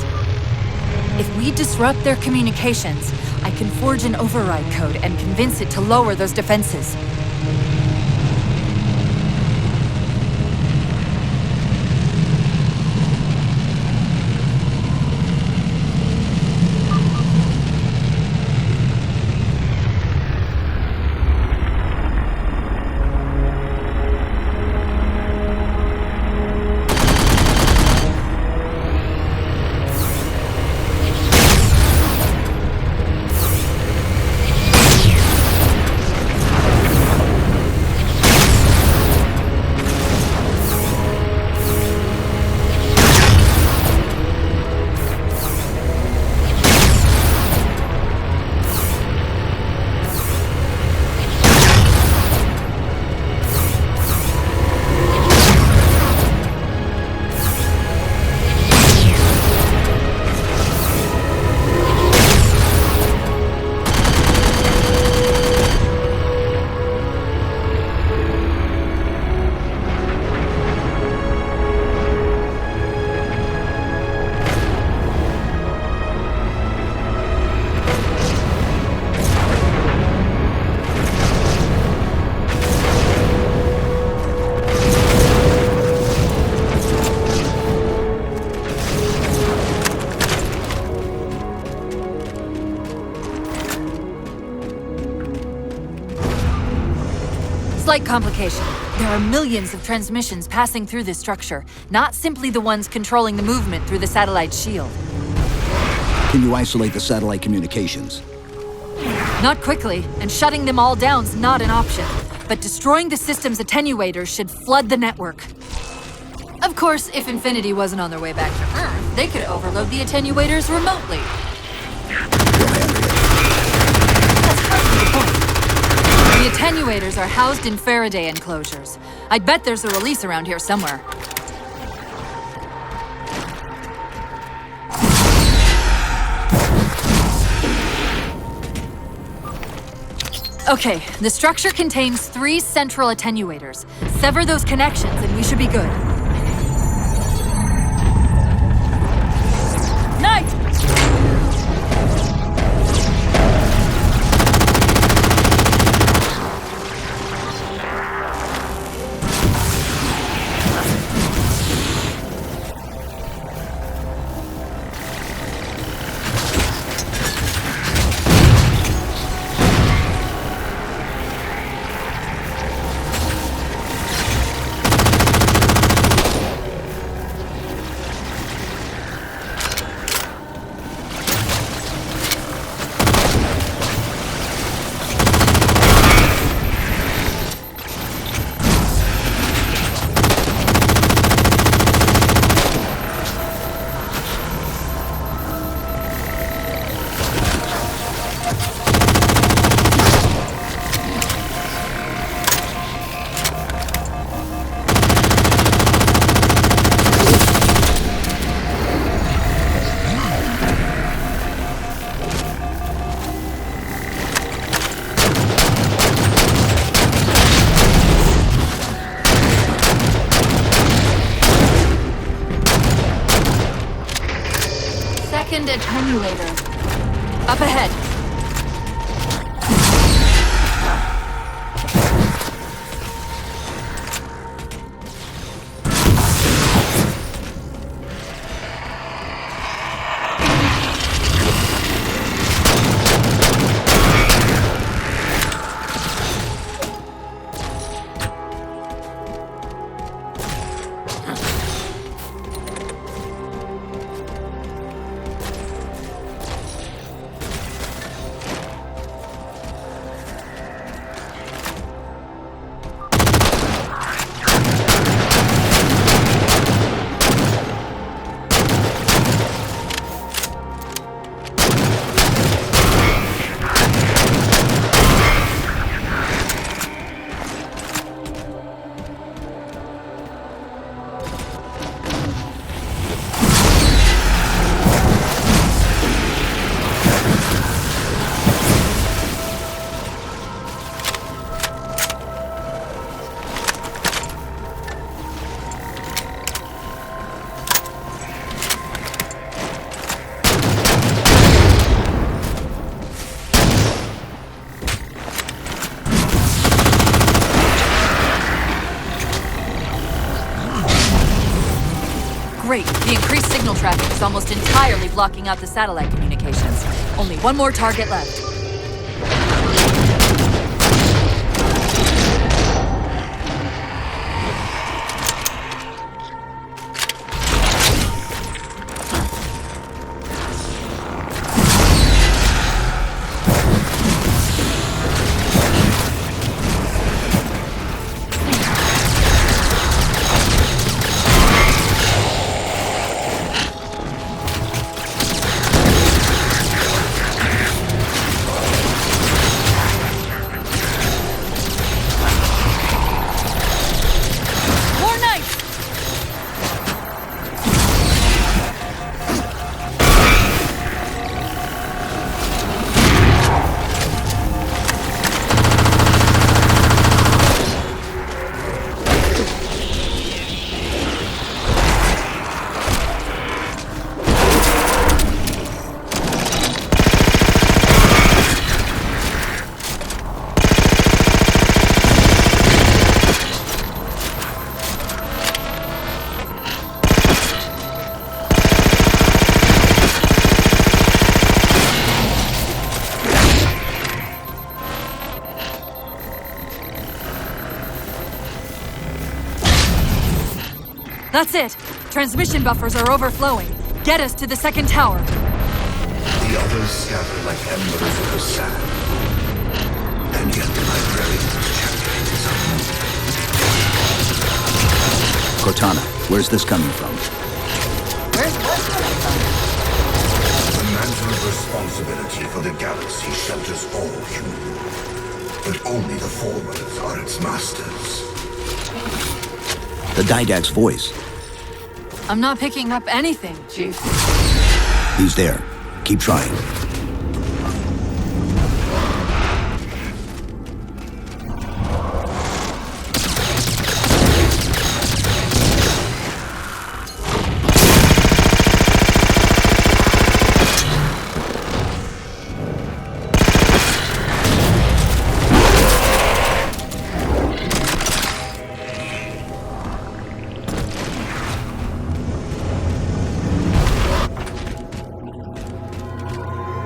S6: If we disrupt their communications, I can forge an override code and convince it to lower those defenses. Slight complication. There are millions of transmissions passing through this structure, not simply the ones controlling the movement through the satellite shield.
S4: Can you isolate the satellite communications?
S6: Not quickly, and shutting them all down's not an option. But destroying the system's attenuators should flood the network. Of course, if Infinity wasn't on their way back to Earth, they could overload the attenuators remotely. That's hardly the point. The attenuators are housed in Faraday enclosures. I'd bet there's a release around here somewhere. Okay, the structure contains 3 central attenuators. Sever those connections and we should be good. Knight! Attenuator. Up ahead. Great. The increased signal traffic is almost entirely blocking out the satellite communications. Only one more target left. That's it. Transmission buffers are overflowing. Get us to the second tower.
S10: The others scatter like embers of the sand. And yet the librarian's champion is unmoved.
S4: Cortana, where's this coming from?
S2: Where's what coming from?
S10: The mantle of responsibility for the galaxy shelters all human. But only the Forwards are its masters.
S4: The Didact's voice.
S6: I'm not picking up anything, Chief.
S4: He's there. Keep trying.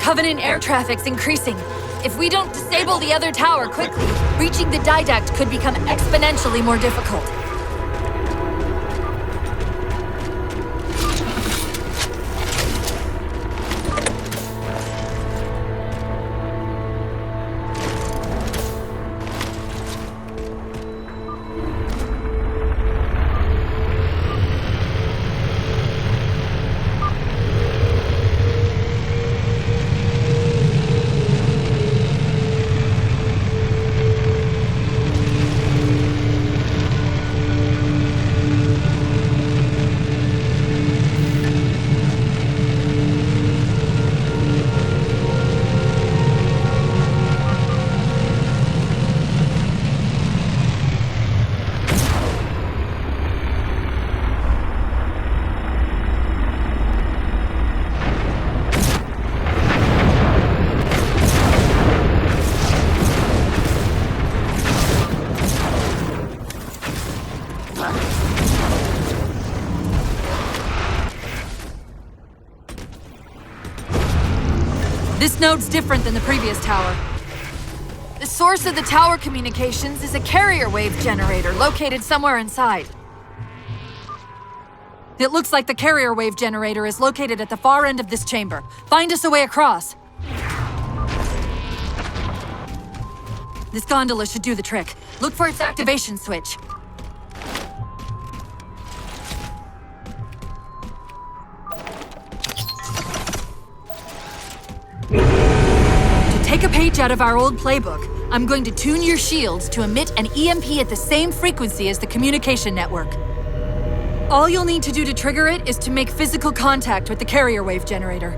S6: Covenant air traffic's increasing. If we don't disable the other tower quickly, reaching the Didact could become exponentially more difficult. This node's different than the previous tower. The source of the tower communications is a carrier wave generator located somewhere inside. It looks like the carrier wave generator is located at the far end of this chamber. Find us a way across. This gondola should do the trick. Look for its activation switch. To take a page out of our old playbook, I'm going to tune your shields to emit an EMP at the same frequency as the communication network. All you'll need to do to trigger it is to make physical contact with the carrier wave generator.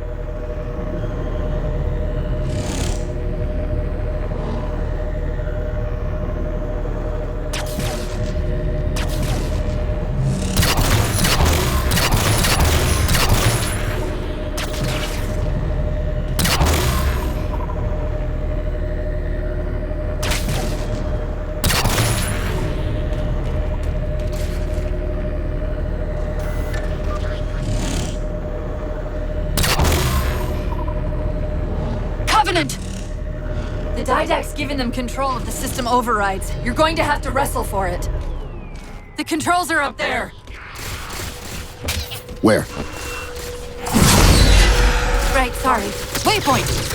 S6: The Didact's given them control of the system overrides. You're going to have to wrestle for it. The controls are up there.
S4: Where?
S6: Right, sorry. Waypoint!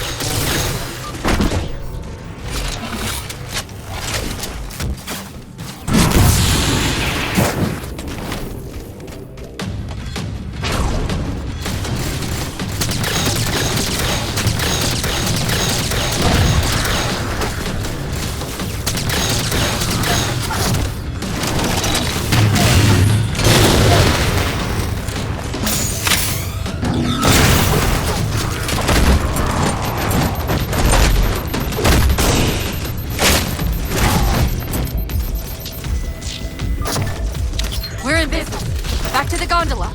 S6: We're in business. Back to the gondola.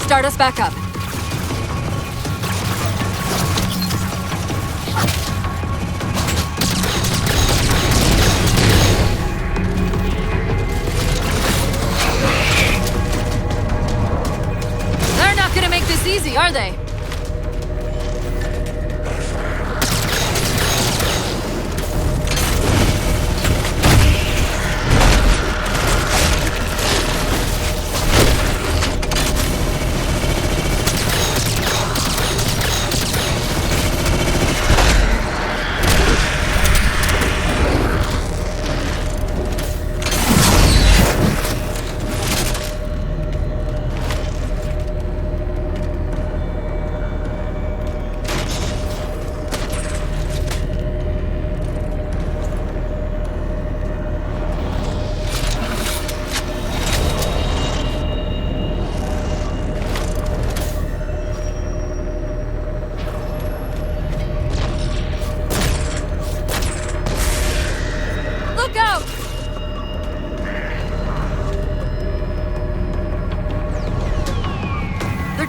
S6: start us back up. They're not gonna make this easy, are they?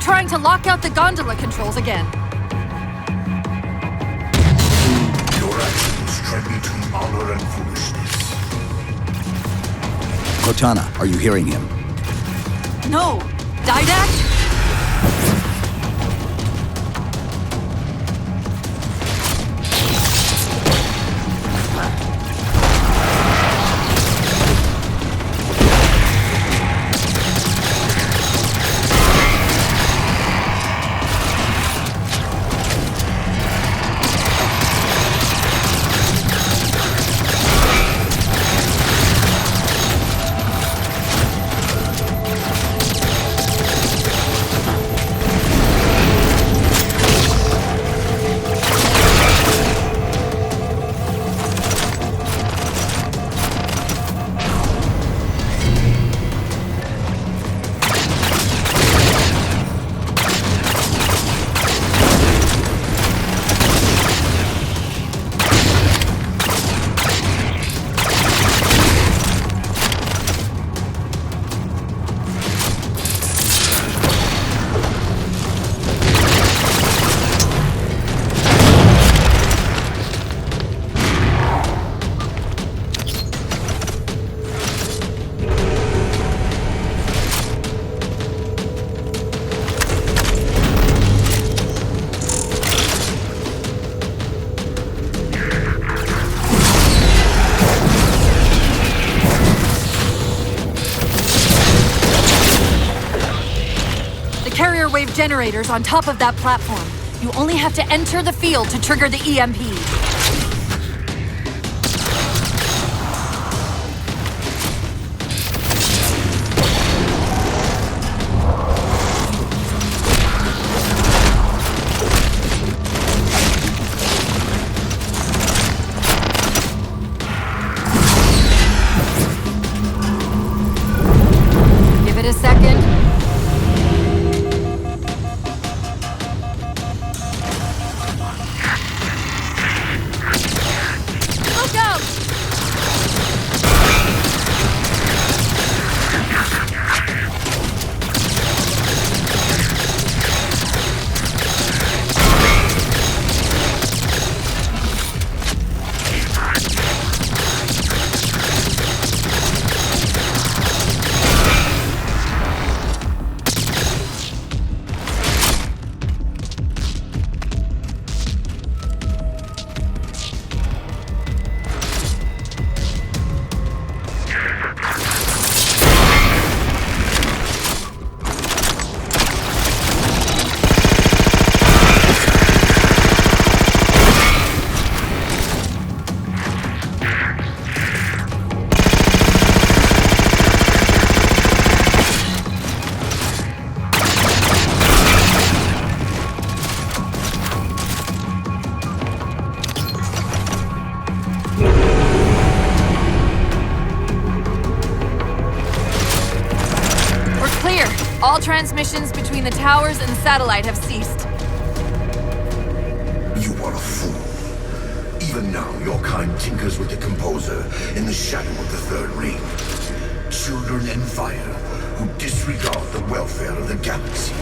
S6: Trying to lock out the gondola controls again.
S10: Your actions tread between honor and foolishness.
S4: Cortana, are you hearing him?
S6: No! Didact? Wave generators on top of that platform. You only have to enter the field to trigger the EMP. Give it a second. All transmissions between the towers and the satellite have ceased.
S10: You are a fool. Even now, your kind tinkers with the composer in the shadow of the Third Ring. Children and fire who disregard the welfare of the galaxy.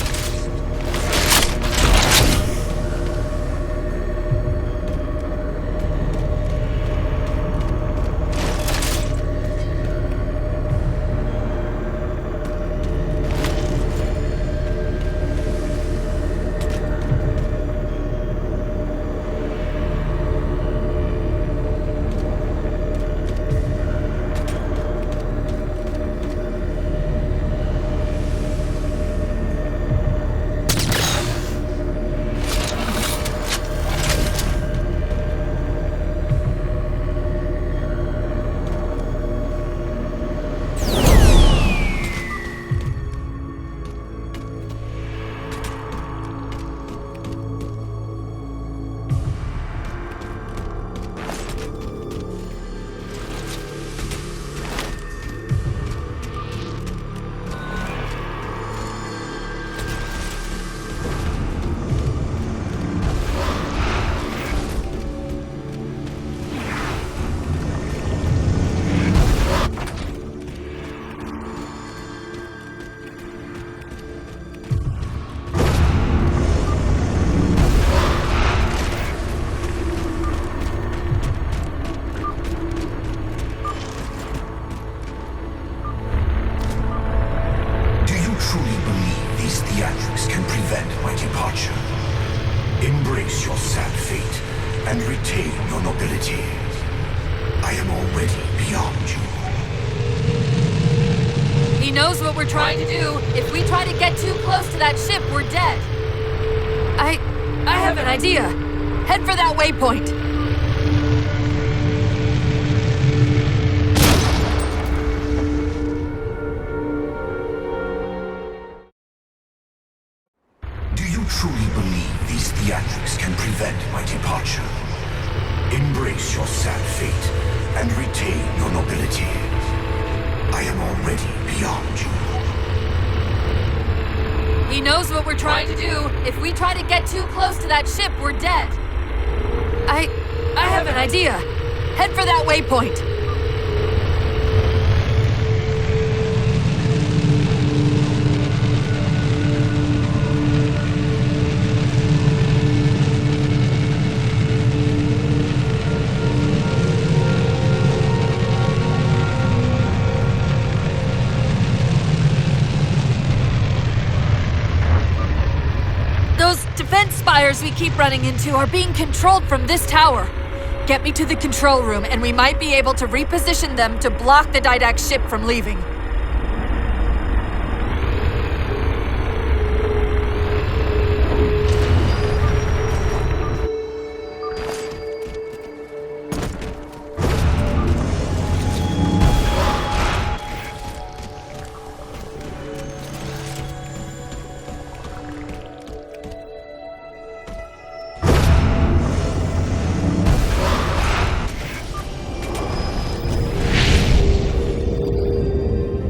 S10: theatrics can prevent my departure. Embrace your sad fate and retain your nobility. I am already beyond you.
S6: He knows what we're trying to do. If we try to get too close to that ship, we're dead. I have an idea. Head for that waypoint.
S10: Do you truly believe these theatrics can prevent my departure? Embrace your sad fate and retain your nobility. I am already beyond you.
S6: He knows what we're trying to do. If we try to get too close to that ship, we're dead. I have an idea. Head for that waypoint. Defense spires we keep running into are being controlled from this tower. Get me to the control room, and we might be able to reposition them to block the Didact ship from leaving.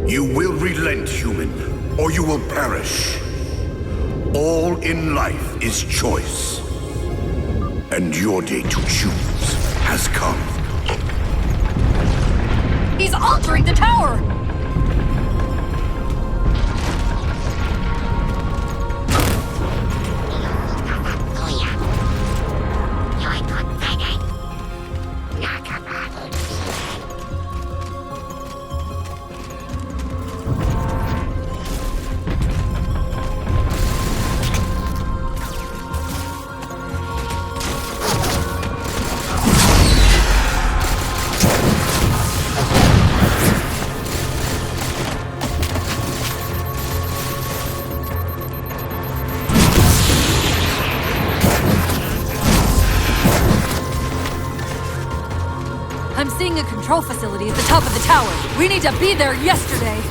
S10: You will relent, human, or you will perish. All in life is choice. And your day to choose has come.
S6: He's altering the tower! I'm seeing a control facility at the top of the tower. We need to be there yesterday.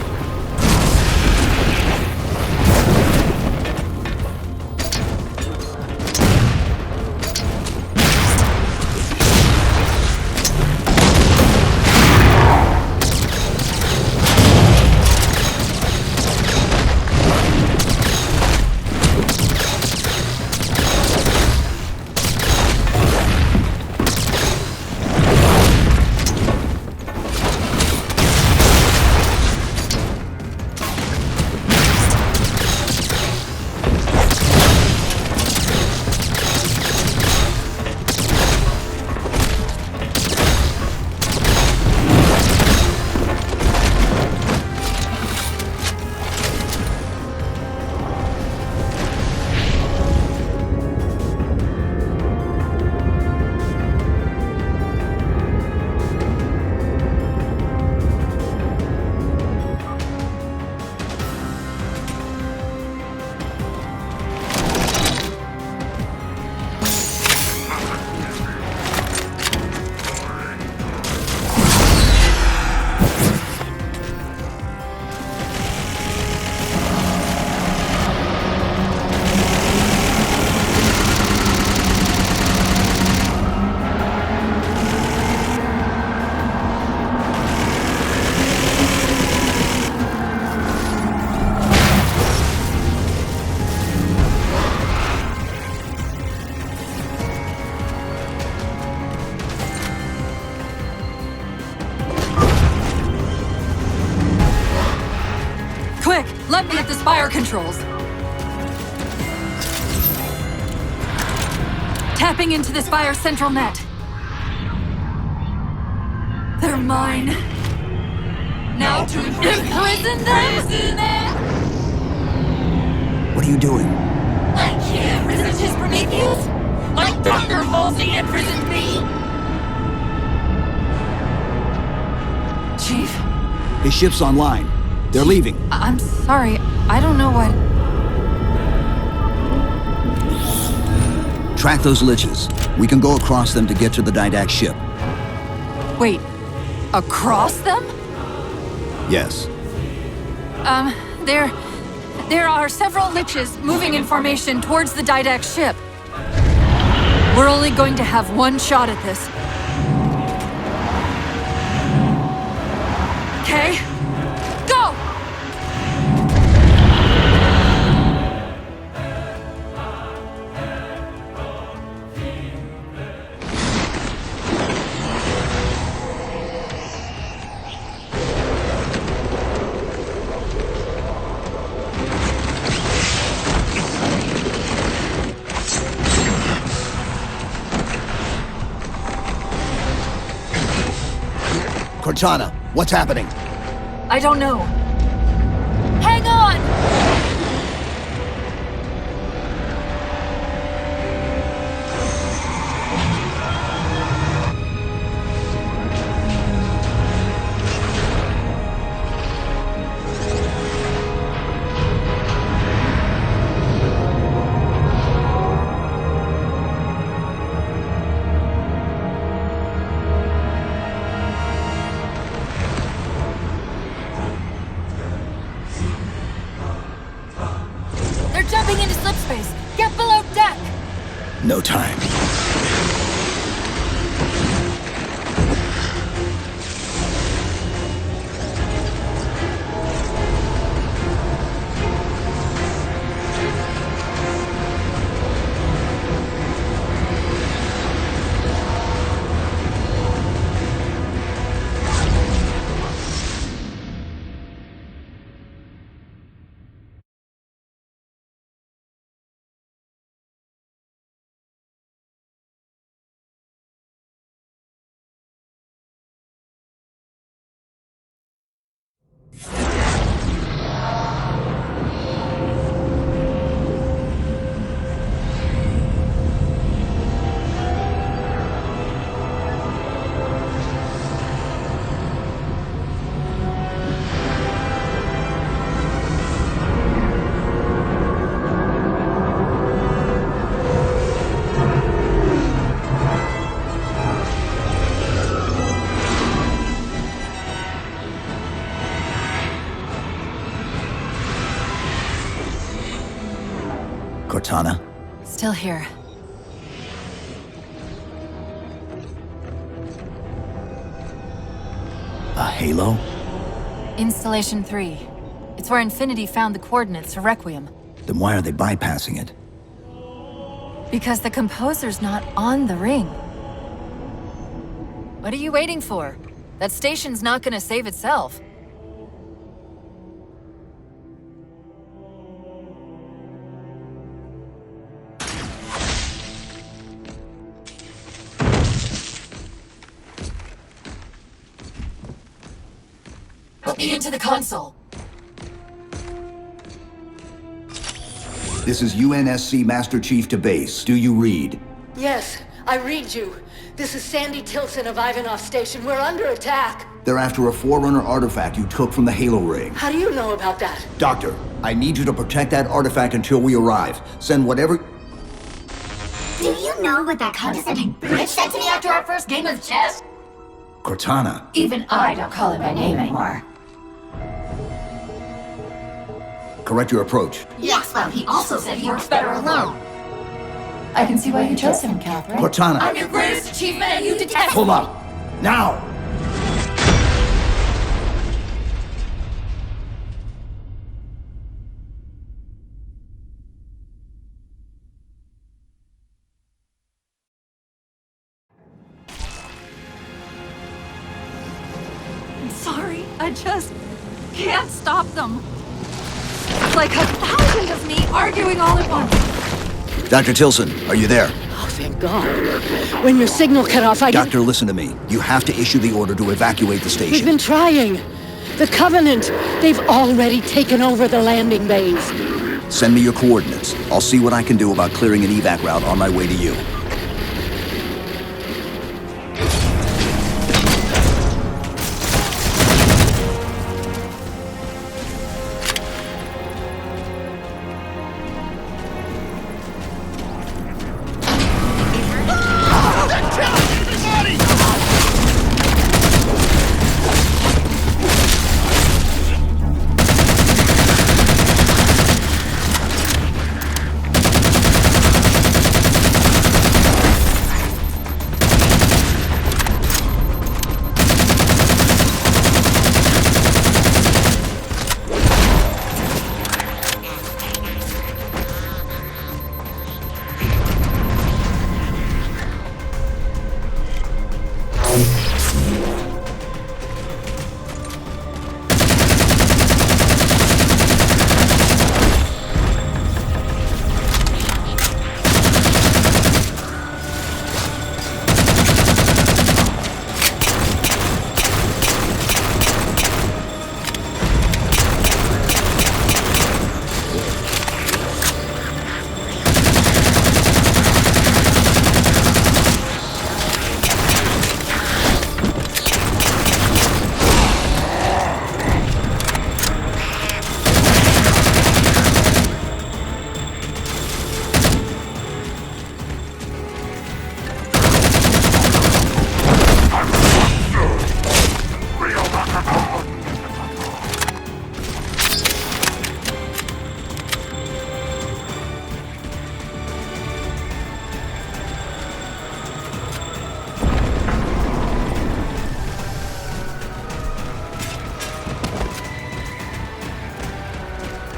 S6: Let me at the spire controls. Tapping into the spire's central net. They're mine. Now to imprison them?
S4: What are you doing?
S16: I can't resist his Promethians! Like Dr. Halsey imprisoned me!
S6: Chief?
S4: His ship's online. They're leaving.
S6: I'm sorry. I don't know what...
S4: Track those liches. We can go across them to get to the Didact ship.
S6: Wait. Across them?
S4: Yes.
S6: There are several liches moving in formation towards the Didact ship. We're only going to have one shot at this. Okay? Go!
S4: Cortana, what's happening?
S6: I don't know.
S16: Hang on! Jumping into slip space! Get below deck!
S4: No time. Cortana?
S6: Still here.
S4: A halo?
S6: Installation 3. It's where Infinity found the coordinates for Requiem.
S4: Then why are they bypassing it?
S6: Because the composer's not on the ring. What are you waiting for? That station's not gonna save itself. Put me into the console.
S4: This is UNSC Master Chief to base. Do you read?
S3: Yes, I read you. This is Sandy Tilson of Ivanov Station. We're under attack.
S4: They're after a Forerunner artifact you took from the Halo ring.
S3: How do you know about that?
S4: Doctor, I need you to protect that artifact until we arrive. Send whatever...
S16: Do you know what that condescending bitch said to me after our first game of chess?
S4: Cortana.
S16: Even I don't call him by name anymore.
S4: Correct your approach.
S16: Yes, well, he also said he works better alone. I can see why you chose him, Catherine.
S4: Cortana.
S16: I'm your greatest achievement and you detest
S4: Hold up. Now!
S6: I'm sorry. I just can't stop them. It's like 1,000 of me arguing all at once.
S4: Dr. Tilson, are you there?
S3: Oh, thank God. When your signal cut off,
S4: Doctor, listen to me. You have to issue the order to evacuate the station.
S3: We've been trying. The Covenant, they've already taken over the landing bays.
S4: Send me your coordinates. I'll see what I can do about clearing an evac route on my way to you.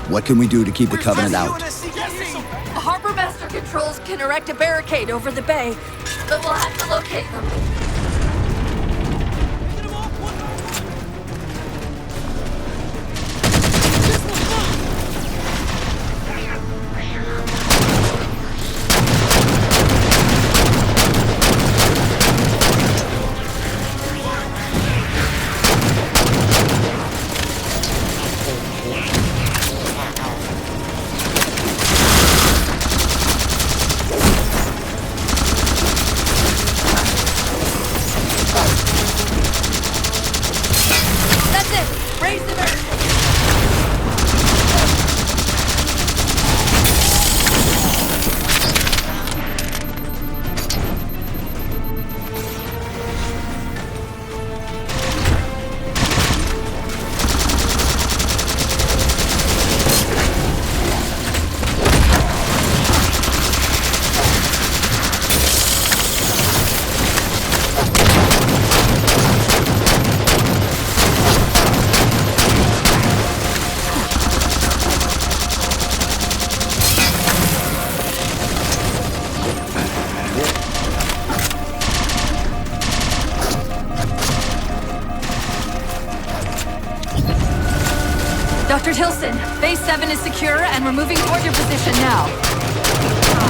S4: What can we do to keep the Covenant out?
S16: Harbor Master Controls can erect a barricade over the bay, but we'll have to locate them.
S6: Dr. Tilson, Base 7 is secure, and we're moving toward your position now.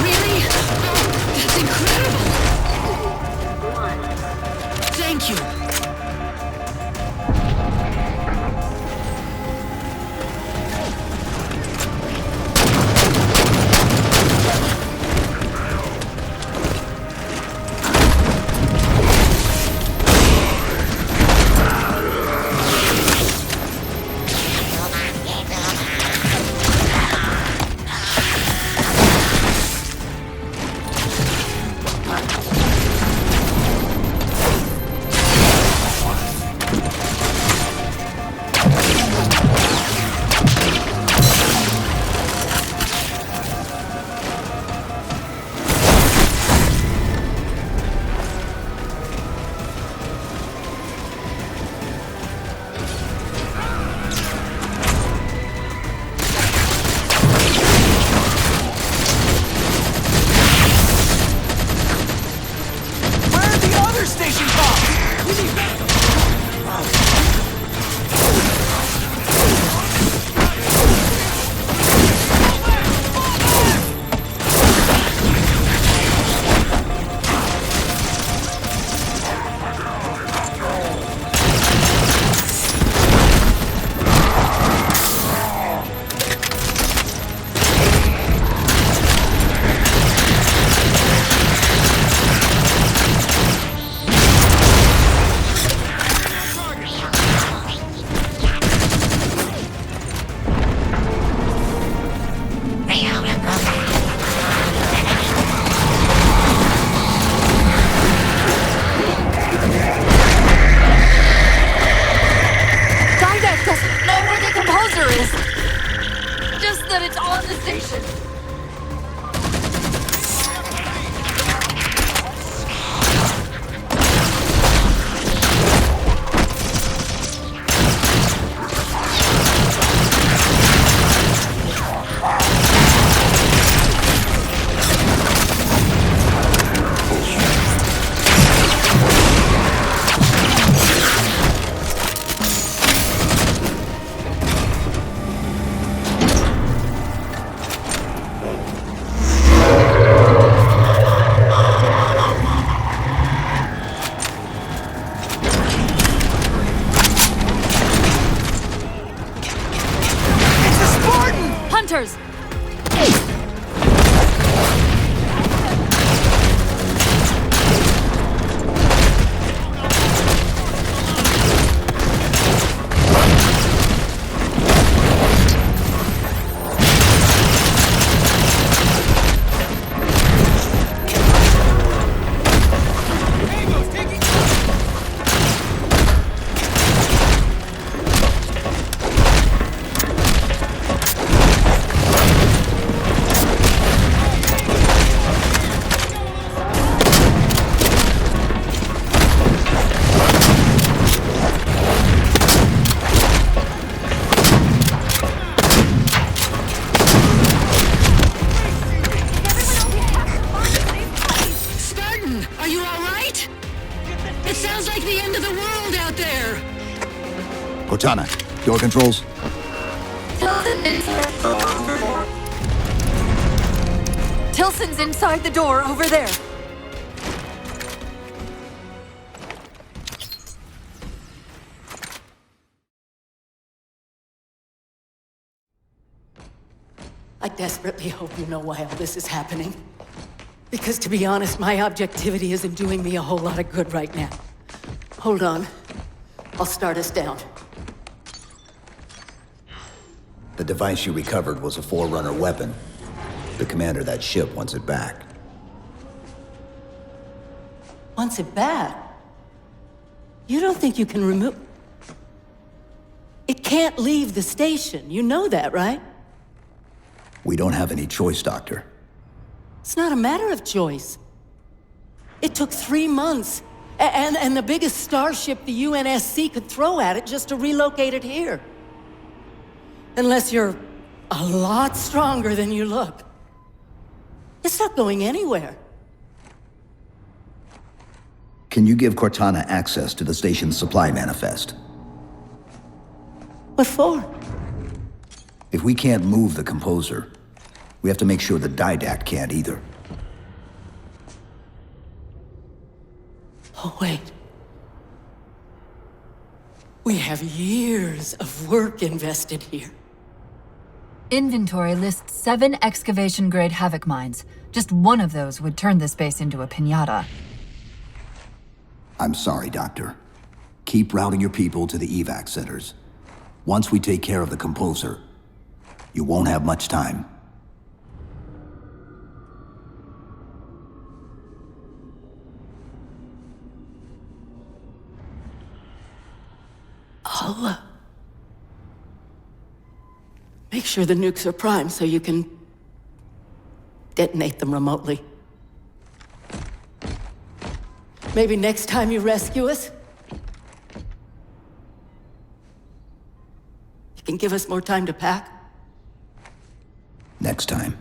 S5: Really? Oh, that's incredible! Thank you.
S4: Cortana, door controls?
S6: Tilson's inside the door over there.
S21: I desperately hope you know why all this is happening. Because to be honest, my objectivity isn't doing me a whole lot of good right now. Hold on. I'll start us down.
S4: The device you recovered was a Forerunner weapon. The commander of that ship wants it back.
S21: Wants it back? You don't think you can remove... It can't leave the station. You know that, right?
S4: We don't have any choice, Doctor.
S21: It's not a matter of choice. It took 3 months, and the biggest starship the UNSC could throw at it just to relocate it here. Unless you're a lot stronger than you look. It's not going anywhere.
S4: Can you give Cortana access to the station's supply manifest?
S21: What for?
S4: If we can't move the composer, we have to make sure the Didact can't either.
S21: Oh, wait. We have years of work invested here.
S6: Inventory lists 7 excavation-grade Havoc mines. Just one of those would turn this base into a piñata.
S4: I'm sorry, Doctor. Keep routing your people to the evac centers. Once we take care of the composer, you won't have much time.
S21: I'll, make sure the nukes are primed so you can detonate them remotely. Maybe next time you rescue us, you can give us more time to pack.
S4: Next time.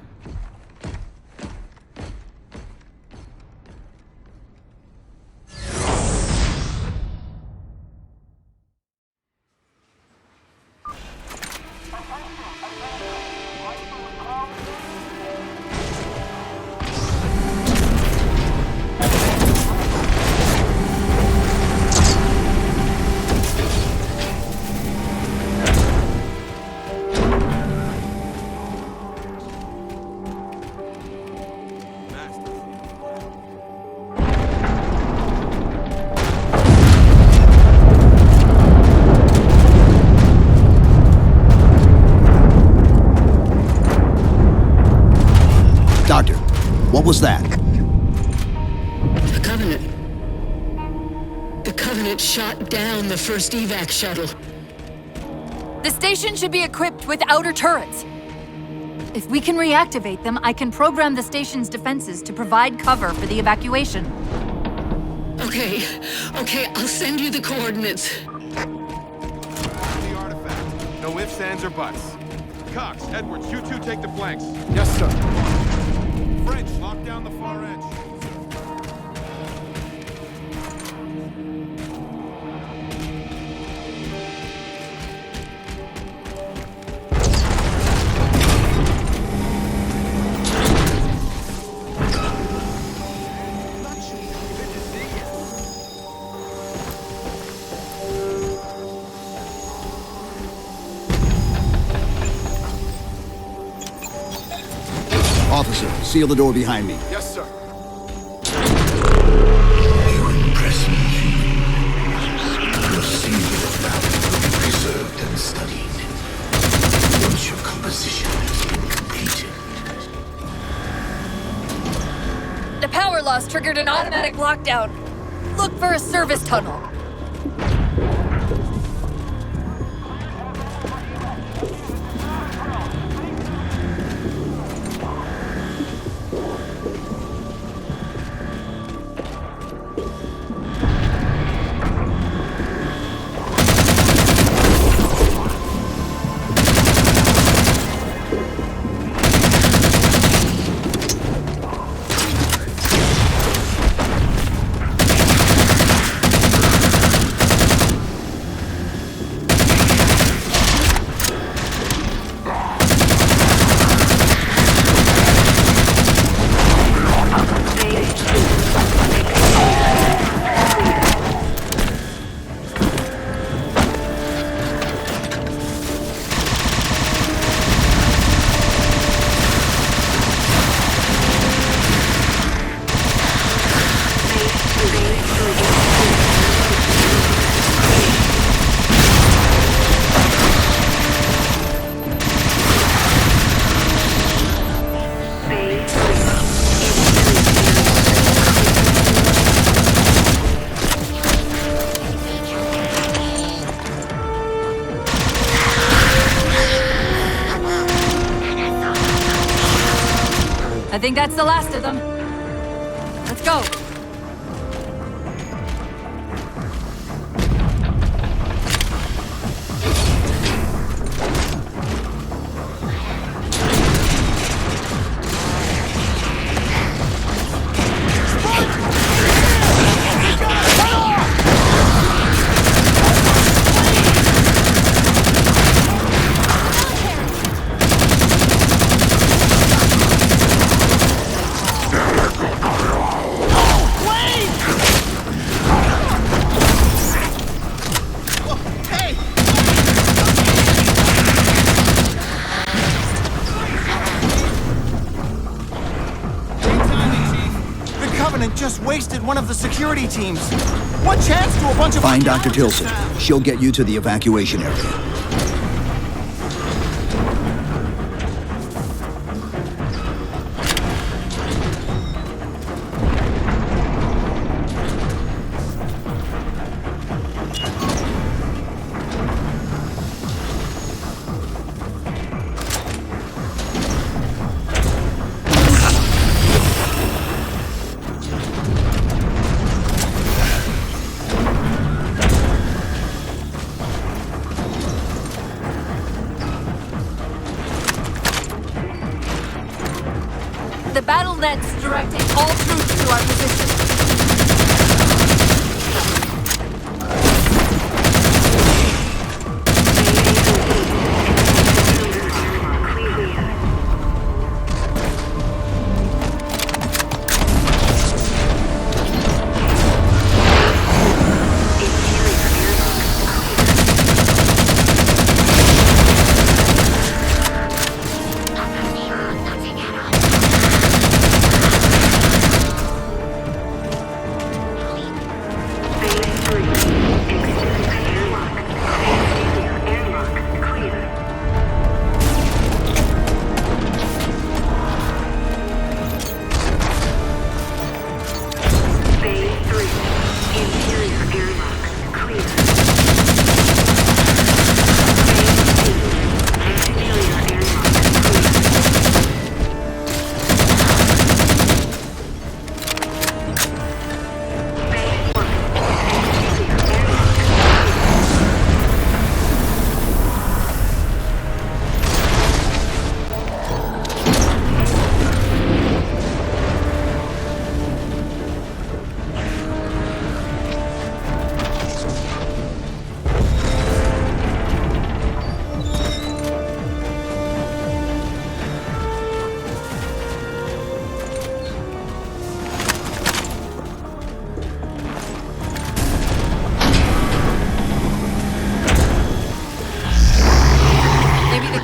S4: What was that?
S5: The Covenant. The Covenant shot down the first evac shuttle.
S6: The station should be equipped with outer turrets. If we can reactivate them, I can program the station's defenses to provide cover for the evacuation.
S5: Okay, I'll send you the coordinates.
S22: The artifact. No ifs, ands, or buts. Cox, Edwards, you two take the flanks. Yes, sir. French, lock down the far edge.
S4: Officer, seal the door behind me.
S22: Yes, sir.
S10: You impress me. Your secret of value will be preserved and studied. Once your composition has been completed.
S6: The power loss triggered an automatic lockdown. Look for a service tunnel. I think that's the last of them. Let's go.
S1: Just wasted one of the security teams. What chance do a bunch of...
S4: Find Dr. Tilson. She'll get you to the evacuation area.
S6: The battle net's directing all troops to our position.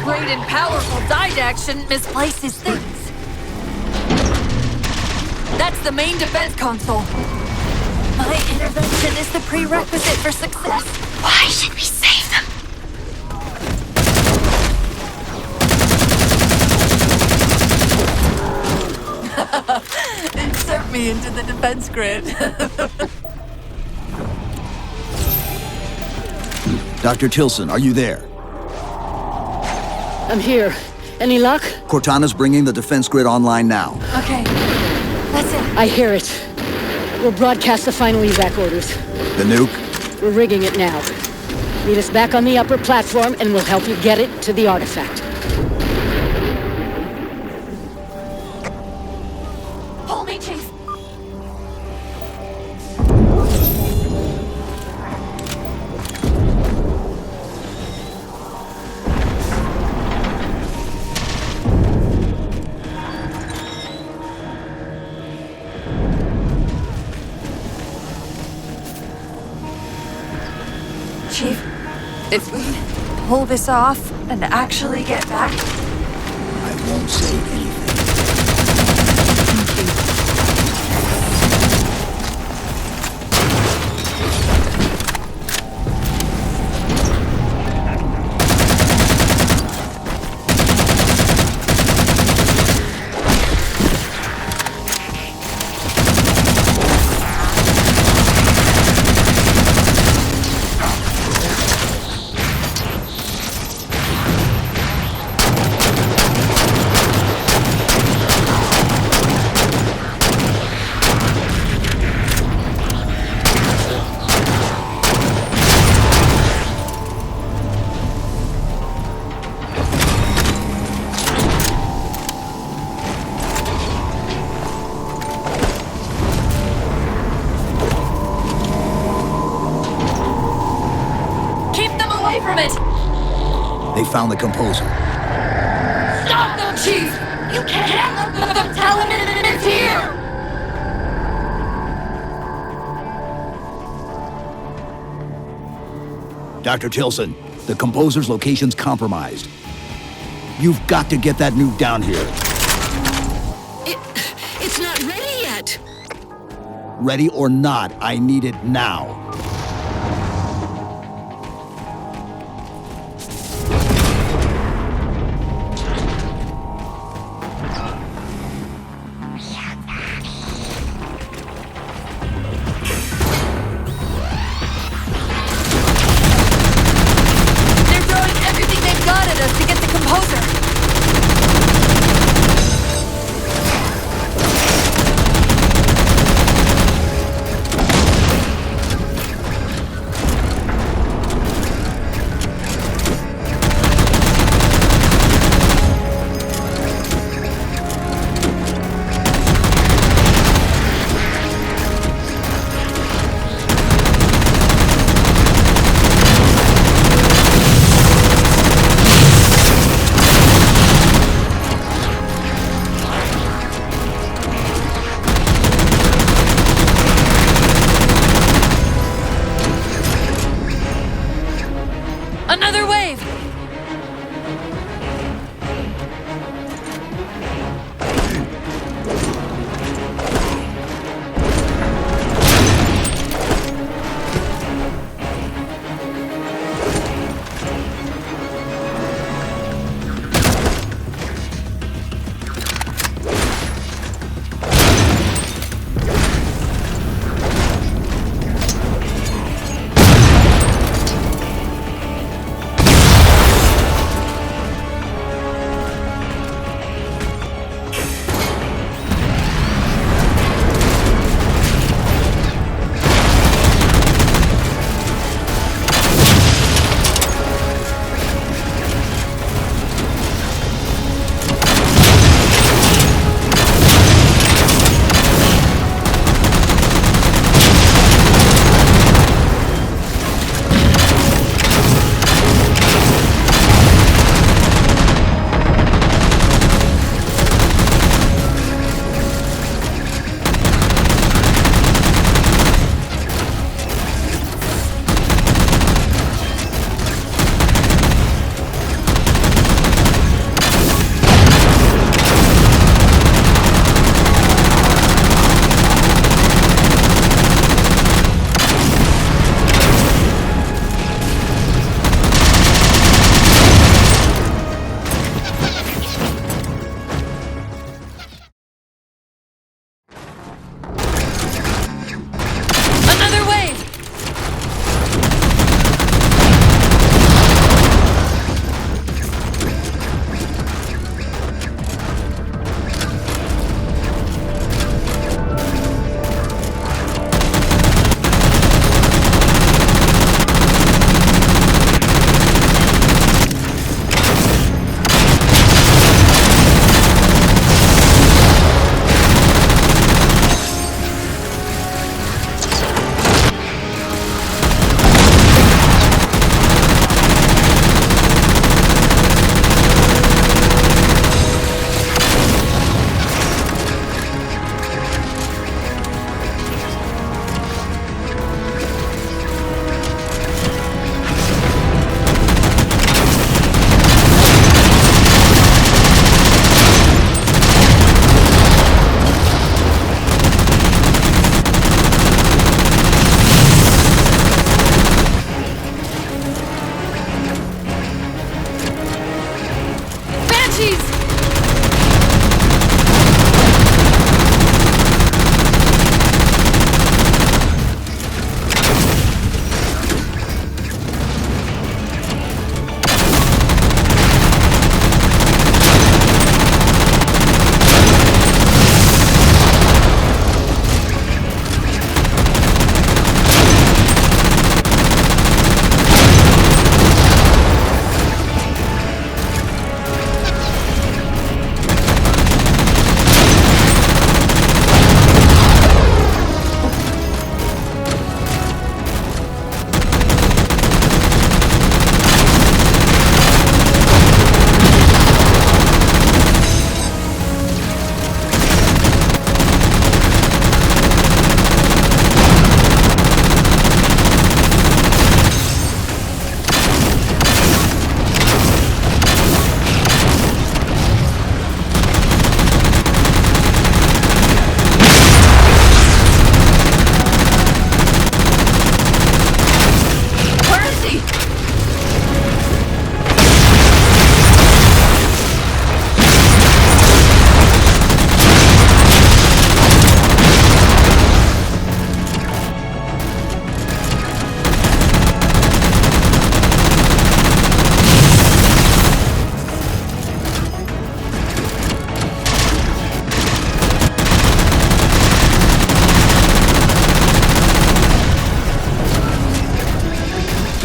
S6: Great and powerful Didact shouldn't misplace his things. That's the main defense console. My intervention is the prerequisite for success. Why should we save them? Insert me into the defense grid.
S4: Dr. Tilson, are you there?
S21: I'm here. Any luck?
S4: Cortana's bringing the defense grid online now.
S6: Okay. That's it.
S21: I hear it. We'll broadcast the final evac orders.
S4: The nuke?
S21: We're rigging it now. Meet us back on the upper platform and we'll help you get it to the artifact.
S6: Hold me, Chief. Chief, if we pull this off and actually get back...
S4: I won't say anything. they found the composer.
S16: Stop them, Chief! You can't let them tell him it's here!
S4: Dr. Tilson, the composer's location's compromised. You've got to get that nuke down here.
S5: It's not ready yet.
S4: Ready or not, I need it now.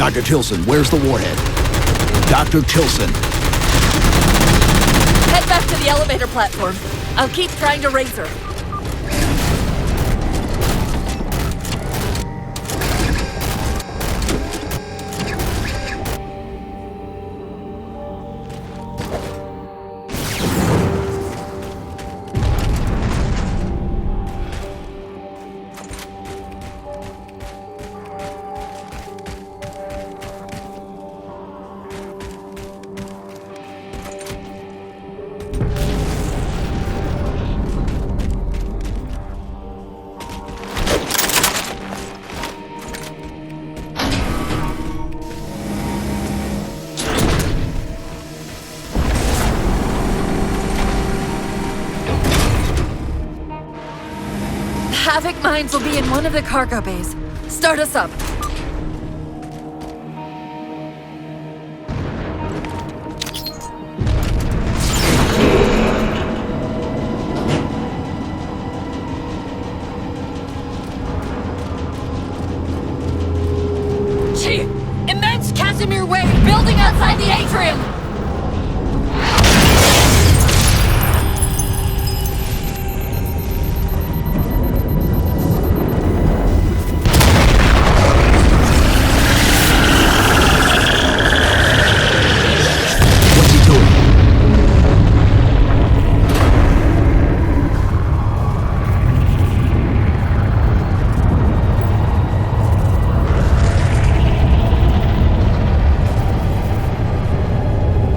S4: Dr. Tilson, where's the warhead? Dr. Tilson.
S16: Head back to the elevator platform. I'll keep trying to raise her. Havoc mines will be in one of the cargo bays. Start us up. Chief! Immense Casimir wave building outside the atrium!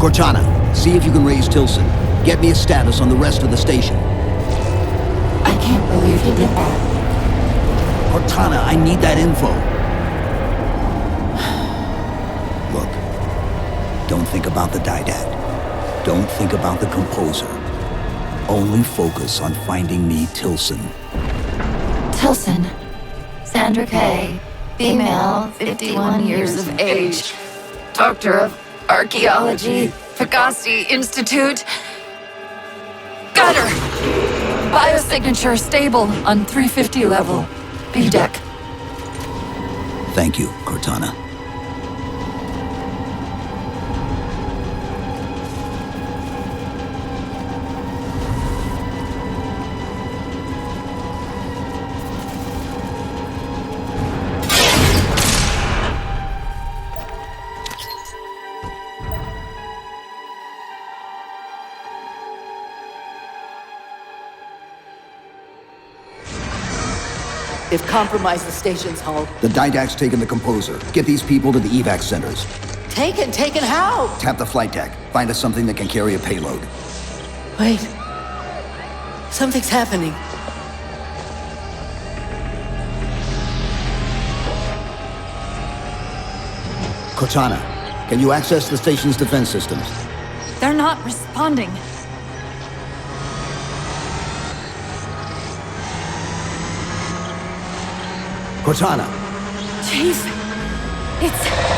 S4: Cortana, see if you can raise Tilson. Get me a status on the rest of the station.
S20: I can't believe you did that.
S4: Cortana, I need that info. Look, don't think about the Didact. Don't think about the composer. Only focus on finding me Tilson.
S2: Tilson. Sandra Kay. Female, 51 years of age. Doctor of Archaeology, Pegasi Institute. Got her! Biosignature stable on 350 level. B-deck.
S4: Thank you, Cortana.
S21: They've compromised the station's hull.
S4: The Didact's taken the composer. Get these people to the evac centers.
S21: Taken how?
S4: Tap the flight deck. Find us something that can carry a payload.
S21: Wait. Something's happening.
S4: Cortana, can you access the station's defense systems?
S6: They're not responding.
S4: Cortana!
S6: Chief, it's...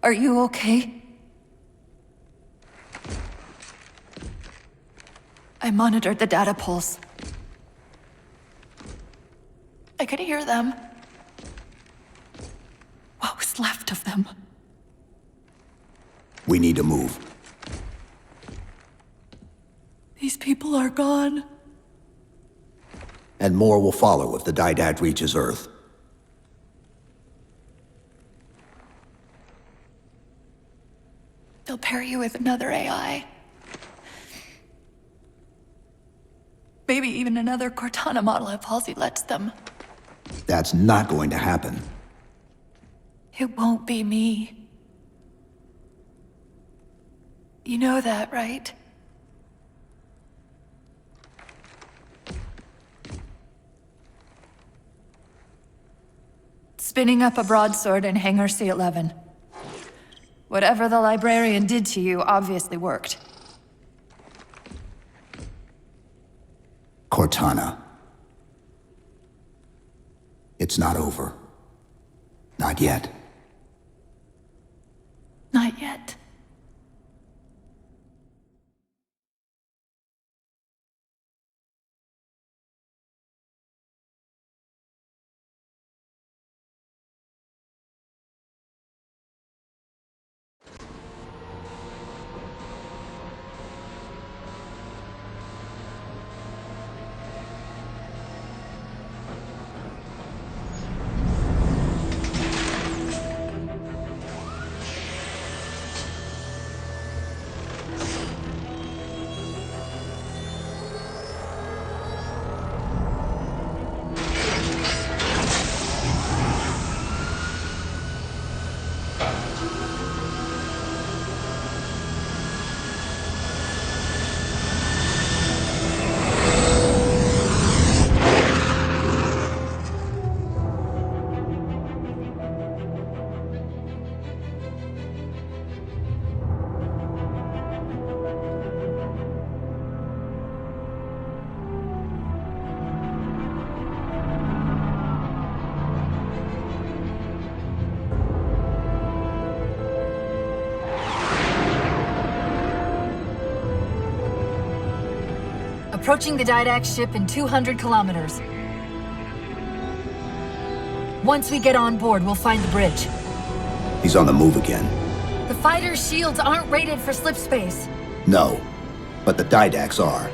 S6: Are you okay? I monitored the data pulse. I could hear them. What was left of them?
S4: We need to move.
S6: These people are gone.
S4: And more will follow if the Didact reaches Earth.
S6: They'll pair you with another AI.
S16: Maybe even another Cortana model if Halsey lets them.
S4: That's not going to happen.
S16: It won't be me. You know that, right? Spinning up a broadsword in Hangar C-11. Whatever the librarian did to you obviously worked.
S4: Cortana. It's not over. Not yet.
S16: Not yet.
S6: Approaching the Didact ship in 200 kilometers. Once we get on board, we'll find the bridge.
S4: He's on the move again.
S6: The fighter's shields aren't rated for slip space.
S4: No, but the Didacts are.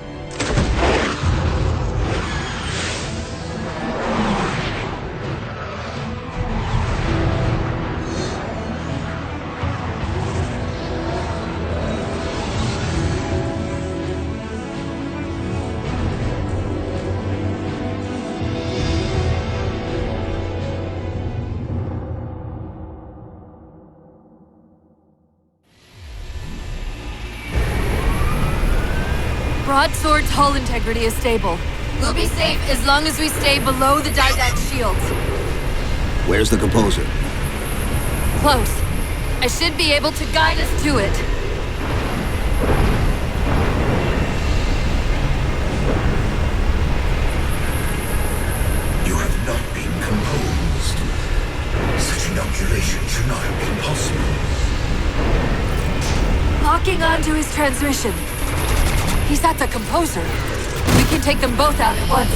S6: Broadsword's hull integrity is stable. We'll be safe as long as we stay below the Didact shields.
S4: Where's the composer?
S6: Close. I should be able to guide us to it.
S10: You have not been composed. Such inoculation should not have been possible.
S6: Locking onto his transmission. He's at the composer. We can take them both out at once.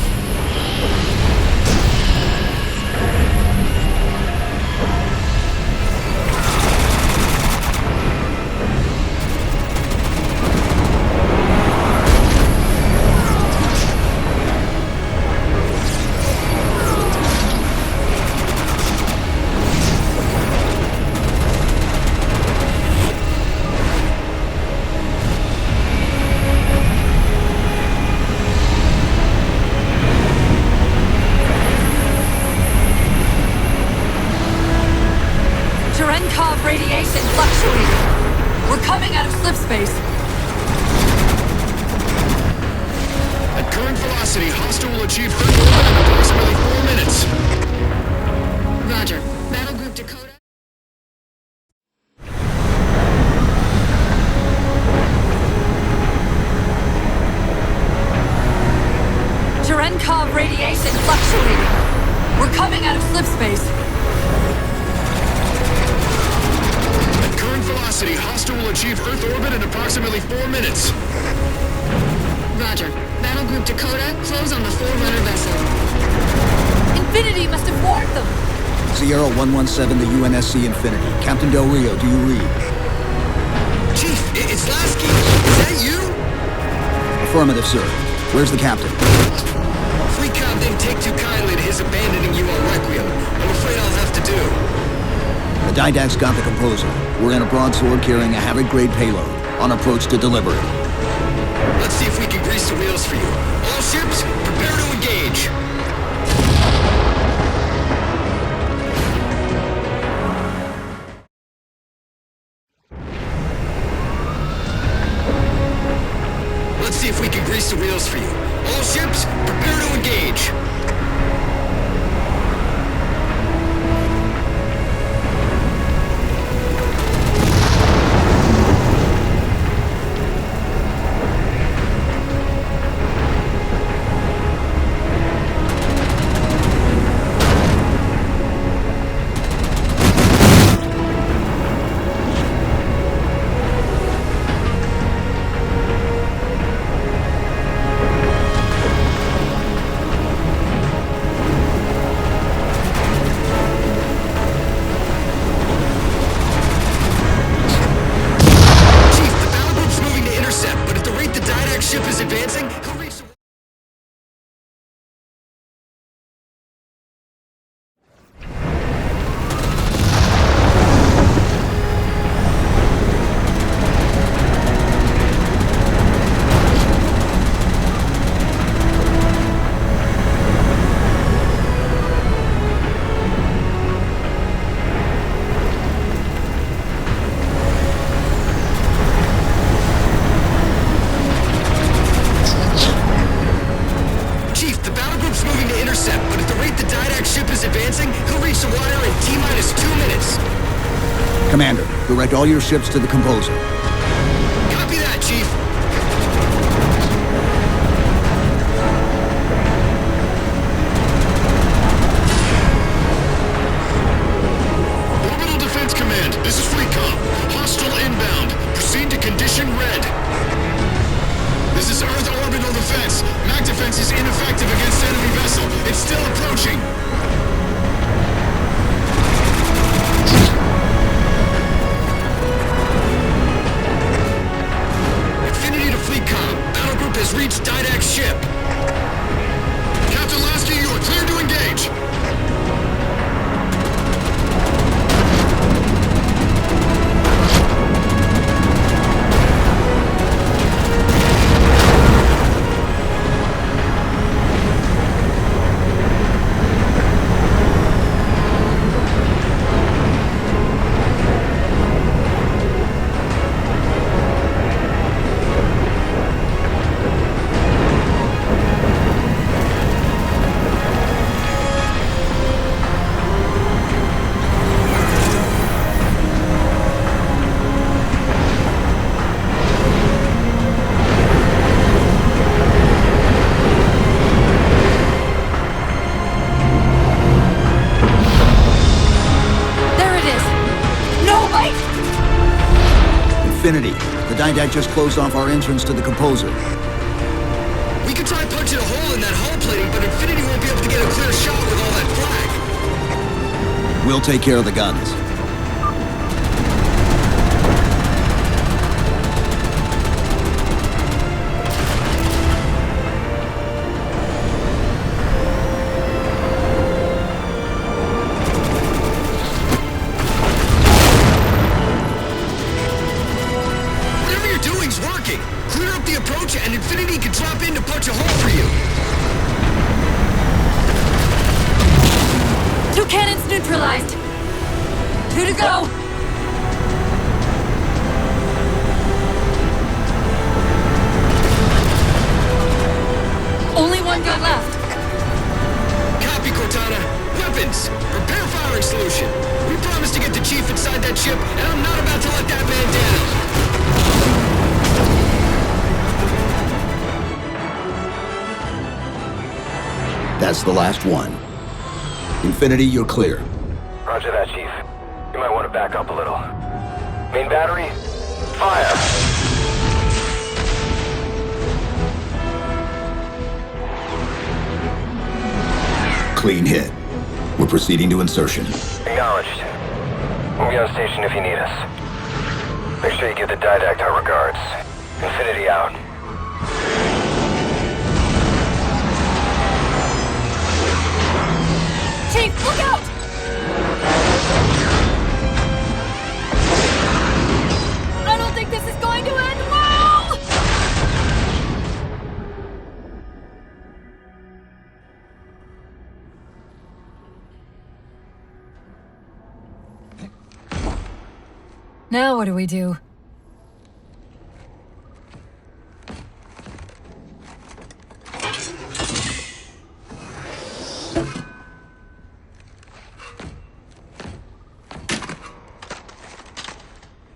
S6: Radiation fluctuating. We're coming out of slip space.
S17: At current velocity, hostile will achieve Earth orbit in approximately 4 minutes.
S5: Roger. Battle Group Dakota.
S6: Cherenkov radiation fluctuating. We're coming out of slip space.
S17: Velocity, hostile will achieve Earth orbit in approximately 4 minutes.
S5: Roger. Battle Group Dakota, close on the Forerunner vessel.
S6: Infinity must have warned them.
S4: Sierra 117 to UNSC Infinity. Captain Del Rio, do you read?
S15: Chief, it's Lasky. Is that you?
S4: Affirmative, sir. Where's the captain?
S15: Fleet Comm didn't take too kindly to his abandoning you on Requiem. I'm afraid I'll have to do.
S4: The Didact's got the composer. We're in a broadsword carrying a Havoc-grade payload, on approach to deliver it.
S15: Let's see if we can grease grease the wheels for you. All ships, prepare to engage. Let's see if we can grease the wheels for you. All ships, prepare to engage.
S4: Commander, direct all your ships to the composer.
S15: Copy that, Chief.
S17: Orbital Defense Command, this is FleetCom. Hostile inbound. Proceed to condition red. This is Earth Orbital Defense. MAC defense is ineffective against enemy vessel. It's still approaching. Has reached Didact's ship. Captain Lasky, you are clear to engage.
S4: Infinity, the Didact just closed off our entrance to the composer.
S15: We could try punching a hole in that hull plating, but Infinity won't be able to get a clear shot with all that flag.
S4: We'll take care of the guns.
S15: And Infinity can drop in to punch a hole for you.
S6: 2 cannons neutralized. 2 to go. Only 1 gun left.
S15: Copy, Cortana. Weapons. Prepare firing solution. We promised to get the Chief inside that ship, and I'm not about to let that man down.
S4: That's the last one. Infinity, you're clear.
S12: Roger that, Chief. You might want to back up a little. Main battery, fire!
S4: Clean hit. We're proceeding to insertion.
S12: Acknowledged. We'll be on station if you need us. Make sure you give the Didact our regards. Infinity out.
S6: Chief, look out! I don't think this is going to end well! Now what do we do?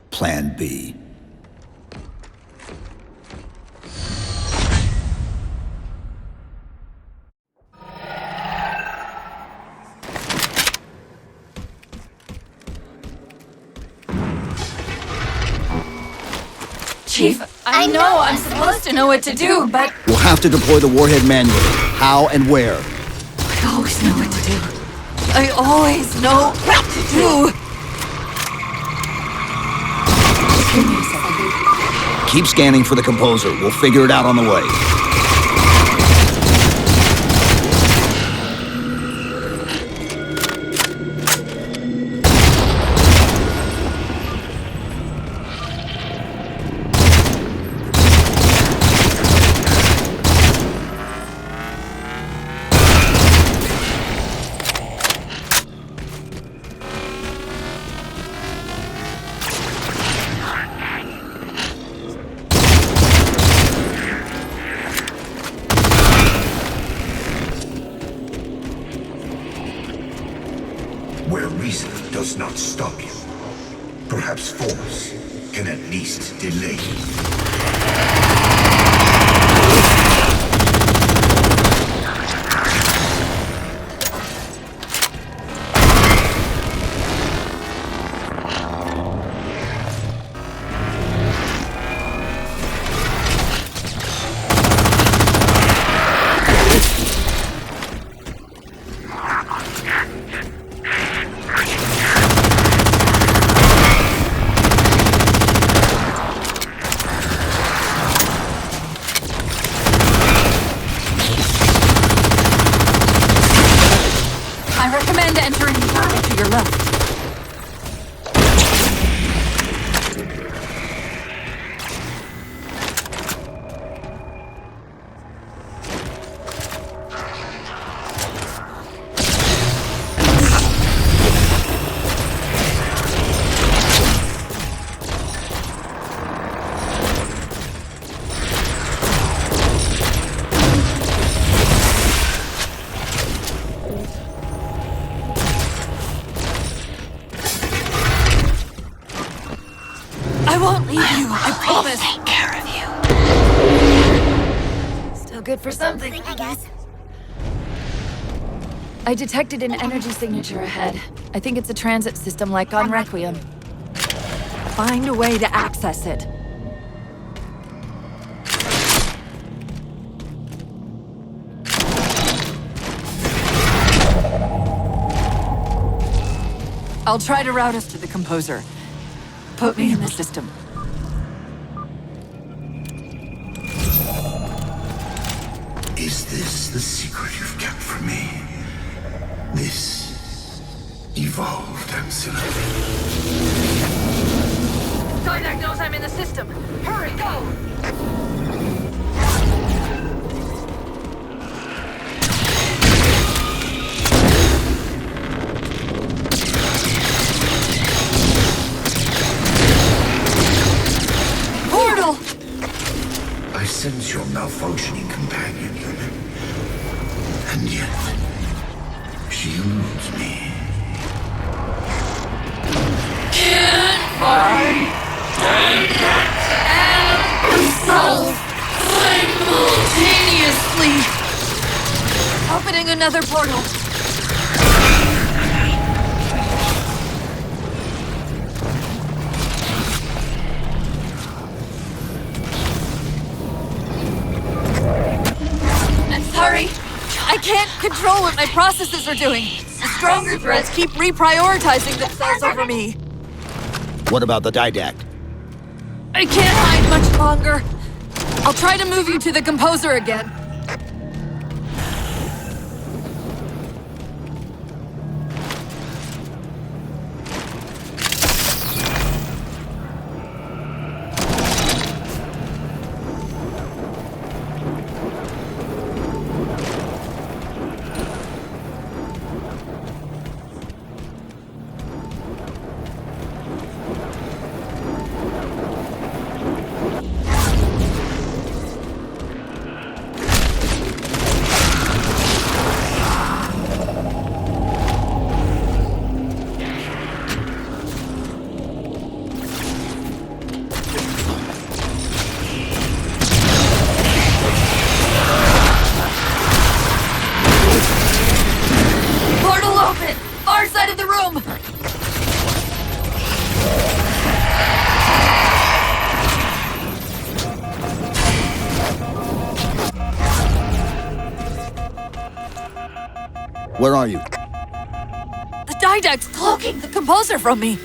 S4: Plan B.
S6: Chief, I know I'm supposed to know what to do, but
S4: We'll have to deploy the warhead manually. How and where?
S6: I always know what to do. I always know what to do. Give me a second.
S4: Keep scanning for the composer. We'll figure it out on the way.
S10: Where reason does not stop you, perhaps force can at least delay you.
S6: I recommend entering the door to your left. I won't leave you, I promise.
S20: I'll take care of you.
S6: Still good for something, I guess. I detected an energy signature ahead. I think it's a transit system like on Requiem. Find a way to access it. I'll try to route us to the composer. Put me in the system.
S10: Is this the secret you've kept from me? This evolved ancillary.
S16: Didact knows I'm in the system. Hurry, go!
S6: Portal!
S10: I sense your malfunctioning companion, human. And yet, she eludes me.
S16: Can I and self simultaneously?
S6: Opening another portal. I'm sorry. I can't control what my processes are doing. The stronger threats keep reprioritizing themselves over me.
S4: What about the Didact?
S6: I can't hide much longer. I'll try to move you to the composer again.
S4: Where are you?
S6: The Didact's cloaking the composer from me.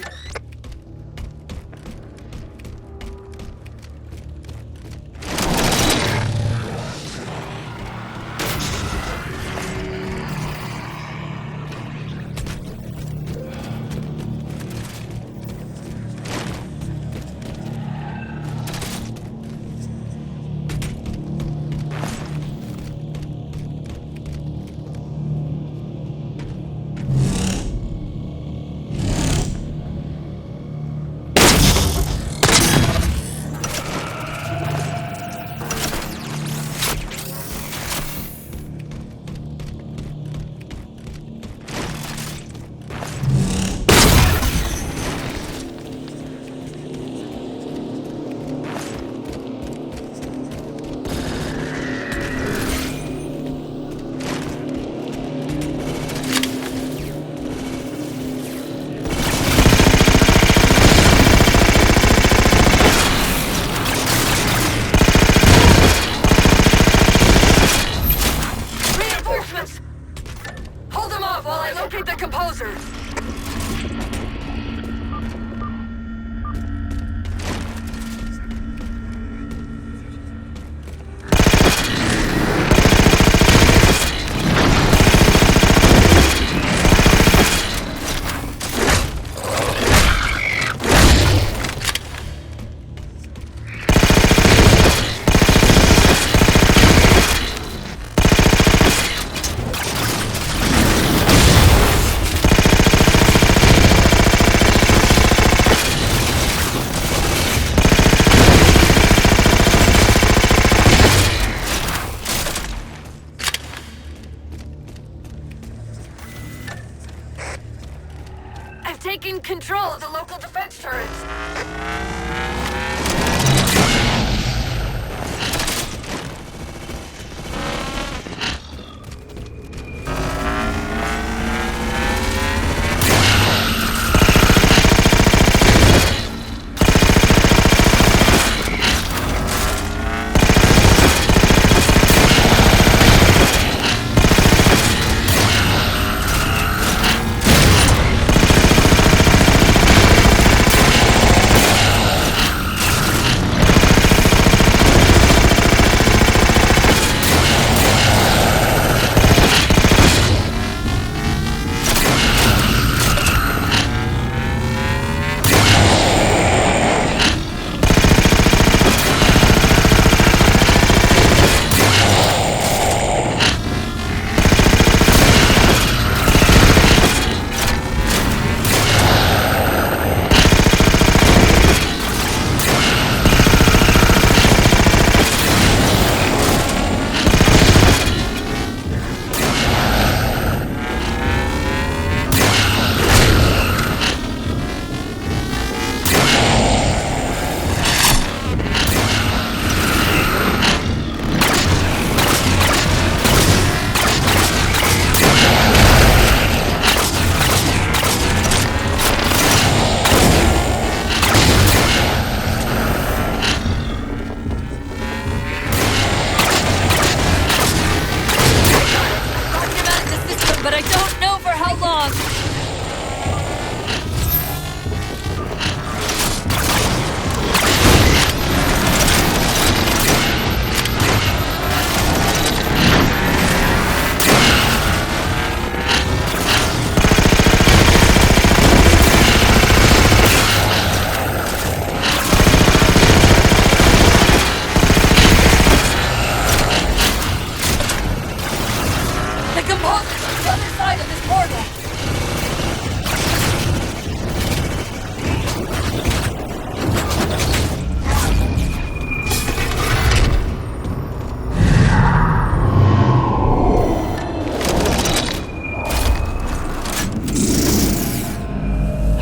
S16: Taking control of the local defense turrets.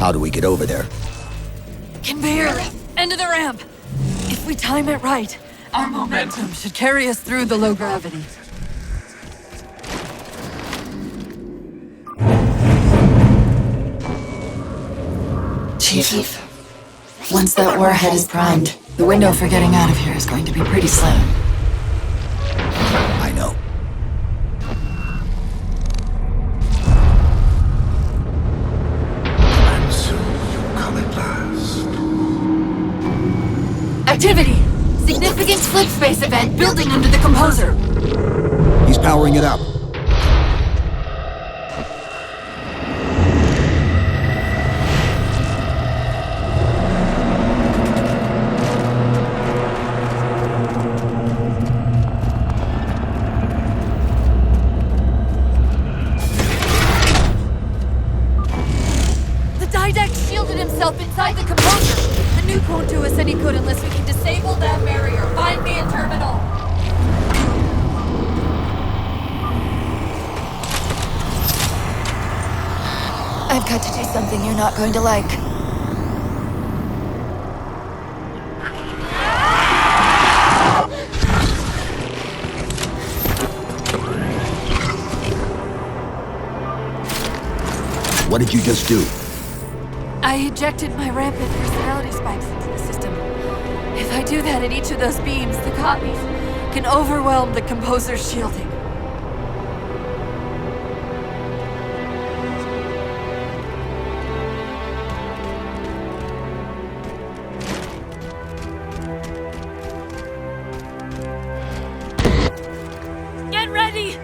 S4: How do we get over there?
S6: Can barely. End of the ramp. If we time it right, our momentum should carry us through the low gravity. Chief, once that warhead is primed, the window for getting out of here is going to be pretty slim.
S4: I know.
S6: Activity! Significant slip space event building under the composer.
S4: He's powering it up.
S6: The Didact shielded himself inside the composer. The nuke won't do us any good unless we can disable that barrier. Find me a terminal. I've got to do something you're not going to like.
S4: What did you just do?
S6: I ejected my rampant personality spikes into the system. If I do that at each of those beams, the copies can overwhelm the composer's shielding. Get ready!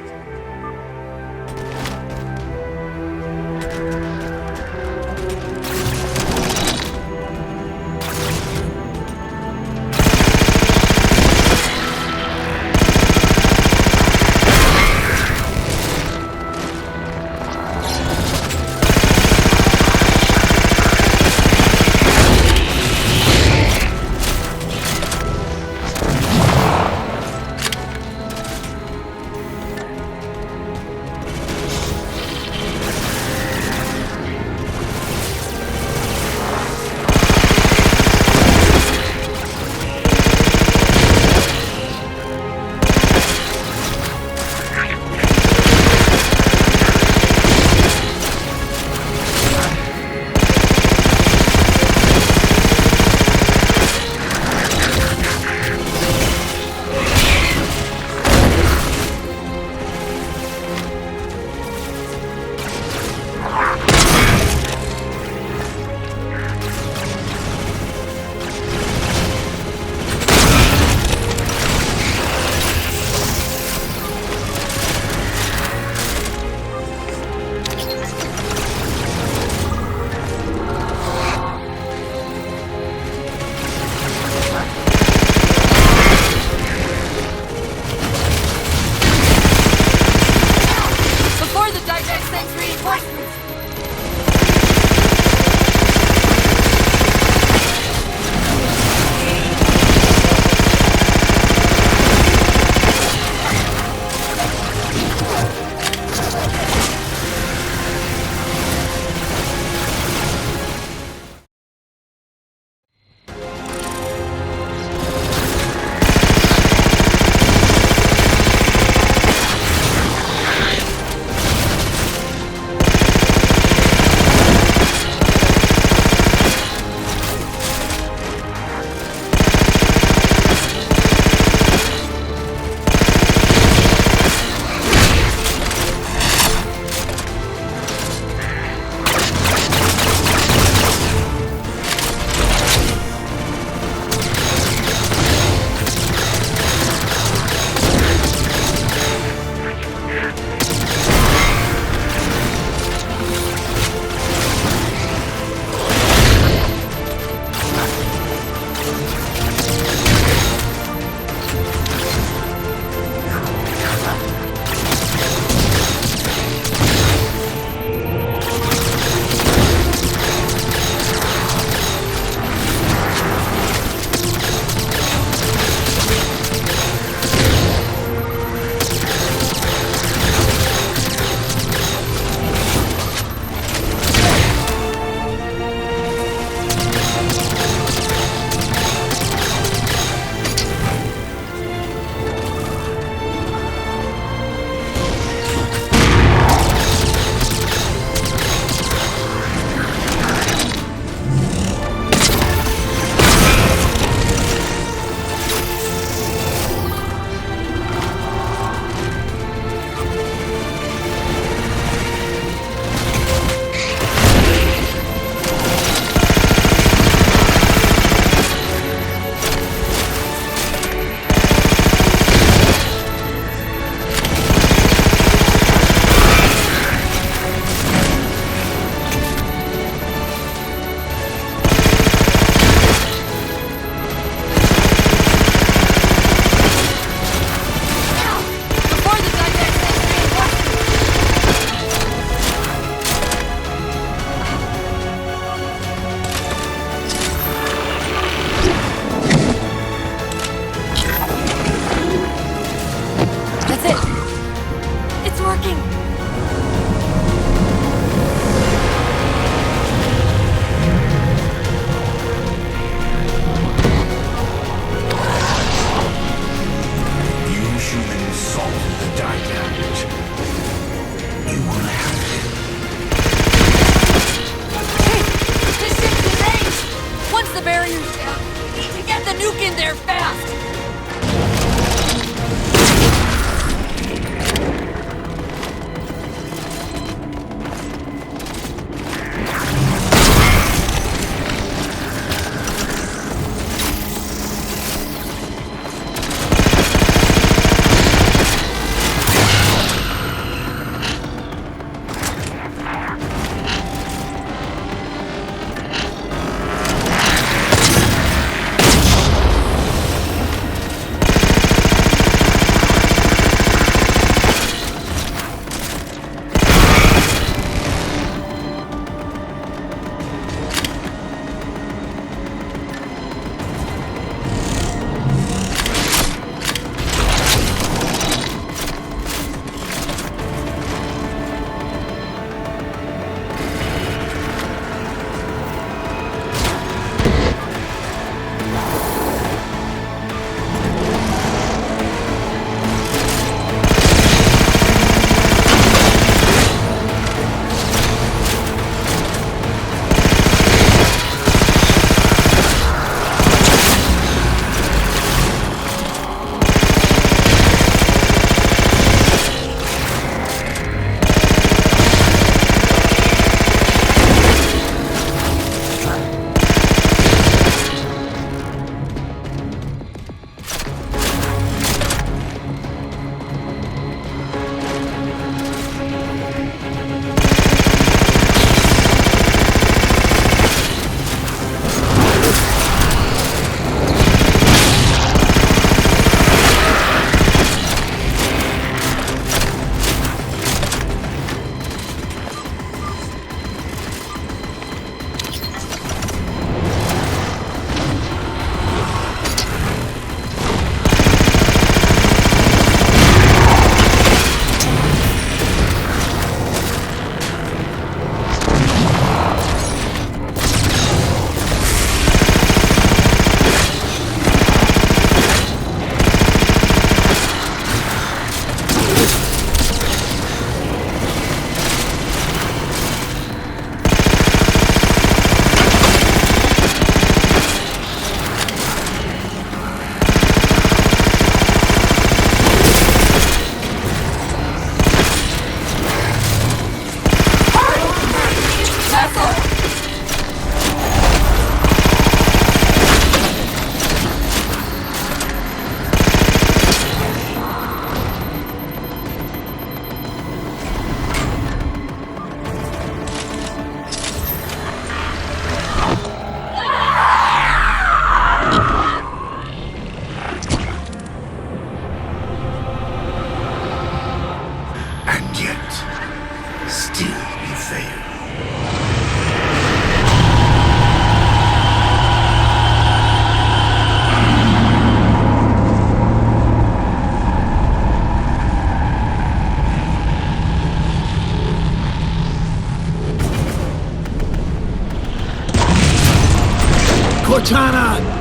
S16: the barriers down. We need to get the nuke in there fast!
S13: Cortana!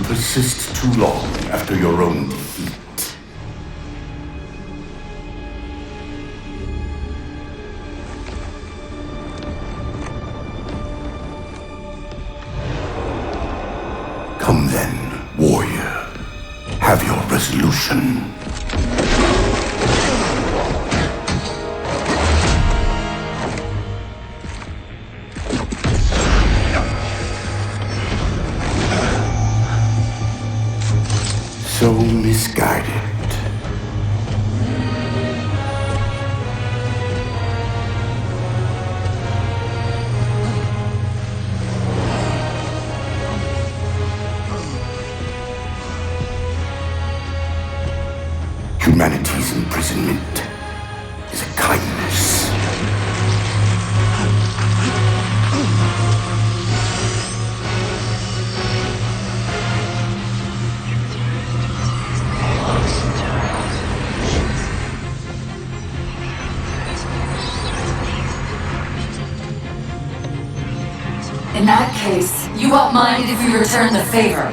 S10: persist too long after your own defeat. Come then, warrior. Have your resolution. So misguided. Humanity's imprisonment is a kindness.
S6: In that case, you won't mind if we return the favor.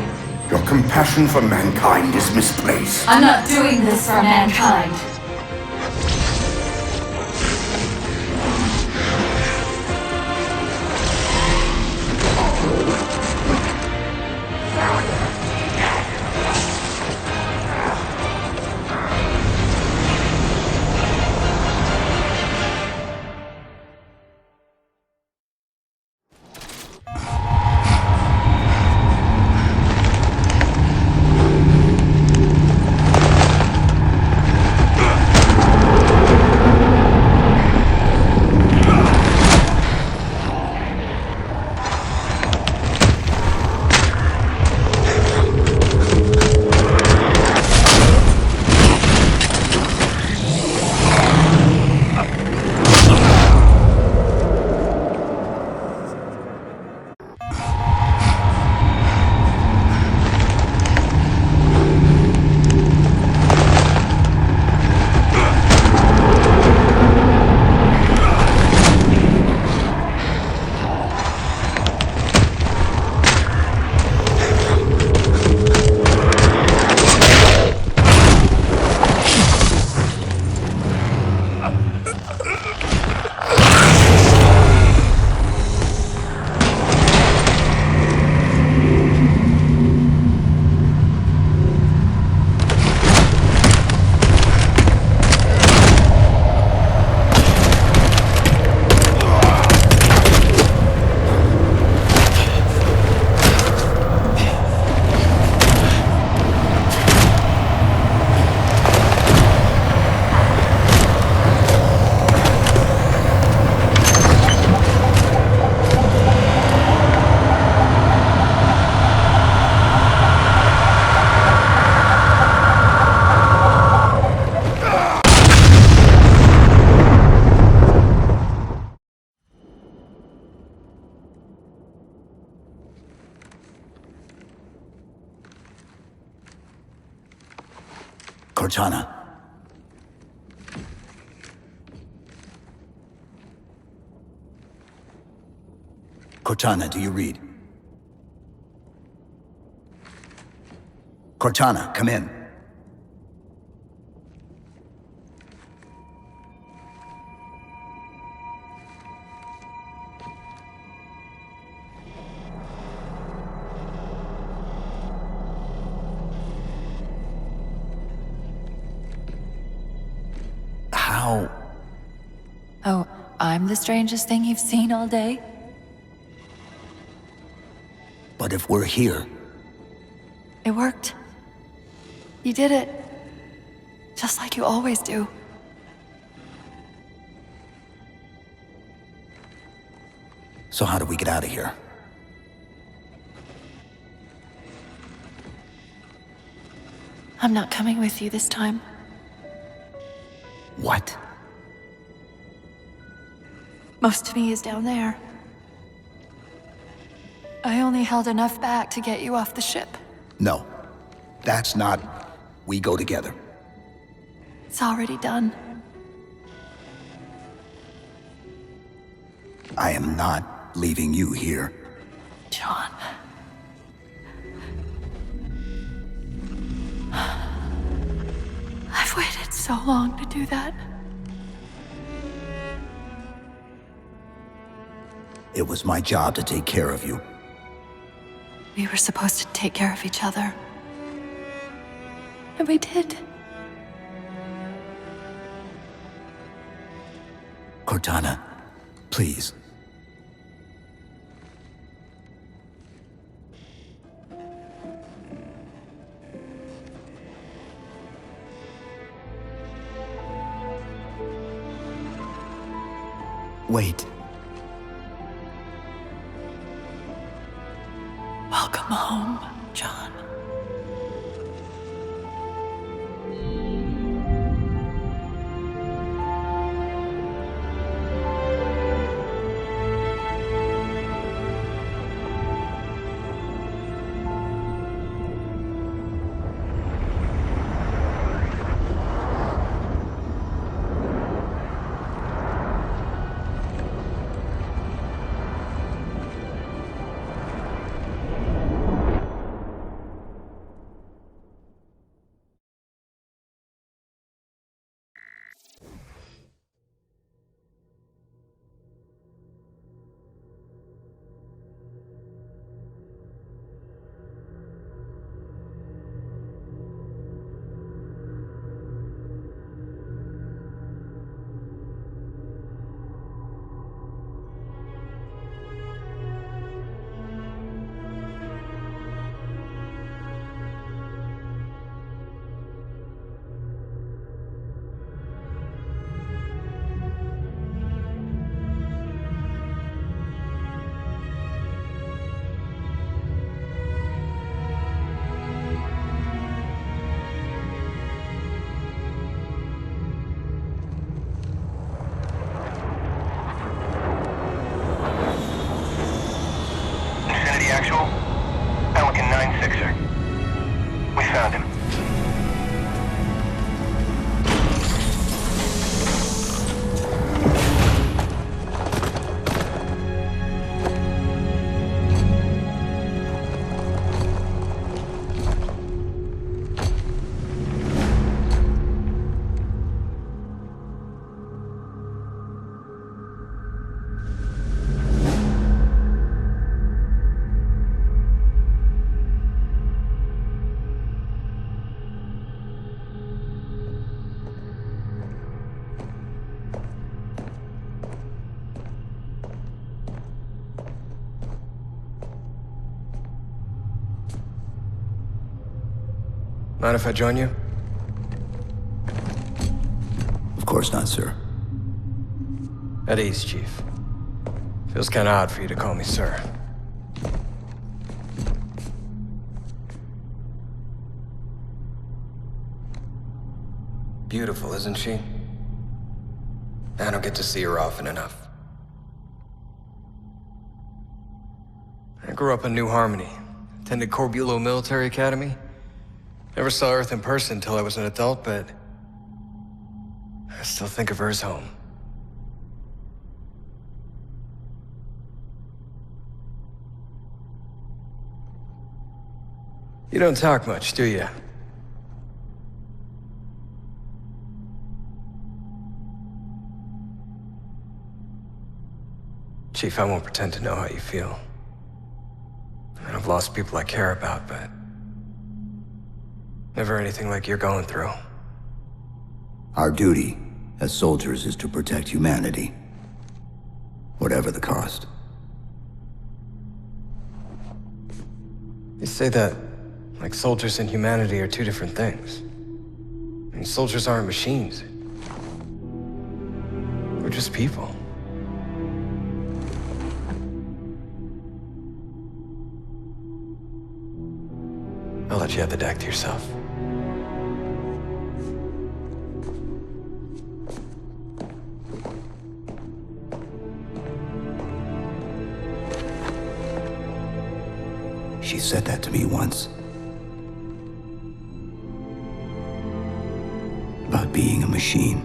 S10: Your compassion for mankind is misplaced.
S6: I'm not doing this for mankind.
S4: Cortana. Cortana, do you read? Cortana, come in. How?
S6: Oh, I'm the strangest thing you've seen all day?
S4: But if we're here...
S6: It worked. You did it. Just like you always do.
S4: So how do we get out of here?
S6: I'm not coming with you this time.
S4: What?
S6: Most of me is down there. I only held enough back to get you off the ship.
S4: No. That's not... We go together.
S6: It's already done.
S4: I am not leaving you here.
S6: John. so long to do that.
S4: It was my job to take care of you.
S6: We were supposed to take care of each other. And we did.
S4: Cortana, please. Wait.
S6: Welcome home, John.
S12: Actual? Pelican 9-6er. We found him.
S11: Mind if I join you?
S4: Of course not, sir.
S11: At ease, Chief. Feels kinda odd for you to call me sir. Beautiful, isn't she? I don't get to see her often enough. I grew up in New Harmony, attended Corbulo Military Academy. Never saw Earth in person until I was an adult, but I still think of her as home. You don't talk much, do you? Chief, I won't pretend to know how you feel. I've lost people I care about, but never anything like you're going through.
S4: Our duty as soldiers is to protect humanity, whatever the cost.
S11: You say that like soldiers and humanity are two different things. I mean, soldiers aren't machines. We're just people. I'll let you have the deck to yourself.
S4: She said that to me once. About being a machine.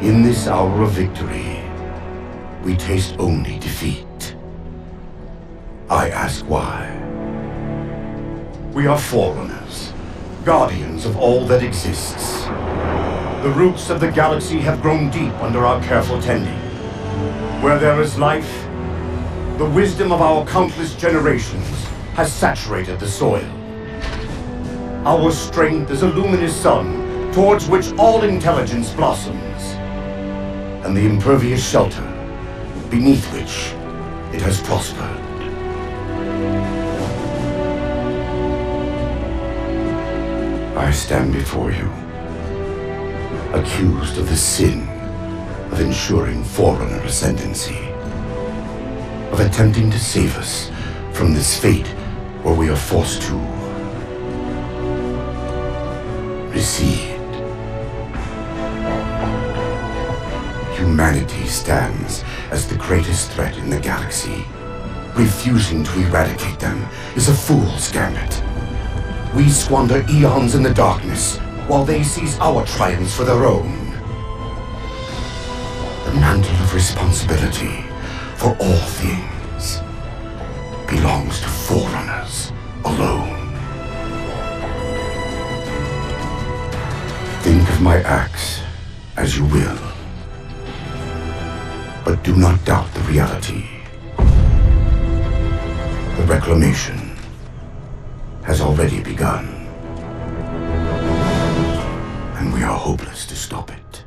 S10: In this hour of victory, we taste only defeat. I ask why. We are forerunners, guardians of all that exists. The roots of the galaxy have grown deep under our careful tending. Where there is life, the wisdom of our countless generations has saturated the soil. Our strength is a luminous sun towards which all intelligence blossoms, and the impervious shelter beneath which it has prospered. I stand before you, accused of the sin of ensuring Forerunner ascendancy, of attempting to save us from this fate where we are forced to recede. Humanity stands as the greatest threat in the galaxy. Refusing to eradicate them is a fool's gambit. We squander eons in the darkness, while they seize our triumphs for their own. The mantle of responsibility for all things belongs to Forerunners alone. Think of my acts as you will, but do not doubt the reality. The reclamation has already begun, and we are hopeless to stop it.